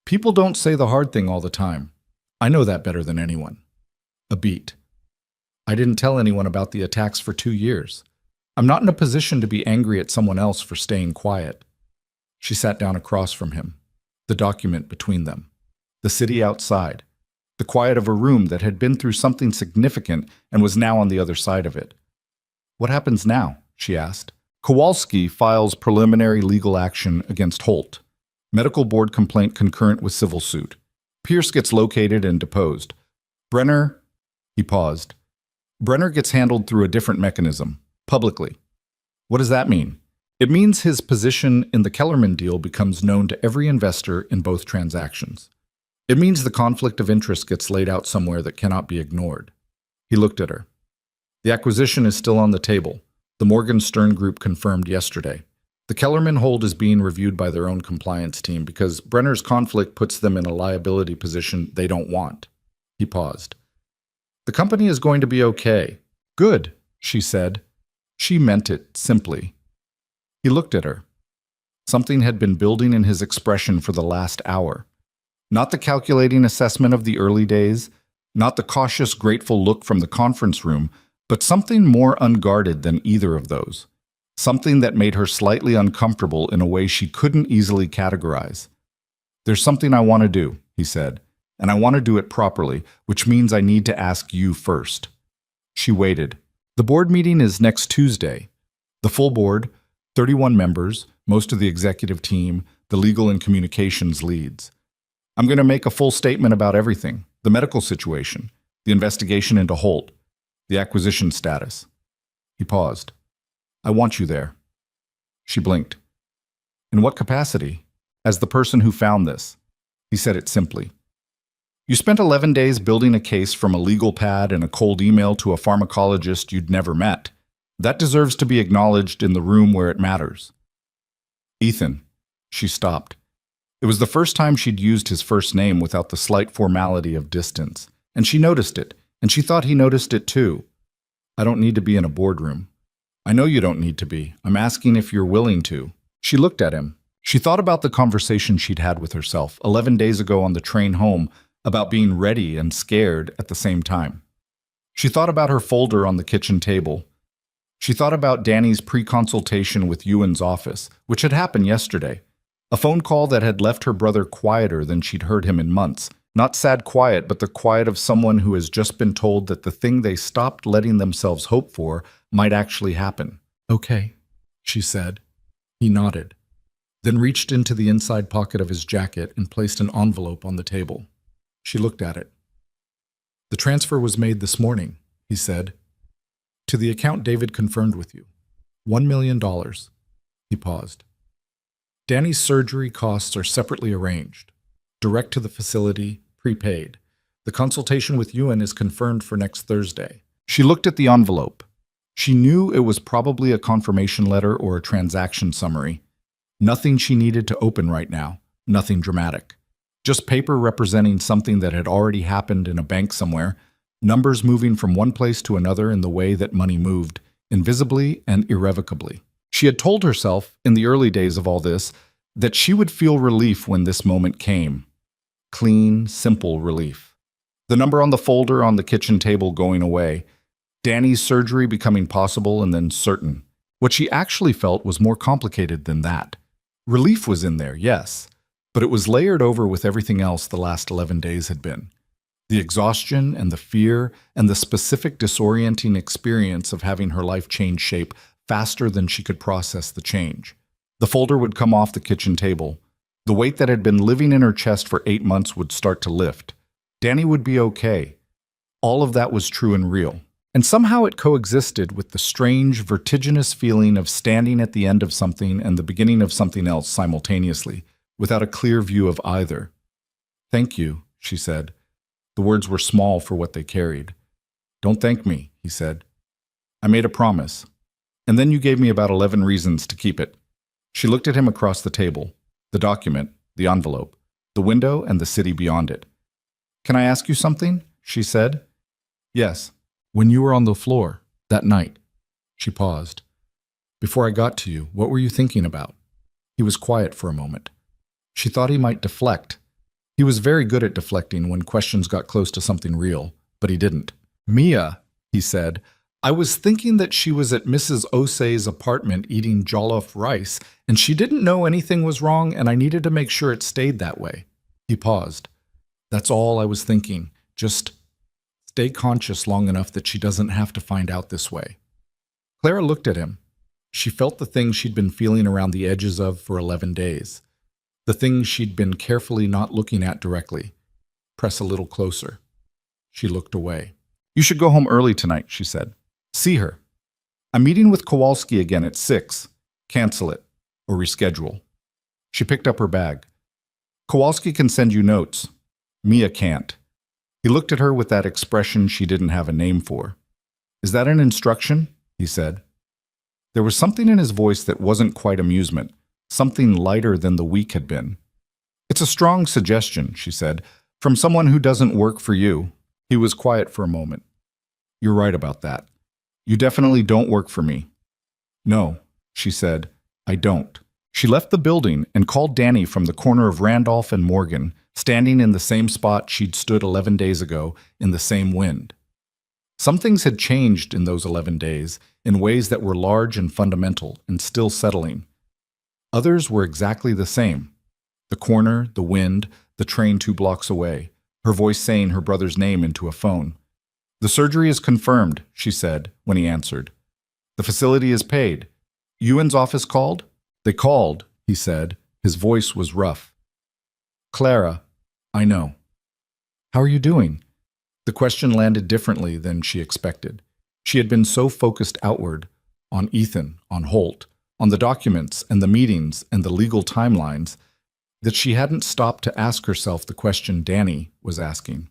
"People don't say the hard thing all the time. I know that better than anyone." A beat. "I didn't tell anyone about the attacks for 2 years. I'm not in a position to be angry at someone else for staying quiet." She sat down across from him, the document between them, the city outside, the quiet of a room that had been through something significant and was now on the other side of it. "What happens now?" she asked. "Kowalski files preliminary legal action against Holt. Medical board complaint concurrent with civil suit. Pierce gets located and deposed. Brenner," he paused. "Brenner gets handled through a different mechanism, publicly." "What does that mean?" "It means his position in the Kellerman deal becomes known to every investor in both transactions. It means the conflict of interest gets laid out somewhere that cannot be ignored." He looked at her. "The acquisition is still on the table. The Morgan Stern Group confirmed yesterday. The Kellerman hold is being reviewed by their own compliance team because Brenner's conflict puts them in a liability position they don't want." He paused. "The company is going to be okay." "Good," she said. She meant it simply. He looked at her. Something had been building in his expression for the last hour. Not the calculating assessment of the early days, not the cautious, grateful look from the conference room, but something more unguarded than either of those. Something that made her slightly uncomfortable in a way she couldn't easily categorize. "There's something I want to do," he said, "and I want to do it properly, which means I need to ask you first." She waited. "The board meeting is next Tuesday. The full board, 31 members, most of the executive team, the legal and communications leads. I'm going to make a full statement about everything, the medical situation, the investigation into Holt, the acquisition status." He paused. "I want you there." She blinked. "In what capacity?" "As the person who found this." He said it simply. "You spent 11 days building a case from a legal pad and a cold email to a pharmacologist you'd never met. That deserves to be acknowledged in the room where it matters." "Ethan." She stopped. It was the first time she'd used his first name without the slight formality of distance, and she noticed it, and she thought he noticed it too. "I don't need to be in a boardroom." "I know you don't need to be. I'm asking if you're willing to." She looked at him. She thought about the conversation she'd had with herself 11 days ago on the train home about being ready and scared at the same time. She thought about her folder on the kitchen table. She thought about Danny's pre-consultation with Ewan's office, which had happened yesterday. A phone call that had left her brother quieter than she'd heard him in months. Not sad quiet, but the quiet of someone who has just been told that the thing they stopped letting themselves hope for might actually happen. "Okay," she said. He nodded, then reached into the inside pocket of his jacket and placed an envelope on the table. She looked at it. "The transfer was made this morning," he said. "To the account David confirmed with you. $1 million. He paused. "Danny's surgery costs are separately arranged. Direct to the facility, prepaid. The consultation with Ewan is confirmed for next Thursday." She looked at the envelope. She knew it was probably a confirmation letter or a transaction summary. Nothing she needed to open right now, nothing dramatic. Just paper representing something that had already happened in a bank somewhere, numbers moving from one place to another in the way that money moved, invisibly and irrevocably. She had told herself, in the early days of all this, that she would feel relief when this moment came. Clean, simple relief. The number on the folder on the kitchen table going away, Danny's surgery becoming possible and then certain. What she actually felt was more complicated than that. Relief was in there, yes, but it was layered over with everything else the last 11 days had been. The exhaustion and the fear and the specific disorienting experience of having her life change shape faster than she could process the change. The folder would come off the kitchen table. The weight that had been living in her chest for 8 months would start to lift. Danny would be okay. All of that was true and real. And somehow it coexisted with the strange, vertiginous feeling of standing at the end of something and the beginning of something else simultaneously, without a clear view of either. "Thank you," she said. The words were small for what they carried. "Don't thank me," he said. "I made a promise. And then you gave me about 11 reasons to keep it." She looked at him across the table, the document, the envelope, the window, and the city beyond it. "Can I ask you something?" she said. "Yes." "When you were on the floor, that night." She paused. "Before I got to you, what were you thinking about?" He was quiet for a moment. She thought he might deflect. He was very good at deflecting when questions got close to something real, but he didn't. "Mia," he said, "I was thinking that she was at Mrs. Osei's apartment eating jollof rice, and she didn't know anything was wrong, and I needed to make sure it stayed that way." He paused. "That's all I was thinking. Just stay conscious long enough that she doesn't have to find out this way." Clara looked at him. She felt the thing she'd been feeling around the edges of for 11 days. The thing she'd been carefully not looking at directly. Press a little closer. She looked away. "You should go home early tonight," she said. "See her. I'm meeting with Kowalski again at 6. Cancel it. Or reschedule." She picked up her bag. "Kowalski can send you notes. Mia can't." He looked at her with that expression she didn't have a name for. "Is that an instruction?" he said. There was something in his voice that wasn't quite amusement, something lighter than the week had been. "It's a strong suggestion," she said, "from someone who doesn't work for you." He was quiet for a moment. "You're right about that. You definitely don't work for me." "No," she said, "I don't." She left the building and called Danny from the corner of Randolph and Morgan, standing in the same spot she'd stood 11 days ago in the same wind. Some things had changed in those 11 days in ways that were large and fundamental and still settling. Others were exactly the same. The corner, the wind, the train 2 blocks away, her voice saying her brother's name into a phone. "The surgery is confirmed," she said when he answered. "The facility is paid. Ewan's office called?" "They called," he said. His voice was rough. "Clara, I know. How are you doing?" The question landed differently than she expected. She had been so focused outward, on Ethan, on Holt, on the documents and the meetings and the legal timelines, that she hadn't stopped to ask herself the question Danny was asking.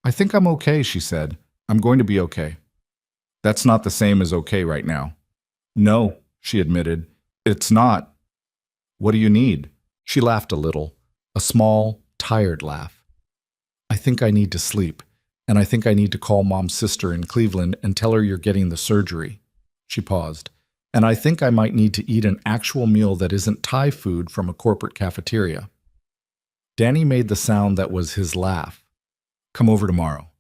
"I think I'm okay," she said. "I'm going to be okay." "That's not the same as okay right now." "No," she admitted. "It's not." "What do you need?" She laughed a little, a small, tired laugh. "I think I need to sleep, and I think I need to call Mom's sister in Cleveland and tell her you're getting the surgery." She paused. "And I think I might need to eat an actual meal that isn't Thai food from a corporate cafeteria." Danny made the sound that was his laugh. "Come over tomorrow.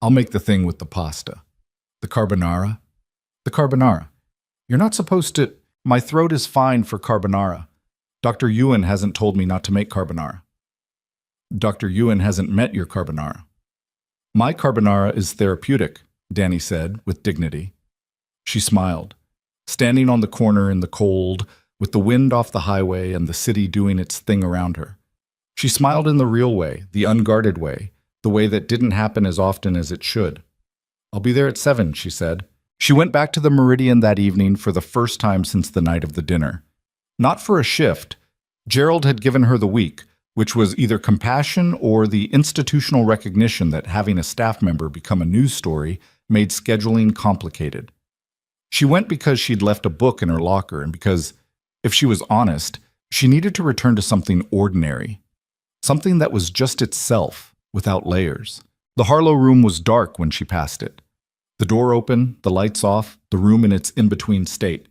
I'll make the thing with the pasta. The carbonara." The carbonara. You're not supposed to. My throat is fine for carbonara. Dr. Ewan hasn't told me not to make carbonara. Dr. Ewan hasn't met your carbonara. My carbonara is therapeutic, Danny said with dignity. She smiled, standing on the corner in the cold, with the wind off the highway and the city doing its thing around her. She smiled in the real way, the unguarded way, the way that didn't happen as often as it should. I'll be there at 7, she said. She went back to the Meridian that evening for the first time since the night of the dinner. Not for a shift. Gerald had given her the week, which was either compassion or the institutional recognition that having a staff member become a news story made scheduling complicated. She went because she'd left a book in her locker and because, if she was honest, she needed to return to something ordinary. Something that was just itself, without layers. The Harlow room was dark when she passed it. The door open, the lights off, the room in its in-between state.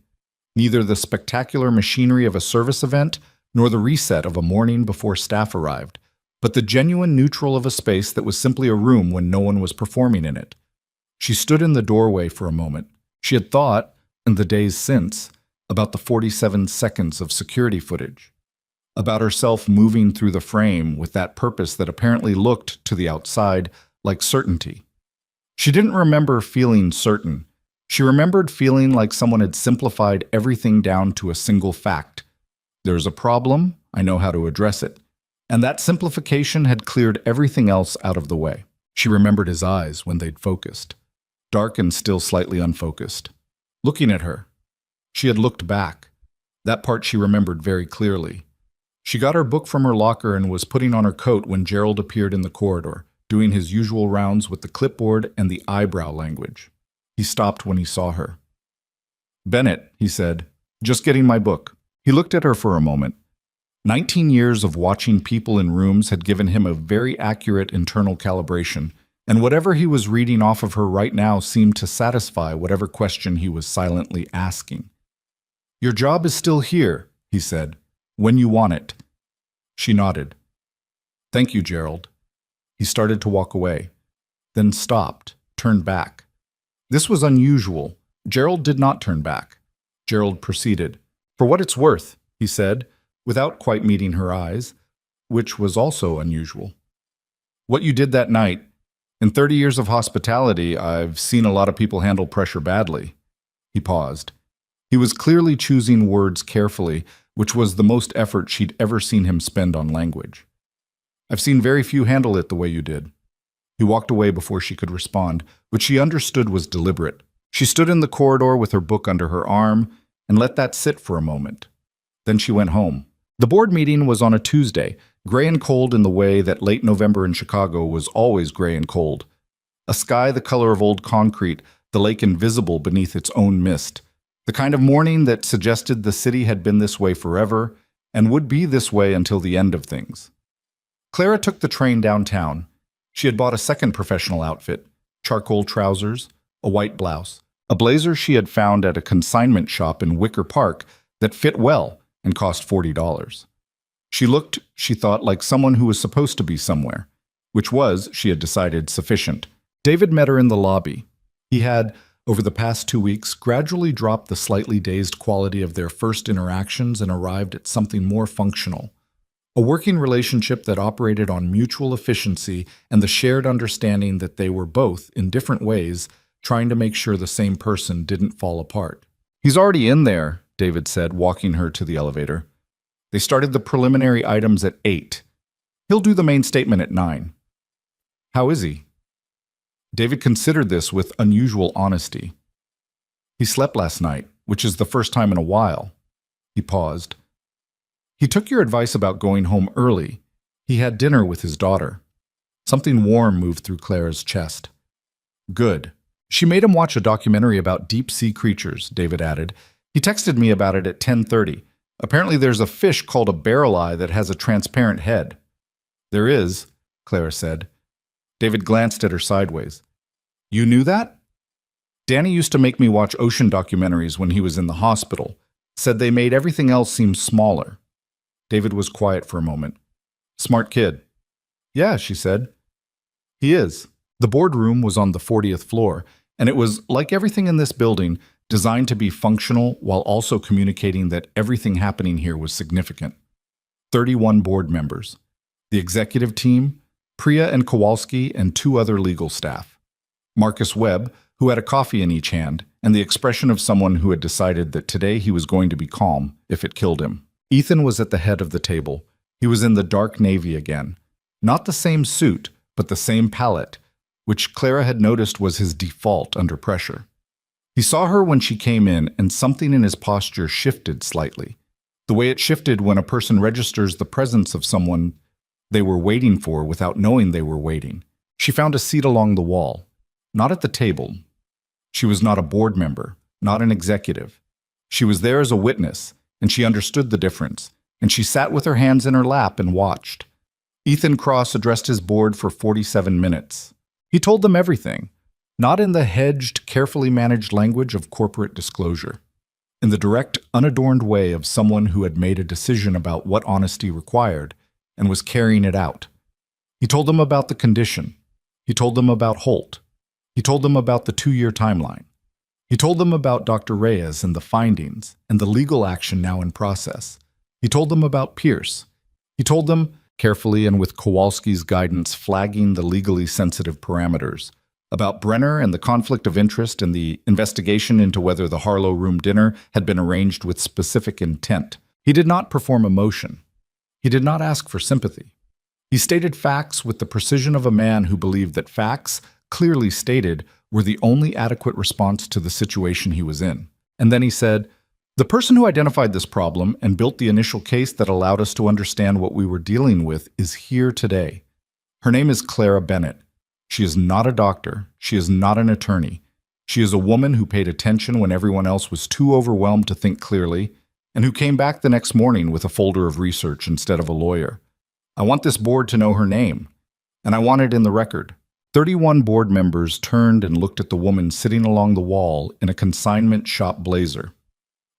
Neither the spectacular machinery of a service event nor the reset of a morning before staff arrived, but the genuine neutral of a space that was simply a room when no one was performing in it. She stood in the doorway for a moment. She had thought, in the days since, about the 47 seconds of security footage, about herself moving through the frame with that purpose that apparently looked, to the outside, like certainty. She didn't remember feeling certain. She remembered feeling like someone had simplified everything down to a single fact. There's a problem, I know how to address it. And that simplification had cleared everything else out of the way. She remembered his eyes when they'd focused, dark and still slightly unfocused. Looking at her. She had looked back. That part she remembered very clearly. She got her book from her locker and was putting on her coat when Gerald appeared in the corridor, doing his usual rounds with the clipboard and the eyebrow language. He stopped when he saw her. "Bennett," he said, "just getting my book." He looked at her for a moment. 19 years of watching people in rooms had given him a very accurate internal calibration, and whatever he was reading off of her right now seemed to satisfy whatever question he was silently asking. "Your job is still here," he said, "when you want it." She nodded. "Thank you, Gerald." He started to walk away, then stopped, turned back. This was unusual. Gerald did not turn back. Gerald proceeded. "For what it's worth," he said, without quite meeting her eyes, which was also unusual. "What you did that night, in 30 years of hospitality, I've seen a lot of people handle pressure badly." He paused. He was clearly choosing words carefully, which was the most effort she'd ever seen him spend on language. "I've seen very few handle it the way you did." He walked away before she could respond, which she understood was deliberate. She stood in the corridor with her book under her arm and let that sit for a moment. Then she went home. The board meeting was on a Tuesday, gray and cold in the way that late November in Chicago was always gray and cold. A sky the color of old concrete, the lake invisible beneath its own mist. The kind of morning that suggested the city had been this way forever and would be this way until the end of things. Clara took the train downtown. She had bought a second professional outfit, charcoal trousers, a white blouse, a blazer she had found at a consignment shop in Wicker Park that fit well and cost $40. She looked, she thought, like someone who was supposed to be somewhere, which was, she had decided, sufficient. David met her in the lobby. He had, over the past 2 weeks, gradually dropped the slightly dazed quality of their first interactions and arrived at something more functional. A working relationship that operated on mutual efficiency and the shared understanding that they were both, in different ways, trying to make sure the same person didn't fall apart. "He's already in there," David said, walking her to the elevator. They started the preliminary items at 8. "He'll do the main statement at 9. "How is he?" David considered this with unusual honesty. "He slept last night, which is the first time in a while." He paused. "He took your advice about going home early. He had dinner with his daughter." Something warm moved through Clara's chest. "Good. She made him watch a documentary about deep-sea creatures," David added. "He texted me about it at 10:30. Apparently there's a fish called a barrel eye that has a transparent head." "There is," Clara said. David glanced at her sideways. "You knew that?" "Danny used to make me watch ocean documentaries when he was in the hospital. Said they made everything else seem smaller." David was quiet for a moment. "Smart kid." "Yeah," she said. "He is." The boardroom was on the 40th floor, and it was, like everything in this building, designed to be functional while also communicating that everything happening here was significant. 31 board members. The executive team, Priya and Kowalski, and 2 other legal staff. Marcus Webb, who had a coffee in each hand, and the expression of someone who had decided that today he was going to be calm if it killed him. Ethan was at the head of the table. He was in the dark navy again. Not the same suit, but the same palette, which Clara had noticed was his default under pressure. He saw her when she came in, and something in his posture shifted slightly. The way it shifted when a person registers the presence of someone they were waiting for without knowing they were waiting. She found a seat along the wall, not at the table. She was not a board member, not an executive. She was there as a witness, and she understood the difference, and she sat with her hands in her lap and watched. Ethan Cross addressed his board for 47 minutes. He told them everything, not in the hedged, carefully managed language of corporate disclosure, in the direct, unadorned way of someone who had made a decision about what honesty required and was carrying it out. He told them about the condition. He told them about Holt. He told them about the 2-year timeline. He told them about Dr. Reyes and the findings and the legal action now in process. He told them about Pierce. He told them, carefully and with Kowalski's guidance flagging the legally sensitive parameters, about Brenner and the conflict of interest and the investigation into whether the Harlow Room dinner had been arranged with specific intent. He did not perform emotion. He did not ask for sympathy. He stated facts with the precision of a man who believed that facts, clearly stated, were the only adequate response to the situation he was in. And then he said, "The person who identified this problem and built the initial case that allowed us to understand what we were dealing with is here today. Her name is Clara Bennett. She is not a doctor. She is not an attorney. She is a woman who paid attention when everyone else was too overwhelmed to think clearly, and who came back the next morning with a folder of research instead of a lawyer. I want this board to know her name, and I want it in the record." 31 board members turned and looked at the woman sitting along the wall in a consignment shop blazer.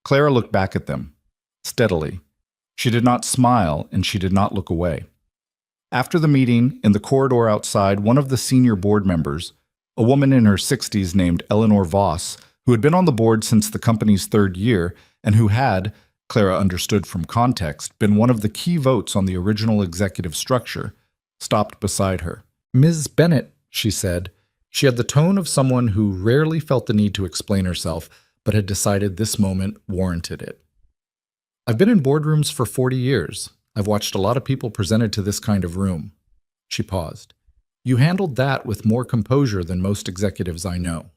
Clara looked back at them, steadily. She did not smile, and she did not look away. After the meeting, in the corridor outside, one of the senior board members, a woman in her 60s named Eleanor Voss, who had been on the board since the company's 3rd year, and who had, Clara understood from context, been one of the key votes on the original executive structure, stopped beside her. "Ms. Bennett," she said. She had the tone of someone who rarely felt the need to explain herself, but had decided this moment warranted it. "I've been in boardrooms for 40 years. I've watched a lot of people presented to this kind of room." She paused. "You handled that with more composure than most executives I know."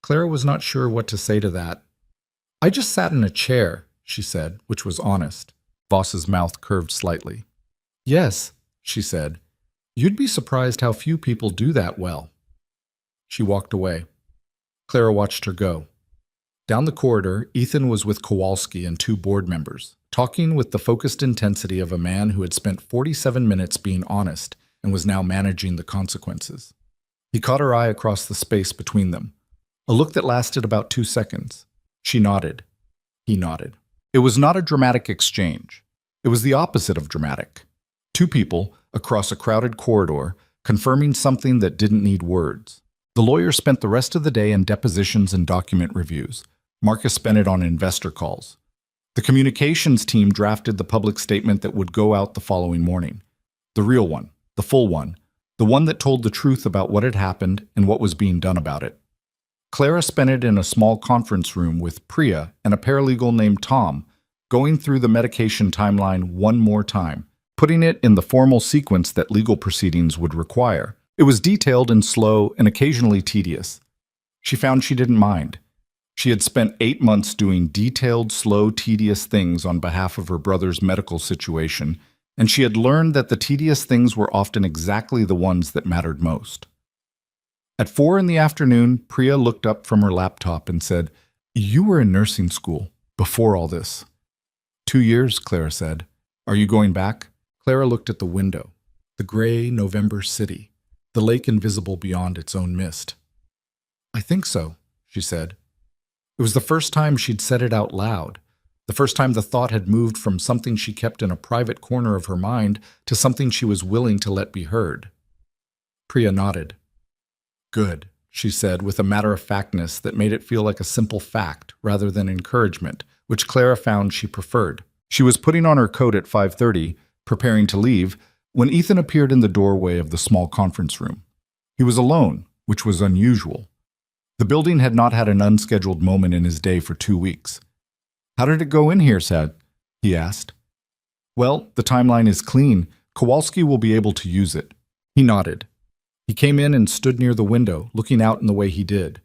Clara was not sure what to say to that. "I just sat in a chair," she said, which was honest. Voss's mouth curved slightly. "Yes," she said. "You'd be surprised how few people do that well." She walked away. Clara watched her go. Down the corridor, Ethan was with Kowalski and 2 board members, talking with the focused intensity of a man who had spent 47 minutes being honest and was now managing the consequences. He caught her eye across the space between them, a look that lasted about 2 seconds. She nodded. He nodded. It was not a dramatic exchange. It was the opposite of dramatic. 2 people, across a crowded corridor, confirming something that didn't need words. The lawyer spent the rest of the day in depositions and document reviews. Marcus spent it on investor calls. The communications team drafted the public statement that would go out the following morning. The real one, the full one, the one that told the truth about what had happened and what was being done about it. Clara spent it in a small conference room with Priya and a paralegal named Tom, going through the medication timeline one more time, putting it in the formal sequence that legal proceedings would require. It was detailed and slow and occasionally tedious. She found she didn't mind. She had spent 8 months doing detailed, slow, tedious things on behalf of her brother's medical situation, and she had learned that the tedious things were often exactly the ones that mattered most. At 4 in the afternoon, Priya looked up from her laptop and said, "You were in nursing school before all this." 2 years, Clara said. "Are you going back?" Clara looked at the window, the gray November city, the lake invisible beyond its own mist. "I think so," she said. It was the first time she'd said it out loud, the first time the thought had moved from something she kept in a private corner of her mind to something she was willing to let be heard. Priya nodded. "Good," she said with a matter-of-factness that made it feel like a simple fact rather than encouragement, which Clara found she preferred. She was putting on her coat at 5:30, preparing to leave, when Ethan appeared in the doorway of the small conference room. He was alone, which was unusual. The building had not had an unscheduled moment in his day for 2 weeks. "How did it go in here, Sad?" he asked. "Well, the timeline is clean. Kowalski will be able to use it." He nodded. He came in and stood near the window, looking out in the way he did.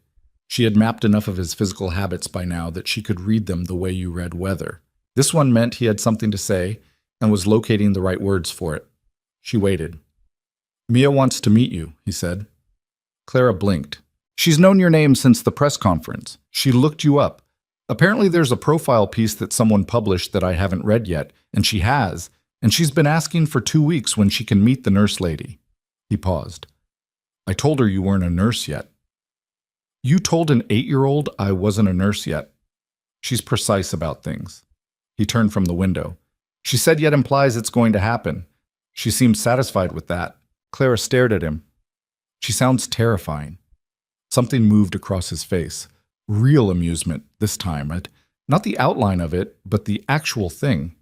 She had mapped enough of his physical habits by now that she could read them the way you read weather. This one meant he had something to say and was locating the right words for it. She waited. "Mia wants to meet you," he said. Clara blinked. "She's known your name since the press conference. She looked you up. Apparently there's a profile piece that someone published that I haven't read yet, and she has, and she's been asking for 2 weeks when she can meet the nurse lady." He paused. "I told her you weren't a nurse yet." "You told an 8-year-old I wasn't a nurse yet." She's precise about things. He turned from the window. "She said yet implies it's going to happen." She seemed satisfied with that. Clara stared at him. "She sounds terrifying." Something moved across his face. Real amusement this time. Not the outline of it, but the actual thing.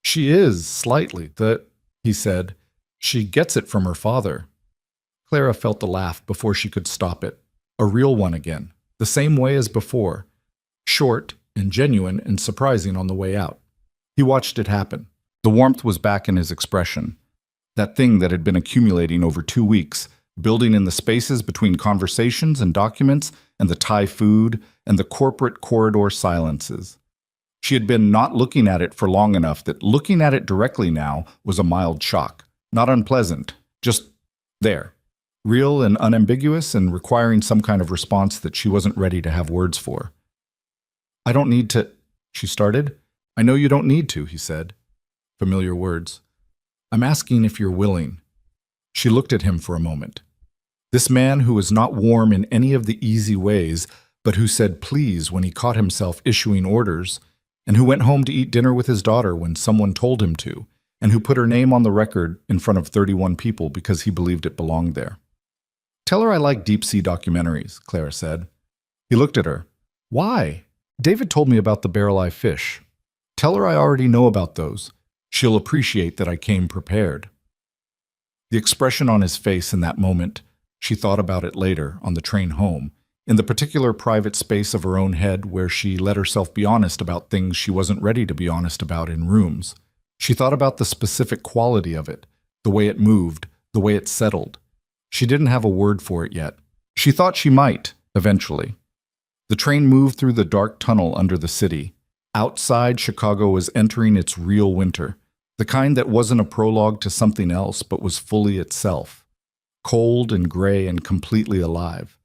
"She is, slightly, he said. "She gets it from her father." Clara felt the laugh before she could stop it. A real one again, the same way as before. Short and genuine and surprising on the way out. He watched it happen. The warmth was back in his expression. That thing that had been accumulating over 2 weeks, building in the spaces between conversations and documents and the Thai food and the corporate corridor silences. She had been not looking at it for long enough that looking at it directly now was a mild shock. Not unpleasant, just there. Real and unambiguous and requiring some kind of response that she wasn't ready to have words for. "I don't need to," she started. "I know you don't need to," he said. Familiar words. "I'm asking if you're willing." She looked at him for a moment. This man who was not warm in any of the easy ways, but who said please when he caught himself issuing orders, and who went home to eat dinner with his daughter when someone told him to, and who put her name on the record in front of 31 people because he believed it belonged there. "Tell her I like deep-sea documentaries," Clara said. He looked at her. "Why?" "David told me about the barrel-eye fish. Tell her I already know about those. She'll appreciate that I came prepared." The expression on his face in that moment, she thought about it later on the train home, in the particular private space of her own head where she let herself be honest about things she wasn't ready to be honest about in rooms. She thought about the specific quality of it, the way it moved, the way it settled. She didn't have a word for it yet. She thought she might, eventually. The train moved through the dark tunnel under the city. Outside, Chicago was entering its real winter, the kind that wasn't a prologue to something else but was fully itself. Cold and gray and completely alive.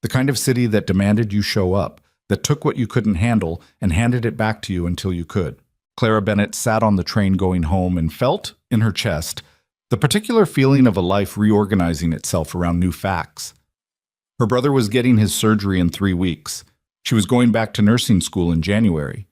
The kind of city that demanded you show up, that took what you couldn't handle and handed it back to you until you could. Clara Bennett sat on the train going home and felt, in her chest, the particular feeling of a life reorganizing itself around new facts. Her brother was getting his surgery in 3 weeks. She was going back to nursing school in January.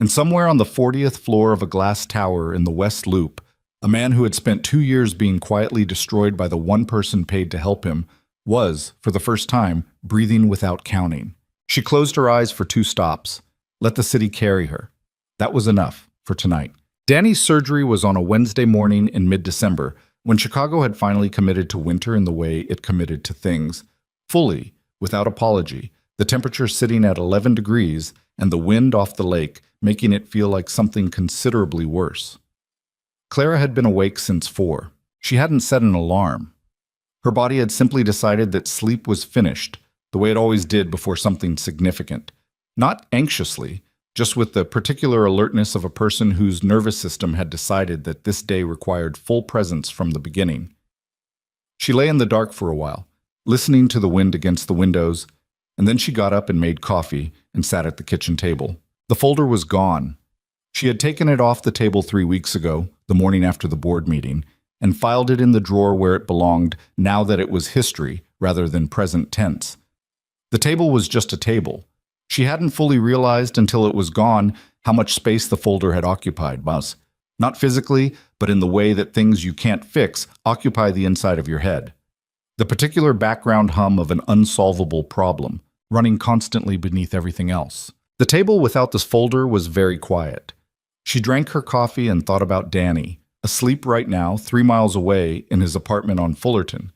And somewhere on the 40th floor of a glass tower in the West Loop, a man who had spent 2 years being quietly destroyed by the one person paid to help him was, for the first time, breathing without counting. She closed her eyes for 2 stops, let the city carry her. That was enough for tonight. Danny's surgery was on a Wednesday morning in mid-December, when Chicago had finally committed to winter in the way it committed to things. Fully, without apology, the temperature sitting at 11 degrees and the wind off the lake making it feel like something considerably worse. Clara had been awake since 4. She hadn't set an alarm. Her body had simply decided that sleep was finished, the way it always did before something significant. Not anxiously, just with the particular alertness of a person whose nervous system had decided that this day required full presence from the beginning. She lay in the dark for a while, listening to the wind against the windows, and then she got up and made coffee and sat at the kitchen table. The folder was gone. She had taken it off the table 3 weeks ago, the morning after the board meeting, and filed it in the drawer where it belonged now that it was history rather than present tense. The table was just a table. She hadn't fully realized until it was gone how much space the folder had occupied, not physically, but in the way that things you can't fix occupy the inside of your head. the particular background hum of an unsolvable problem, running constantly beneath everything else. The table without this folder was very quiet. She drank her coffee and thought about Danny, asleep right now, 3 miles away in his apartment on Fullerton,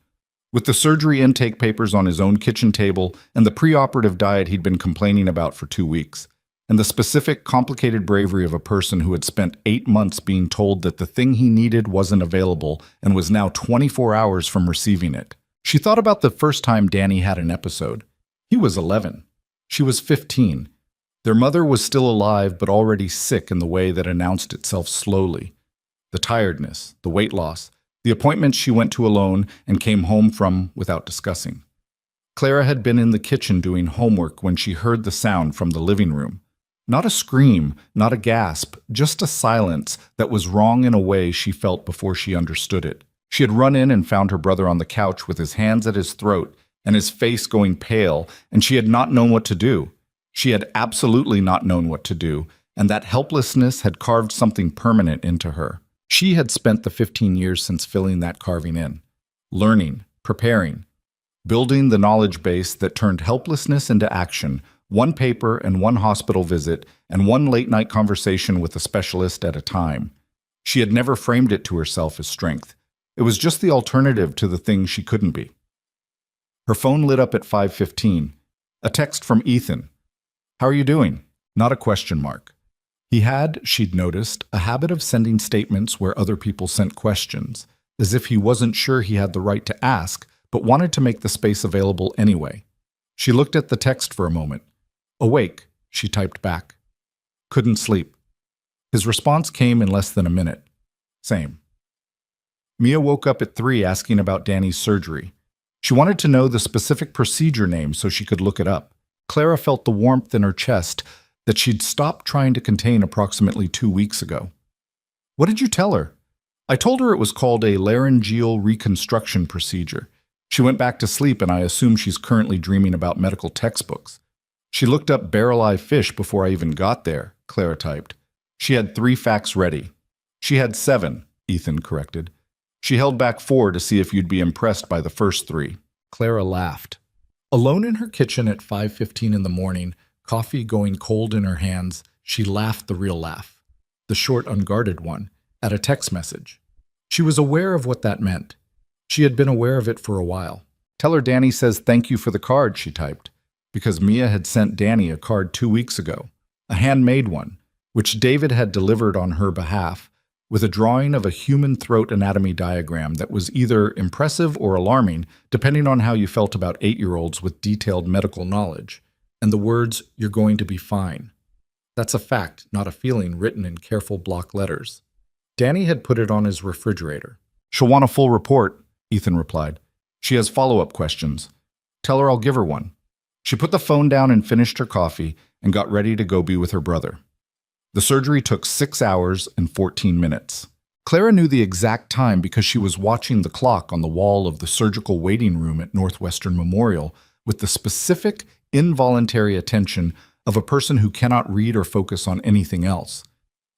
with the surgery intake papers on his own kitchen table and the preoperative diet he'd been complaining about for 2 weeks, and the specific, complicated bravery of a person who had spent 8 months being told that the thing he needed wasn't available and was now 24 hours from receiving it. She thought about the first time Danny had an episode. He was 11. She was 15. Their mother was still alive but already sick in the way that announced itself slowly. The tiredness, the weight loss, the appointments she went to alone and came home from without discussing. Clara had been in the kitchen doing homework when she heard the sound from the living room. Not a scream, not a gasp, just a silence that was wrong in a way she felt before she understood it. She had run in and found her brother on the couch with his hands at his throat and his face going pale, and she had not known what to do. She had absolutely not known what to do, and that helplessness had carved something permanent into her. She had spent the 15 years since filling that carving in, learning, preparing, building the knowledge base that turned helplessness into action, one paper and one hospital visit and one late-night conversation with a specialist at a time. She had never framed it to herself as strength. It was just the alternative to the thing she couldn't be. Her phone lit up at 5:15. A text from Ethan. "How are you doing?" Not a question mark. He had, she'd noticed, a habit of sending statements where other people sent questions, as if he wasn't sure he had the right to ask, but wanted to make the space available anyway. She looked at the text for a moment. "Awake," she typed back. "Couldn't sleep." His response came in less than a minute. "Same." Mia woke up at 3 asking about Danny's surgery. She wanted to know the specific procedure name so she could look it up. Clara felt the warmth in her chest that she'd stopped trying to contain approximately 2 weeks ago. "What did you tell her?" "I told her it was called a laryngeal reconstruction procedure. She went back to sleep and I assume she's currently dreaming about medical textbooks." "She looked up barrel-eye fish before I even got there," Clara typed. She had 3 facts ready. "She had 7, Ethan corrected. "She held back 4 to see if you'd be impressed by the first 3. Clara laughed. Alone in her kitchen at 5:15 in the morning, coffee going cold in her hands, she laughed the real laugh, the short, unguarded one, at a text message. She was aware of what that meant. She had been aware of it for a while. "Tell her Danny says thank you for the card," she typed, because Mia had sent Danny a card 2 weeks ago, a handmade one, which David had delivered on her behalf, with a drawing of a human throat anatomy diagram that was either impressive or alarming, depending on how you felt about 8-year-olds with detailed medical knowledge, and the words, "You're going to be fine." That's a fact, not a feeling, written in careful block letters. Danny had put it on his refrigerator. "She'll want a full report," Ethan replied. "She has follow-up questions. Tell her I'll give her one." She put the phone down and finished her coffee and got ready to go be with her brother. The surgery took 6 hours and 14 minutes. Clara knew the exact time because she was watching the clock on the wall of the surgical waiting room at Northwestern Memorial with the specific, involuntary attention of a person who cannot read or focus on anything else.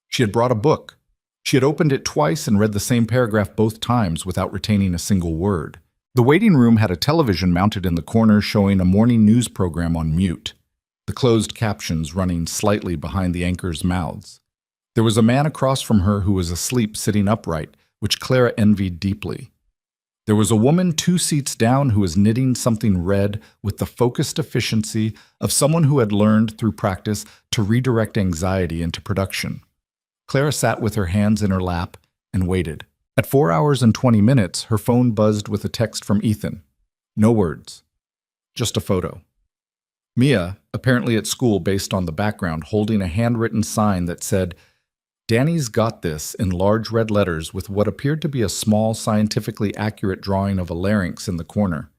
She had brought a book. She had opened it twice and read the same paragraph both times without retaining a single word. The waiting room had a television mounted in the corner showing a morning news program on mute, the closed captions running slightly behind the anchors' mouths. There was a man across from her who was asleep sitting upright, which Clara envied deeply. There was a woman 2 seats down who was knitting something red with the focused efficiency of someone who had learned through practice to redirect anxiety into production. Clara sat with her hands in her lap and waited. At 4 hours and 20 minutes, her phone buzzed with a text from Ethan. No words, just a photo. Mia, apparently at school based on the background, holding a handwritten sign that said, "Danny's got this," in large red letters with what appeared to be a small, scientifically accurate drawing of a larynx in the corner.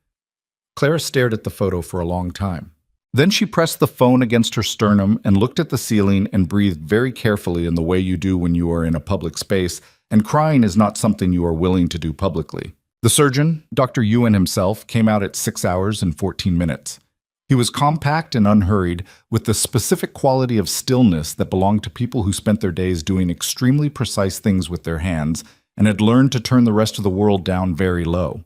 Clara stared at the photo for a long time. Then she pressed the phone against her sternum and looked at the ceiling and breathed very carefully in the way you do when you are in a public space, and crying is not something you are willing to do publicly. The surgeon, Dr. Ewan himself, came out at 6 hours and 14 minutes. He was compact and unhurried, with the specific quality of stillness that belonged to people who spent their days doing extremely precise things with their hands and had learned to turn the rest of the world down very low.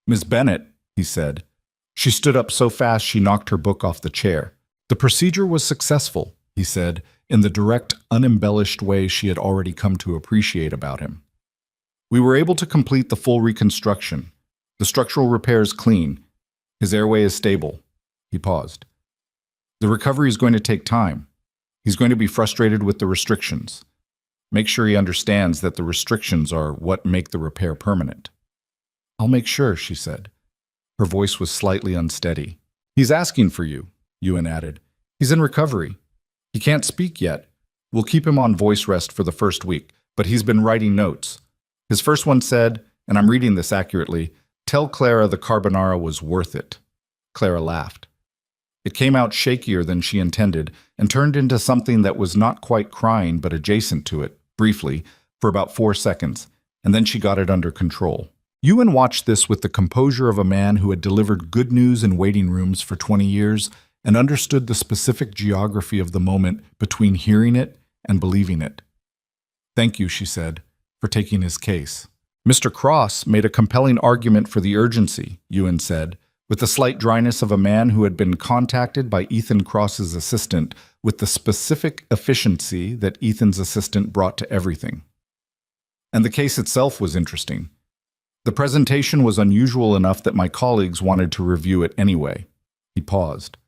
"Miss Bennett," he said. She stood up so fast she knocked her book off the chair. "The procedure was successful," he said, in the direct, unembellished way she had already come to appreciate about him. "We were able to complete the full reconstruction. The structural repair is clean. His airway is stable." He paused. "The recovery is going to take time. He's going to be frustrated with the restrictions. Make sure he understands that the restrictions are what make the repair permanent." "I'll make sure," she said. Her voice was slightly unsteady. "He's asking for you," Ewan added. "He's in recovery. He can't speak yet. We'll keep him on voice rest for the first week, but he's been writing notes. His first one said, and I'm reading this accurately, 'Tell Clara the carbonara was worth it.'" Clara laughed. It came out shakier than she intended and turned into something that was not quite crying but adjacent to it, briefly, for about 4 seconds, and then she got it under control. Ewan watched this with the composure of a man who had delivered good news in waiting rooms for 20 years and understood the specific geography of the moment between hearing it and believing it. "Thank you," she said, "for taking his case." "Mr. Cross made a compelling argument for the urgency," Ewan said, with the slight dryness of a man who had been contacted by Ethan Cross's assistant with the specific efficiency that Ethan's assistant brought to everything. "And the case itself was interesting. The presentation was unusual enough that my colleagues wanted to review it anyway." He paused.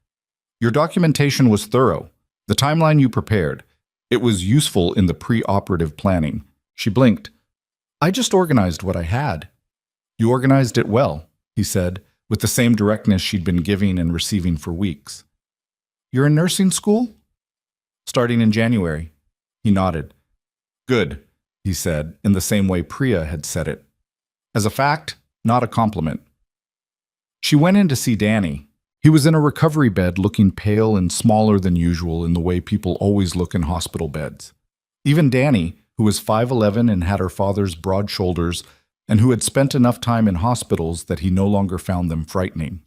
"Your documentation was thorough. The timeline you prepared. It was useful in the pre-operative planning." She blinked. "I just organized what I had." "You organized it well," he said, with the same directness she'd been giving and receiving for weeks. "You're in nursing school?" "Starting in January." He nodded. "Good," he said, in the same way Priya had said it. As a fact, not a compliment. She went in to see Danny. He was in a recovery bed looking pale and smaller than usual in the way people always look in hospital beds. Even Danny, who was 5'11" and had her father's broad shoulders, and who had spent enough time in hospitals that he no longer found them frightening.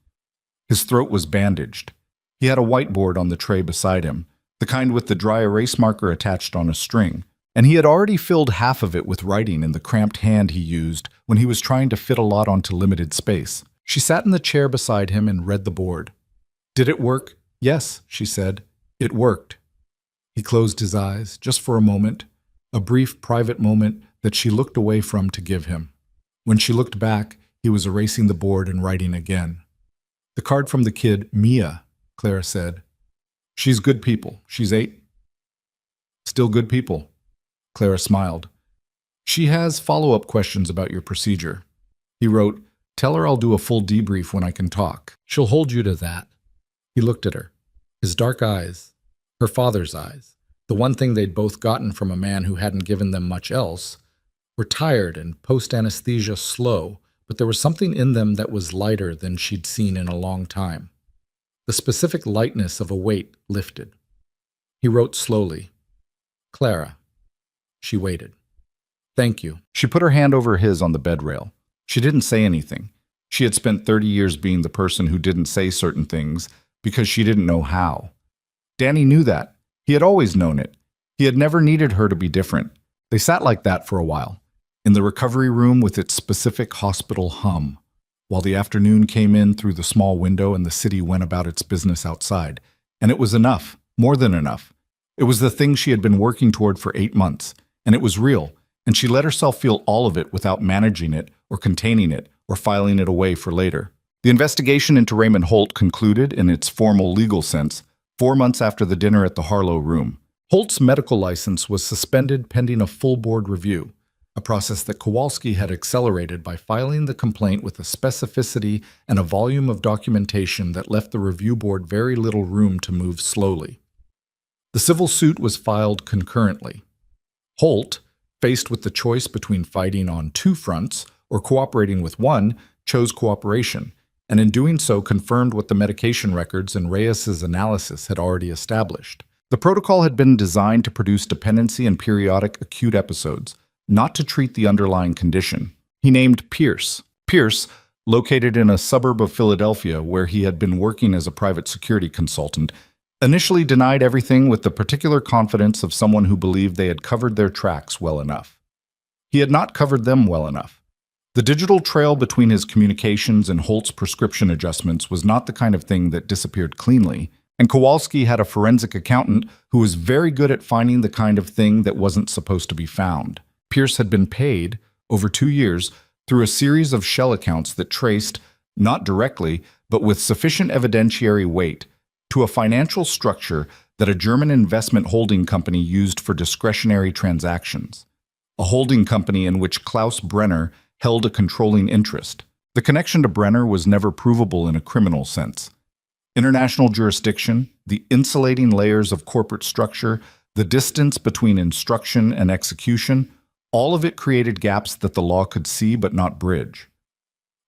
His throat was bandaged. He had a whiteboard on the tray beside him, the kind with the dry erase marker attached on a string, and he had already filled half of it with writing in the cramped hand he used when he was trying to fit a lot onto limited space. She sat in the chair beside him and read the board. "Did it work?" "Yes," she said. "It worked." He closed his eyes, just for a moment, a brief private moment that she looked away from to give him. When she looked back, he was erasing the board and writing again. "The card from the kid, Mia," Clara said. "She's good people. She's 8. "Still good people." Clara smiled. "She has follow-up questions about your procedure." He wrote, "Tell her I'll do a full debrief when I can talk. She'll hold you to that." He looked at her. His dark eyes, her father's eyes, the one thing they'd both gotten from a man who hadn't given them much else, were tired and post-anesthesia slow, but there was something in them that was lighter than she'd seen in a long time. The specific lightness of a weight lifted. He wrote slowly, "Clara." She waited. "Thank you." She put her hand over his on the bed rail. She didn't say anything. She had spent 30 years being the person who didn't say certain things because she didn't know how. Danny knew that. He had always known it. He had never needed her to be different. They sat like that for a while, in the recovery room with its specific hospital hum, while the afternoon came in through the small window and the city went about its business outside. And it was enough, more than enough. It was the thing she had been working toward for 8 months, and it was real, and she let herself feel all of it without managing it or containing it or filing it away for later. The investigation into Raymond Holt concluded, in its formal legal sense, 4 months after the dinner at the Harlow Room. Holt's medical license was suspended pending a full board review, a process that Kowalski had accelerated by filing the complaint with a specificity and a volume of documentation that left the review board very little room to move slowly. The civil suit was filed concurrently. Holt, faced with the choice between fighting on 2 fronts or cooperating with one, chose cooperation, and in doing so confirmed what the medication records and Reyes's analysis had already established. The protocol had been designed to produce dependency and periodic acute episodes, not to treat the underlying condition. He named Pierce. Pierce, located in a suburb of Philadelphia where he had been working as a private security consultant, initially denied everything with the particular confidence of someone who believed they had covered their tracks well enough. He had not covered them well enough. The digital trail between his communications and Holt's prescription adjustments was not the kind of thing that disappeared cleanly, and Kowalski had a forensic accountant who was very good at finding the kind of thing that wasn't supposed to be found. Pierce had been paid, over 2 years, through a series of shell accounts that traced, not directly, but with sufficient evidentiary weight, to a financial structure that a German investment holding company used for discretionary transactions. A holding company in which Klaus Brenner held a controlling interest. The connection to Brenner was never provable in a criminal sense. International jurisdiction, the insulating layers of corporate structure, the distance between instruction and execution, all of it created gaps that the law could see but not bridge.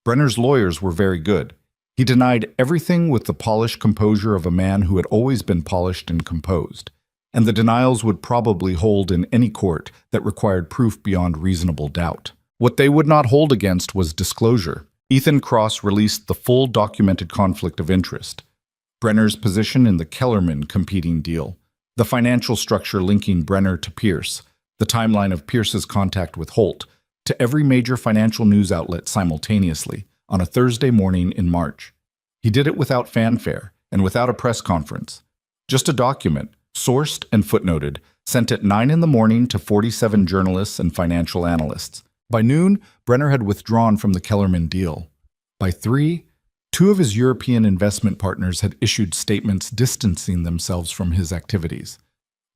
Brenner's lawyers were very good. He denied everything with the polished composure of a man who had always been polished and composed, and the denials would probably hold in any court that required proof beyond reasonable doubt. What they would not hold against was disclosure. Ethan Cross released the full documented conflict of interest, Brenner's position in the Kellerman competing deal, the financial structure linking Brenner to Pierce, the timeline of Pierce's contact with Holt, to every major financial news outlet simultaneously on a Thursday morning in March. He did it without fanfare and without a press conference. Just a document, sourced and footnoted, sent at 9 in the morning to 47 journalists and financial analysts. By noon, Brenner had withdrawn from the Kellerman deal. By 3, 2 of his European investment partners had issued statements distancing themselves from his activities.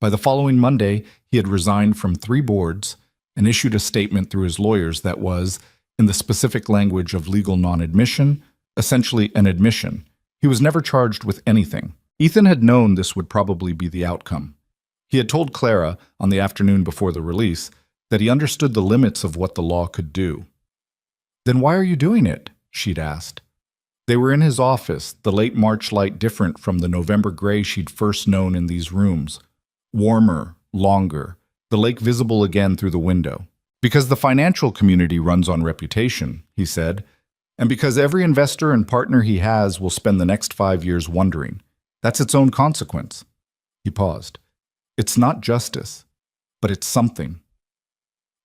By the following Monday, he had resigned from 3 boards and issued a statement through his lawyers that was, in the specific language of legal non-admission, essentially an admission. He was never charged with anything. Ethan had known this would probably be the outcome. He had told Clara, on the afternoon before the release, that he understood the limits of what the law could do. "Then why are you doing it?" she'd asked. They were in his office, the late March light different from the November gray she'd first known in these rooms. Warmer, longer, the lake visible again through the window. "Because the financial community runs on reputation," he said, "and because every investor and partner he has will spend the next 5 years wondering. That's its own consequence." He paused. "It's not justice, but it's something."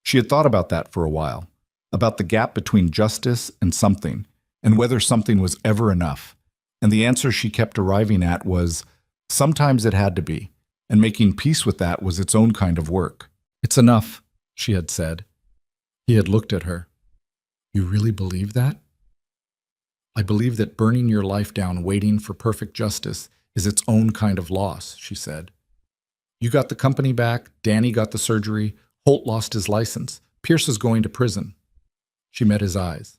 She had thought about that for a while, about the gap between justice and something, and whether something was ever enough. And the answer she kept arriving at was, sometimes it had to be, and making peace with that was its own kind of work. "It's enough," she had said. He had looked at her. "You really believe that?" "I believe that burning your life down waiting for perfect justice is its own kind of loss," she said. "You got the company back, Danny got the surgery, Holt lost his license, Pierce is going to prison." She met his eyes.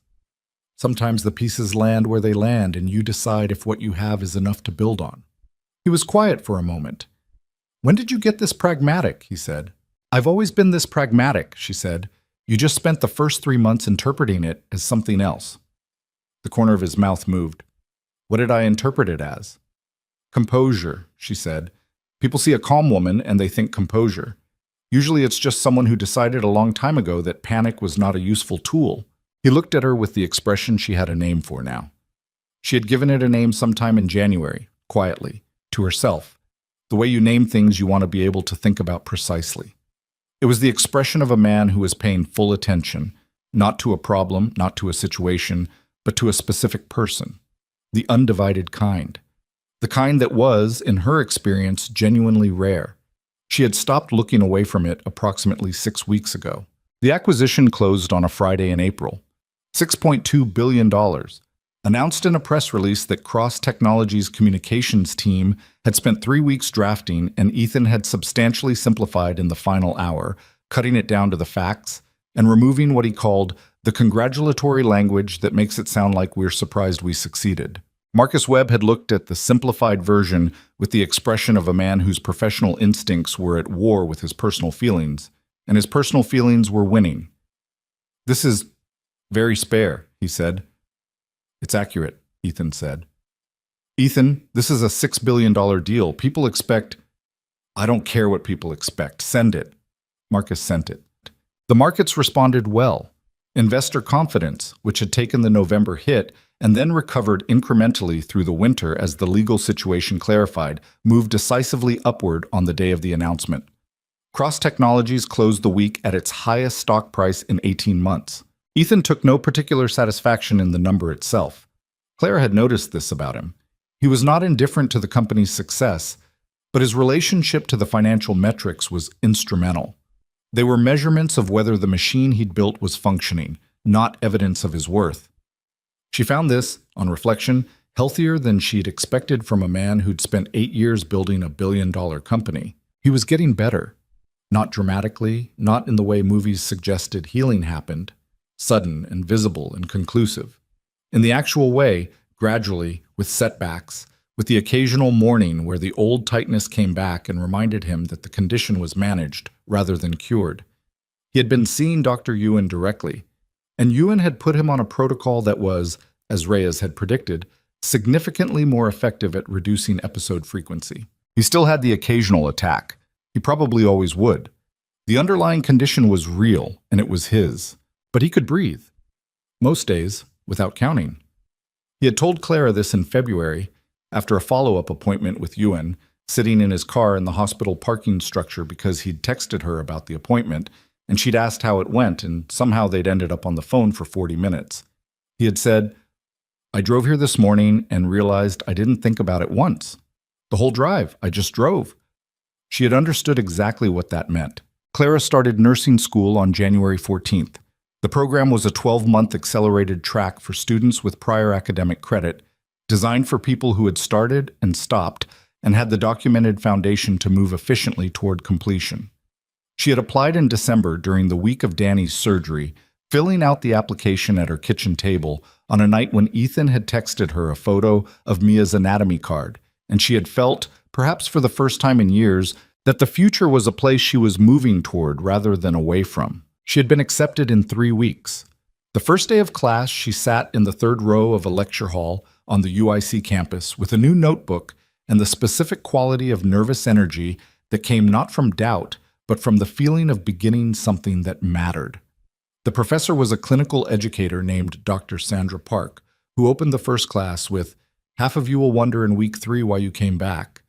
"Sometimes the pieces land where they land and you decide if what you have is enough to build on." He was quiet for a moment. "When did you get this pragmatic?" he said. "I've always been this pragmatic," she said. "You just spent the first 3 months interpreting it as something else." The corner of his mouth moved. "What did I interpret it as?" "Composure," she said. "People see a calm woman and they think composure. Usually it's just someone who decided a long time ago that panic was not a useful tool." He looked at her with the expression she had a name for now. She had given it a name sometime in January, quietly, to herself. The way you name things you want to be able to think about precisely. It was the expression of a man who was paying full attention, not to a problem, not to a situation, but to a specific person. The undivided kind. The kind that was, in her experience, genuinely rare. She had stopped looking away from it approximately 6 weeks ago. The acquisition closed on a Friday in April. $6.2 billion. Announced in a press release that Cross Technologies' communications team had spent 3 weeks drafting and Ethan had substantially simplified in the final hour, cutting it down to the facts and removing what he called the congratulatory language that makes it sound like we're surprised we succeeded. Marcus Webb had looked at the simplified version with the expression of a man whose professional instincts were at war with his personal feelings, and his personal feelings were winning. "This is very spare," he said. "It's accurate," Ethan said. "Ethan, this is a $6 billion deal. People expect—" "I don't care what people expect. Send it." Marcus sent it. The markets responded well. Investor confidence, which had taken the November hit and then recovered incrementally through the winter as the legal situation clarified, moved decisively upward on the day of the announcement. Cross Technologies closed the week at its highest stock price in 18 months. Ethan took no particular satisfaction in the number itself. Claire had noticed this about him. He was not indifferent to the company's success, but his relationship to the financial metrics was instrumental. They were measurements of whether the machine he'd built was functioning, not evidence of his worth. She found this, on reflection, healthier than she'd expected from a man who'd spent 8 years building a billion-dollar company. He was getting better. Not dramatically, not in the way movies suggested healing happened, sudden and visible and conclusive. In the actual way, gradually, with setbacks, with the occasional morning where the old tightness came back and reminded him that the condition was managed rather than cured. He had been seeing Dr. Ewan directly, and Ewan had put him on a protocol that was, as Reyes had predicted, significantly more effective at reducing episode frequency. He still had the occasional attack. He probably always would. The underlying condition was real, and it was his. But he could breathe. Most days, without counting. He had told Clara this in February, after a follow-up appointment with Ewan, sitting in his car in the hospital parking structure because he'd texted her about the appointment, and she'd asked how it went, and somehow they'd ended up on the phone for 40 minutes. He had said, "I drove here this morning and realized I didn't think about it once. The whole drive, I just drove." She had understood exactly what that meant. Clara started nursing school on January 14th. The program was a 12-month accelerated track for students with prior academic credit, designed for people who had started and stopped and had the documented foundation to move efficiently toward completion. She had applied in December during the week of Danny's surgery, filling out the application at her kitchen table on a night when Ethan had texted her a photo of Mia's anatomy card, and she had felt, perhaps for the first time in years, that the future was a place she was moving toward rather than away from. She had been accepted in 3 weeks. The first day of class, she sat in the third row of a lecture hall on the UIC campus with a new notebook and the specific quality of nervous energy that came not from doubt, but from the feeling of beginning something that mattered. The professor was a clinical educator named Dr. Sandra Park, who opened the first class with, "Half of you will wonder in week 3 why you came back.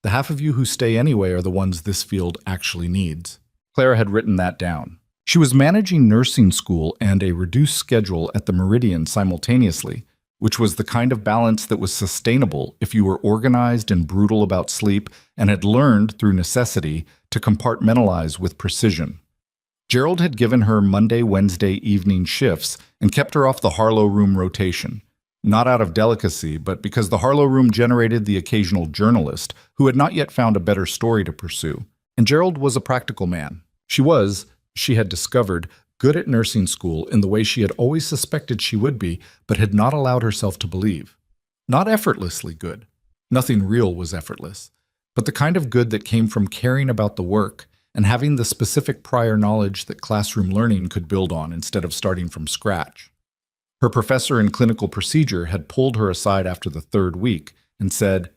The half of you who stay anyway are the ones this field actually needs." Clara had written that down. She was managing nursing school and a reduced schedule at the Meridian simultaneously, which was the kind of balance that was sustainable if you were organized and brutal about sleep and had learned, through necessity, to compartmentalize with precision. Gerald had given her Monday, Wednesday evening shifts and kept her off the Harlow room rotation. Not out of delicacy, but because the Harlow room generated the occasional journalist who had not yet found a better story to pursue. And Gerald was a practical man. She had discovered, good at nursing school in the way she had always suspected she would be, but had not allowed herself to believe. Not effortlessly good. Nothing real was effortless. But the kind of good that came from caring about the work and having the specific prior knowledge that classroom learning could build on instead of starting from scratch. Her professor in clinical procedure had pulled her aside after the 3rd week and said,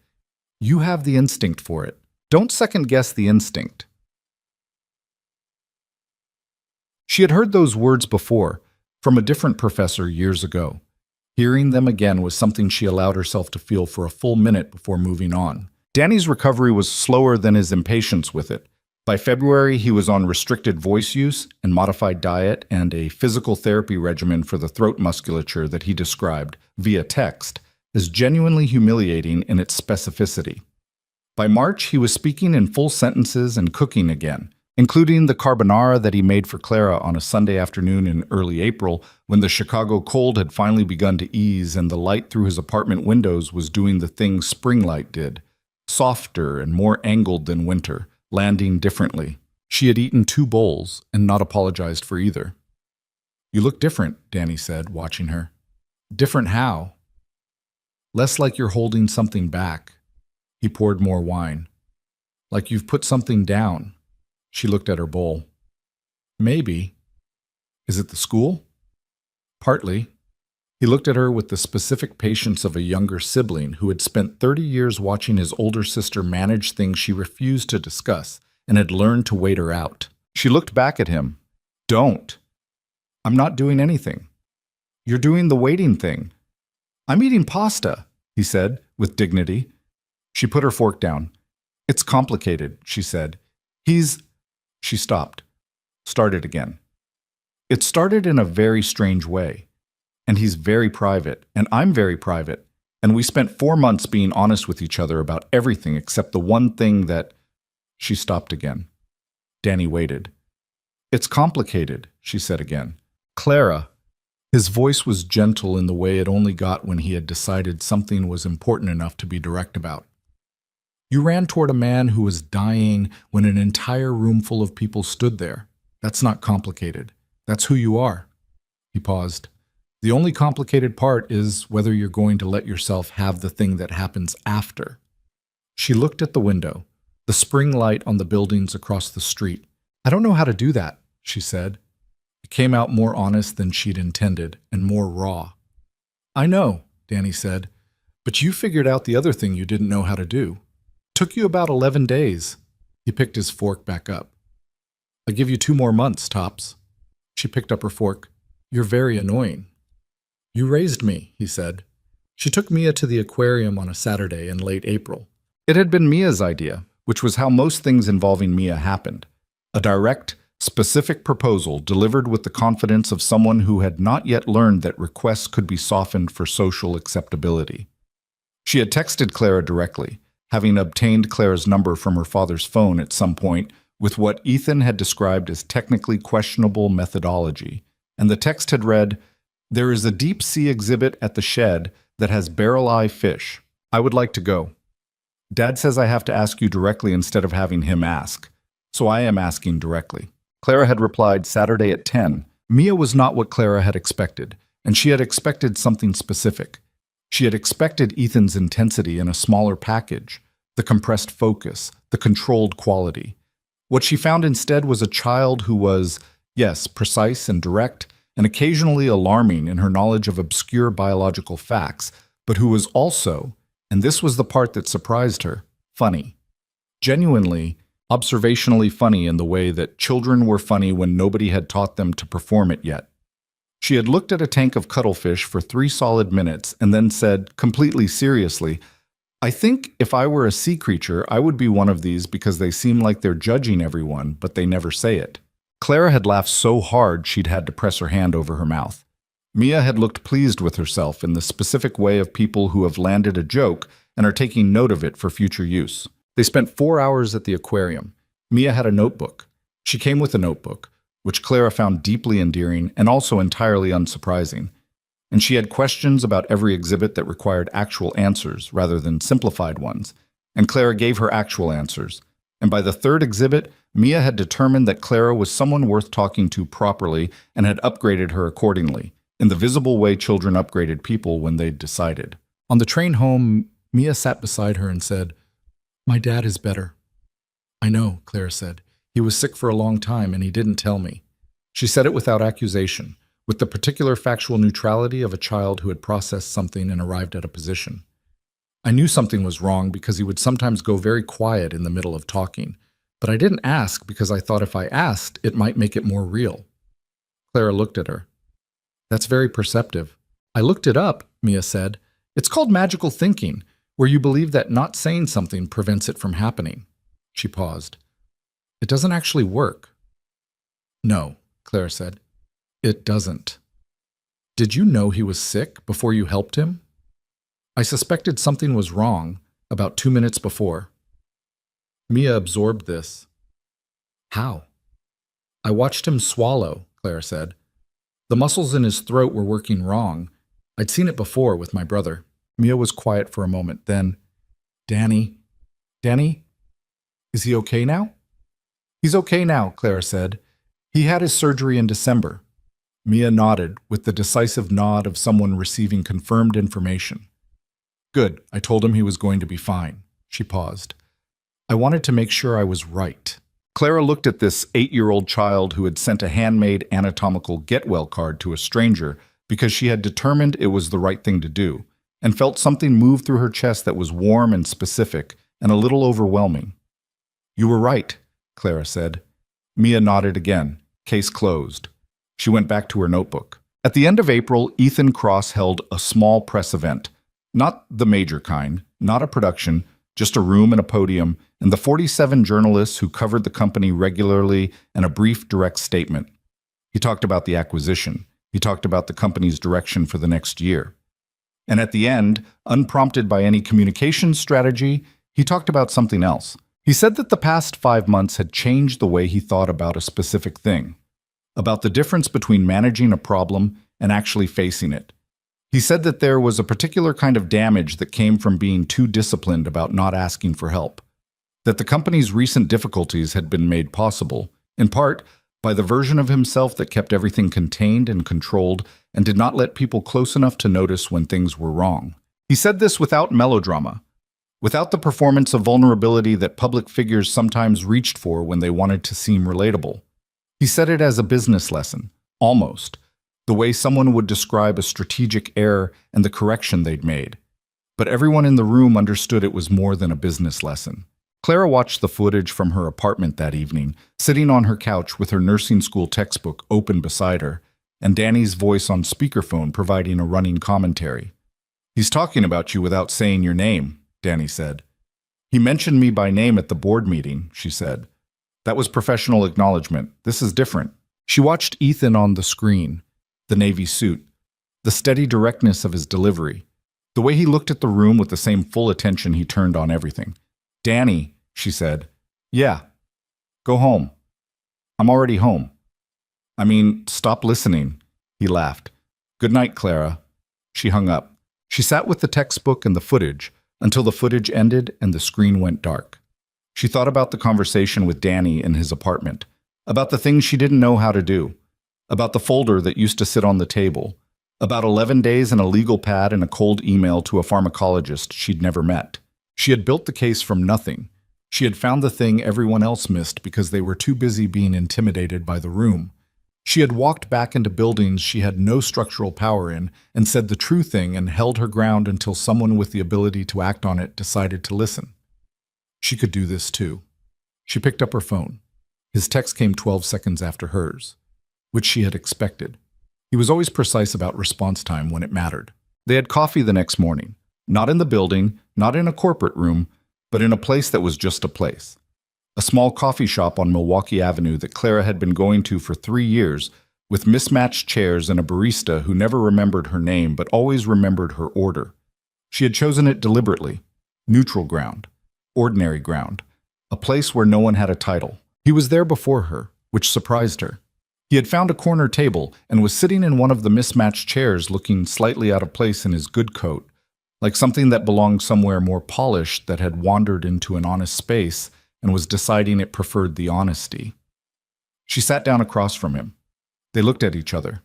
"You have the instinct for it. Don't second-guess the instinct." She had heard those words before, from a different professor years ago. Hearing them again was something she allowed herself to feel for a full minute before moving on. Danny's recovery was slower than his impatience with it. By February, he was on restricted voice use and modified diet and a physical therapy regimen for the throat musculature that he described, via text, as genuinely humiliating in its specificity. By March, he was speaking in full sentences and cooking again, including the carbonara that he made for Clara on a Sunday afternoon in early April when the Chicago cold had finally begun to ease and the light through his apartment windows was doing the thing spring light did, softer and more angled than winter, landing differently. She had eaten 2 bowls and not apologized for either. "You look different," Danny said, watching her. "Different how?" "Less like you're holding something back." He poured more wine. "Like you've put something down." She looked at her bowl. "Maybe. Is it the school?" "Partly." He looked at her with the specific patience of a younger sibling who had spent 30 years watching his older sister manage things she refused to discuss and had learned to wait her out. She looked back at him. "Don't. I'm not doing anything. You're doing the waiting thing." "I'm eating pasta," he said, with dignity. She put her fork down. "It's complicated," she said. She stopped. Started again. It started in a very strange way. And he's very private, and I'm very private. And we spent 4 months being honest with each other about everything except the one thing that... She stopped again. Danny waited. It's complicated, she said again. Clara. His voice was gentle in the way it only got when he had decided something was important enough to be direct about. You ran toward a man who was dying when an entire room full of people stood there. That's not complicated. That's who you are. He paused. The only complicated part is whether you're going to let yourself have the thing that happens after. She looked at the window, the spring light on the buildings across the street. I don't know how to do that, she said. It came out more honest than she'd intended, and more raw. I know, Danny said, but you figured out the other thing you didn't know how to do. Took you about 11 days. He picked his fork back up. I'll give you 2 more months, tops. She picked up her fork. You're very annoying. You raised me, he said. She took Mia to the aquarium on a Saturday in late April. It had been Mia's idea, which was how most things involving Mia happened. A direct, specific proposal delivered with the confidence of someone who had not yet learned that requests could be softened for social acceptability. She had texted Clara directly, having obtained Clara's number from her father's phone at some point with what Ethan had described as technically questionable methodology, and the text had read, "There is a deep-sea exhibit at the shed that has barrel-eye fish. I would like to go. Dad says I have to ask you directly instead of having him ask, so I am asking directly." Clara had replied Saturday at 10. Mia was not what Clara had expected, and she had expected something specific. She had expected Ethan's intensity in a smaller package, the compressed focus, the controlled quality. What she found instead was a child who was, yes, precise and direct, and occasionally alarming in her knowledge of obscure biological facts, but who was also, and this was the part that surprised her, funny. Genuinely, observationally funny in the way that children were funny when nobody had taught them to perform it yet. She had looked at a tank of cuttlefish for 3 solid minutes and then said, completely seriously, I think if I were a sea creature, I would be one of these because they seem like they're judging everyone, but they never say it. Clara had laughed so hard she'd had to press her hand over her mouth. Mia had looked pleased with herself in the specific way of people who have landed a joke and are taking note of it for future use. They spent 4 hours at the aquarium. Mia had a notebook. She came with a notebook, which Clara found deeply endearing and also entirely unsurprising. And she had questions about every exhibit that required actual answers rather than simplified ones, and Clara gave her actual answers. And by the 3rd exhibit, Mia had determined that Clara was someone worth talking to properly and had upgraded her accordingly, in the visible way children upgraded people when they'd decided. On the train home, Mia sat beside her and said, My dad is better. I know, Clara said. He was sick for a long time and he didn't tell me. She said it without accusation, with the particular factual neutrality of a child who had processed something and arrived at a position. I knew something was wrong because he would sometimes go very quiet in the middle of talking, but I didn't ask because I thought if I asked, it might make it more real. Clara looked at her. That's very perceptive. I looked it up, Mia said. It's called magical thinking, where you believe that not saying something prevents it from happening. She paused. It doesn't actually work. No, Clara said. It doesn't. Did you know he was sick before you helped him? I suspected something was wrong about 2 minutes before. Mia absorbed this. How? I watched him swallow, Clara said. The muscles in his throat were working wrong. I'd seen it before with my brother. Mia was quiet for a moment. Then, Danny, is he okay now? He's okay now, Clara said. He had his surgery in December. Mia nodded with the decisive nod of someone receiving confirmed information. Good, I told him he was going to be fine. She paused. I wanted to make sure I was right. Clara looked at this 8-year-old child who had sent a handmade anatomical get-well card to a stranger because she had determined it was the right thing to do, and felt something move through her chest that was warm and specific and a little overwhelming. You were right, Clara said. Mia nodded again. Case closed. She went back to her notebook. At the end of April, Ethan Cross held a small press event. Not the major kind, not a production, just a room and a podium, and the 47 journalists who covered the company regularly and a brief direct statement. He talked about the acquisition. He talked about the company's direction for the next year. And at the end, unprompted by any communication strategy, he talked about something else. He said that the past 5 months had changed the way he thought about a specific thing, about the difference between managing a problem and actually facing it. He said that there was a particular kind of damage that came from being too disciplined about not asking for help, that the company's recent difficulties had been made possible, in part, by the version of himself that kept everything contained and controlled and did not let people close enough to notice when things were wrong. He said this without melodrama, without the performance of vulnerability that public figures sometimes reached for when they wanted to seem relatable. He said it as a business lesson, almost, the way someone would describe a strategic error and the correction they'd made. But everyone in the room understood it was more than a business lesson. Clara watched the footage from her apartment that evening, sitting on her couch with her nursing school textbook open beside her, and Danny's voice on speakerphone providing a running commentary. "He's talking about you without saying your name," Danny said. "He mentioned me by name at the board meeting," she said. "That was professional acknowledgement. This is different." She watched Ethan on the screen, the navy suit, the steady directness of his delivery, the way he looked at the room with the same full attention he turned on everything. "Danny," she said. "Yeah. Go home. I'm already home." "I mean, stop listening," he laughed. "Good night, Clara." She hung up. She sat with the textbook and the footage until the footage ended and the screen went dark. She thought about the conversation with Danny in his apartment, about the things she didn't know how to do, about the folder that used to sit on the table, about 11 days in a legal pad and a cold email to a pharmacologist she'd never met. She had built the case from nothing. She had found the thing everyone else missed because they were too busy being intimidated by the room. She had walked back into buildings she had no structural power in and said the true thing and held her ground until someone with the ability to act on it decided to listen. She could do this too. She picked up her phone. His text came 12 seconds after hers, which she had expected. He was always precise about response time when it mattered. They had coffee the next morning, not in the building, not in a corporate room, but in a place that was just a place. A small coffee shop on Milwaukee Avenue that Clara had been going to for 3 years, with mismatched chairs and a barista who never remembered her name but always remembered her order. She had chosen it deliberately. Neutral ground. Ordinary ground. A place where no one had a title. He was there before her, which surprised her. He had found a corner table and was sitting in one of the mismatched chairs looking slightly out of place in his good coat, like something that belonged somewhere more polished that had wandered into an honest space and was deciding it preferred the honesty. She sat down across from him. They looked at each other.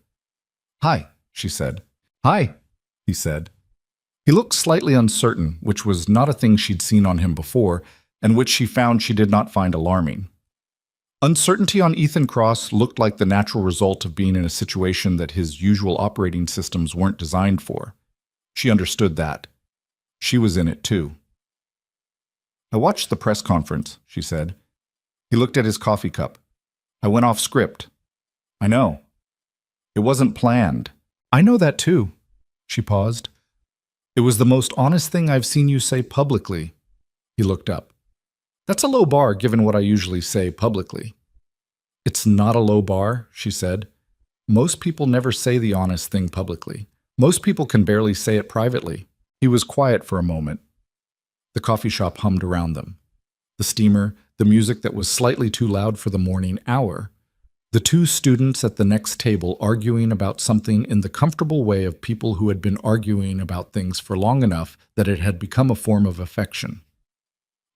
"Hi," she said. "Hi," he said. He looked slightly uncertain, which was not a thing she'd seen on him before, and which she found she did not find alarming. Uncertainty on Ethan Cross looked like the natural result of being in a situation that his usual operating systems weren't designed for. She understood that. She was in it too. "I watched the press conference," she said. He looked at his coffee cup. "I went off script." "I know. It wasn't planned." "I know that too." She paused. "It was the most honest thing I've seen you say publicly." He looked up. "That's a low bar given what I usually say publicly." "It's not a low bar," she said. "Most people never say the honest thing publicly. Most people can barely say it privately." He was quiet for a moment. The coffee shop hummed around them. The steamer, the music that was slightly too loud for the morning hour. The two students at the next table arguing about something in the comfortable way of people who had been arguing about things for long enough that it had become a form of affection.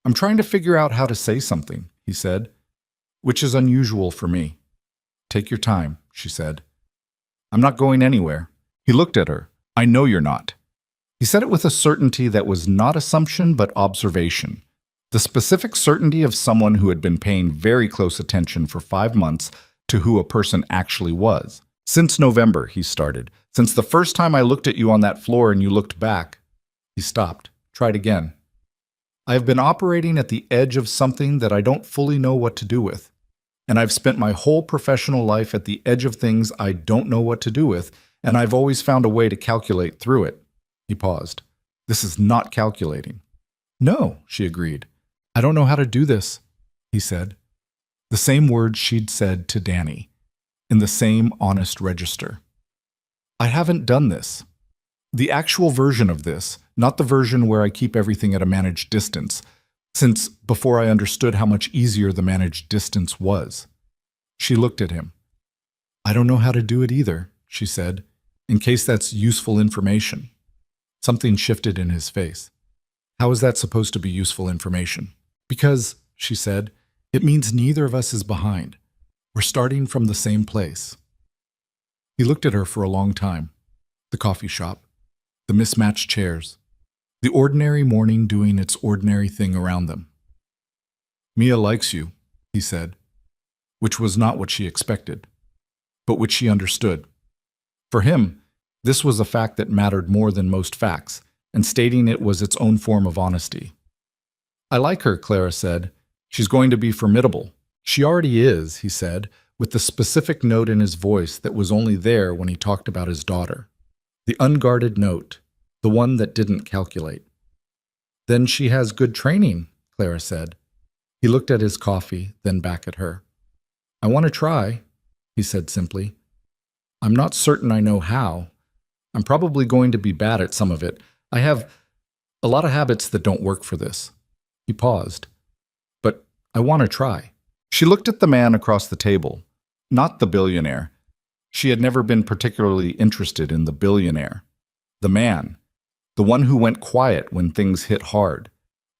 "I'm trying to figure out how to say something," he said, "which is unusual for me." "Take your time," she said. "I'm not going anywhere." He looked at her. "I know you're not." He said it with a certainty that was not assumption but observation. The specific certainty of someone who had been paying very close attention for 5 months to who a person actually was. "Since November," he started. "Since the first time I looked at you on that floor and you looked back." He stopped. Tried again. "I have been operating at the edge of something that I don't fully know what to do with. And I've spent my whole professional life at the edge of things I don't know what to do with, and I've always found a way to calculate through it." He paused. "This is not calculating." "No," she agreed. "I don't know how to do this," he said. The same words she'd said to Danny. in the same honest register. I haven't done this. The actual version of this, not the version where I keep everything at a managed distance, since before I understood how much easier the managed distance was. She looked at him. I don't know how to do it either, she said, in case that's useful information. Something shifted in his face. How is that supposed to be useful information? Because, she said, it means neither of us is behind. We're starting from the same place. He looked at her for a long time. The coffee shop, the mismatched chairs, the ordinary morning doing its ordinary thing around them. Mia likes you, he said, which was not what she expected, but which she understood. For him, this was a fact that mattered more than most facts, and stating it was its own form of honesty. I like her, Clara said. She's going to be formidable. She already is, he said, with the specific note in his voice that was only there when he talked about his daughter. The unguarded note, the one that didn't calculate. Then she has good training, Clara said. He looked at his coffee, then back at her. I want to try, he said simply. I'm not certain I know how. I'm probably going to be bad at some of it. I have a lot of habits that don't work for this. He paused. But I want to try. She looked at the man across the table, not the billionaire. She had never been particularly interested in the billionaire. The man, the one who went quiet when things hit hard,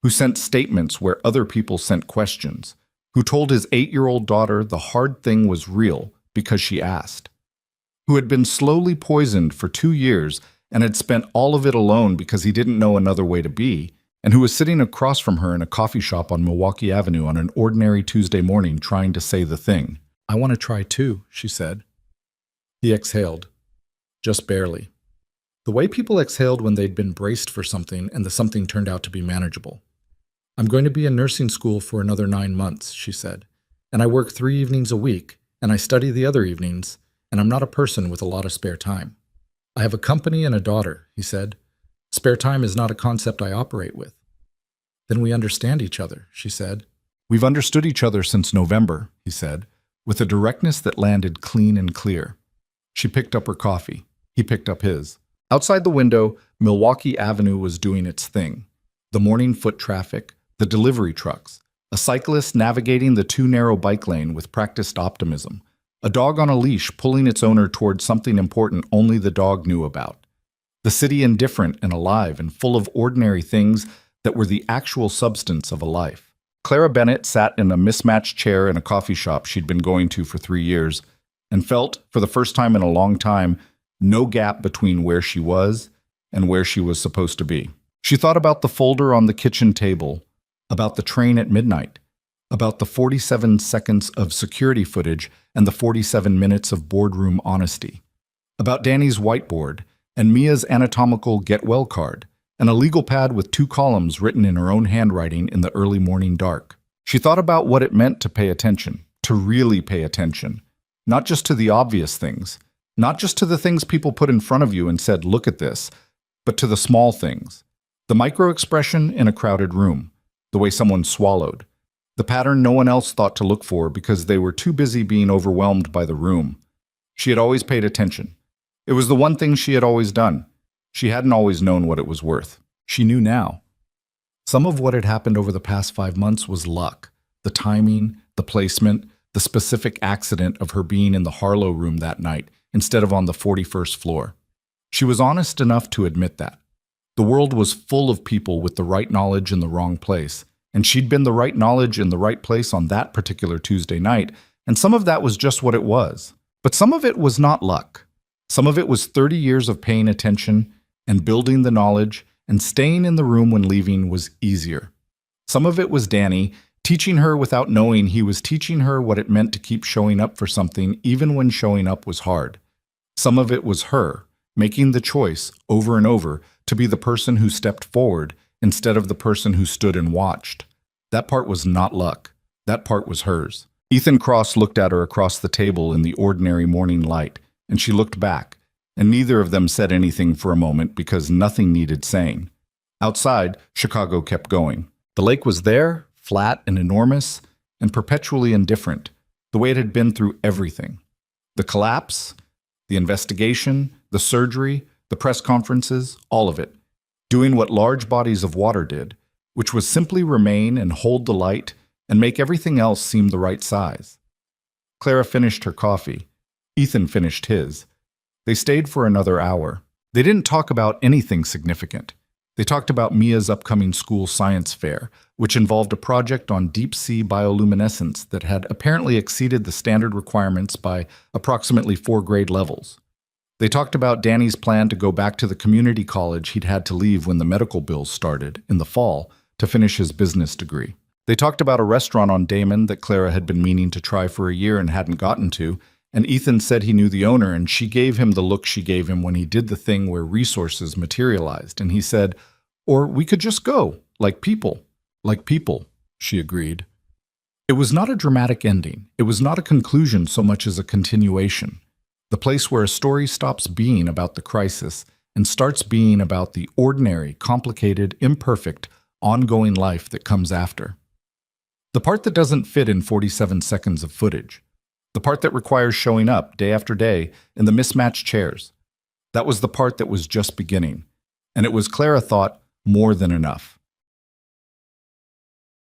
who sent statements where other people sent questions, who told his 8-year-old daughter the hard thing was real because she asked, who had been slowly poisoned for 2 years and had spent all of it alone because he didn't know another way to be, and who was sitting across from her in a coffee shop on Milwaukee Avenue on an ordinary Tuesday morning trying to say the thing. I want to try too, she said. He exhaled, just barely. The way people exhaled when they'd been braced for something and the something turned out to be manageable. I'm going to be in nursing school for another 9 months, she said, and I work 3 evenings a week, and I study the other evenings, and I'm not a person with a lot of spare time. I have a company and a daughter, he said. Spare time is not a concept I operate with. Then we understand each other, she said. We've understood each other since November, he said, with a directness that landed clean and clear. She picked up her coffee. He picked up his. Outside the window, Milwaukee Avenue was doing its thing. The morning foot traffic, the delivery trucks, a cyclist navigating the too narrow bike lane with practiced optimism, a dog on a leash pulling its owner toward something important only the dog knew about. The city indifferent and alive and full of ordinary things that were the actual substance of a life. Clara Bennett sat in a mismatched chair in a coffee shop she'd been going to for 3 years and felt, for the first time in a long time, no gap between where she was and where she was supposed to be. She thought about the folder on the kitchen table, about the train at midnight, about the 47 seconds of security footage and the 47 minutes of boardroom honesty, about Danny's whiteboard and Mia's anatomical get well card, and a legal pad with 2 columns written in her own handwriting in the early morning dark. She thought about what it meant to pay attention, to really pay attention, not just to the obvious things, not just to the things people put in front of you and said, look at this, but to the small things, the micro-expression in a crowded room, the way someone swallowed, the pattern no one else thought to look for because they were too busy being overwhelmed by the room. She had always paid attention. It was the one thing she had always done. She hadn't always known what it was worth. She knew now. Some of what had happened over the past 5 months was luck, the timing, the placement, the specific accident of her being in the Harlow room that night instead of on the 41st floor. She was honest enough to admit that. The world was full of people with the right knowledge in the wrong place, and she'd been the right knowledge in the right place on that particular Tuesday night, and some of that was just what it was. But some of it was not luck. Some of it was 30 years of paying attention and building the knowledge, and staying in the room when leaving was easier. Some of it was Danny teaching her without knowing he was teaching her what it meant to keep showing up for something even when showing up was hard. Some of it was her making the choice over and over to be the person who stepped forward instead of the person who stood and watched. That part was not luck. That part was hers. Ethan Cross looked at her across the table in the ordinary morning light, and she looked back, and neither of them said anything for a moment because nothing needed saying. Outside, Chicago kept going. The lake was there, flat and enormous, and perpetually indifferent, the way it had been through everything. The collapse, the investigation, the surgery, the press conferences, all of it. Doing what large bodies of water did, which was simply remain and hold the light and make everything else seem the right size. Clara finished her coffee. Ethan finished his. They stayed for another hour. They didn't talk about anything significant. They talked about Mia's upcoming school science fair, which involved a project on deep-sea bioluminescence that had apparently exceeded the standard requirements by approximately 4 grade levels. They talked about Danny's plan to go back to the community college he'd had to leave when the medical bills started, in the fall, to finish his business degree. They talked about a restaurant on Damon that Clara had been meaning to try for a year and hadn't gotten to, and Ethan said he knew the owner, and she gave him the look she gave him when he did the thing where resources materialized, and he said, "Or we could just go, like people." "Like people," she agreed. It was not a dramatic ending. It was not a conclusion so much as a continuation. The place where a story stops being about the crisis and starts being about the ordinary, complicated, imperfect, ongoing life that comes after. The part that doesn't fit in 47 seconds of footage. The part that requires showing up day after day in the mismatched chairs. That was the part that was just beginning. And it was, Clara thought, more than enough.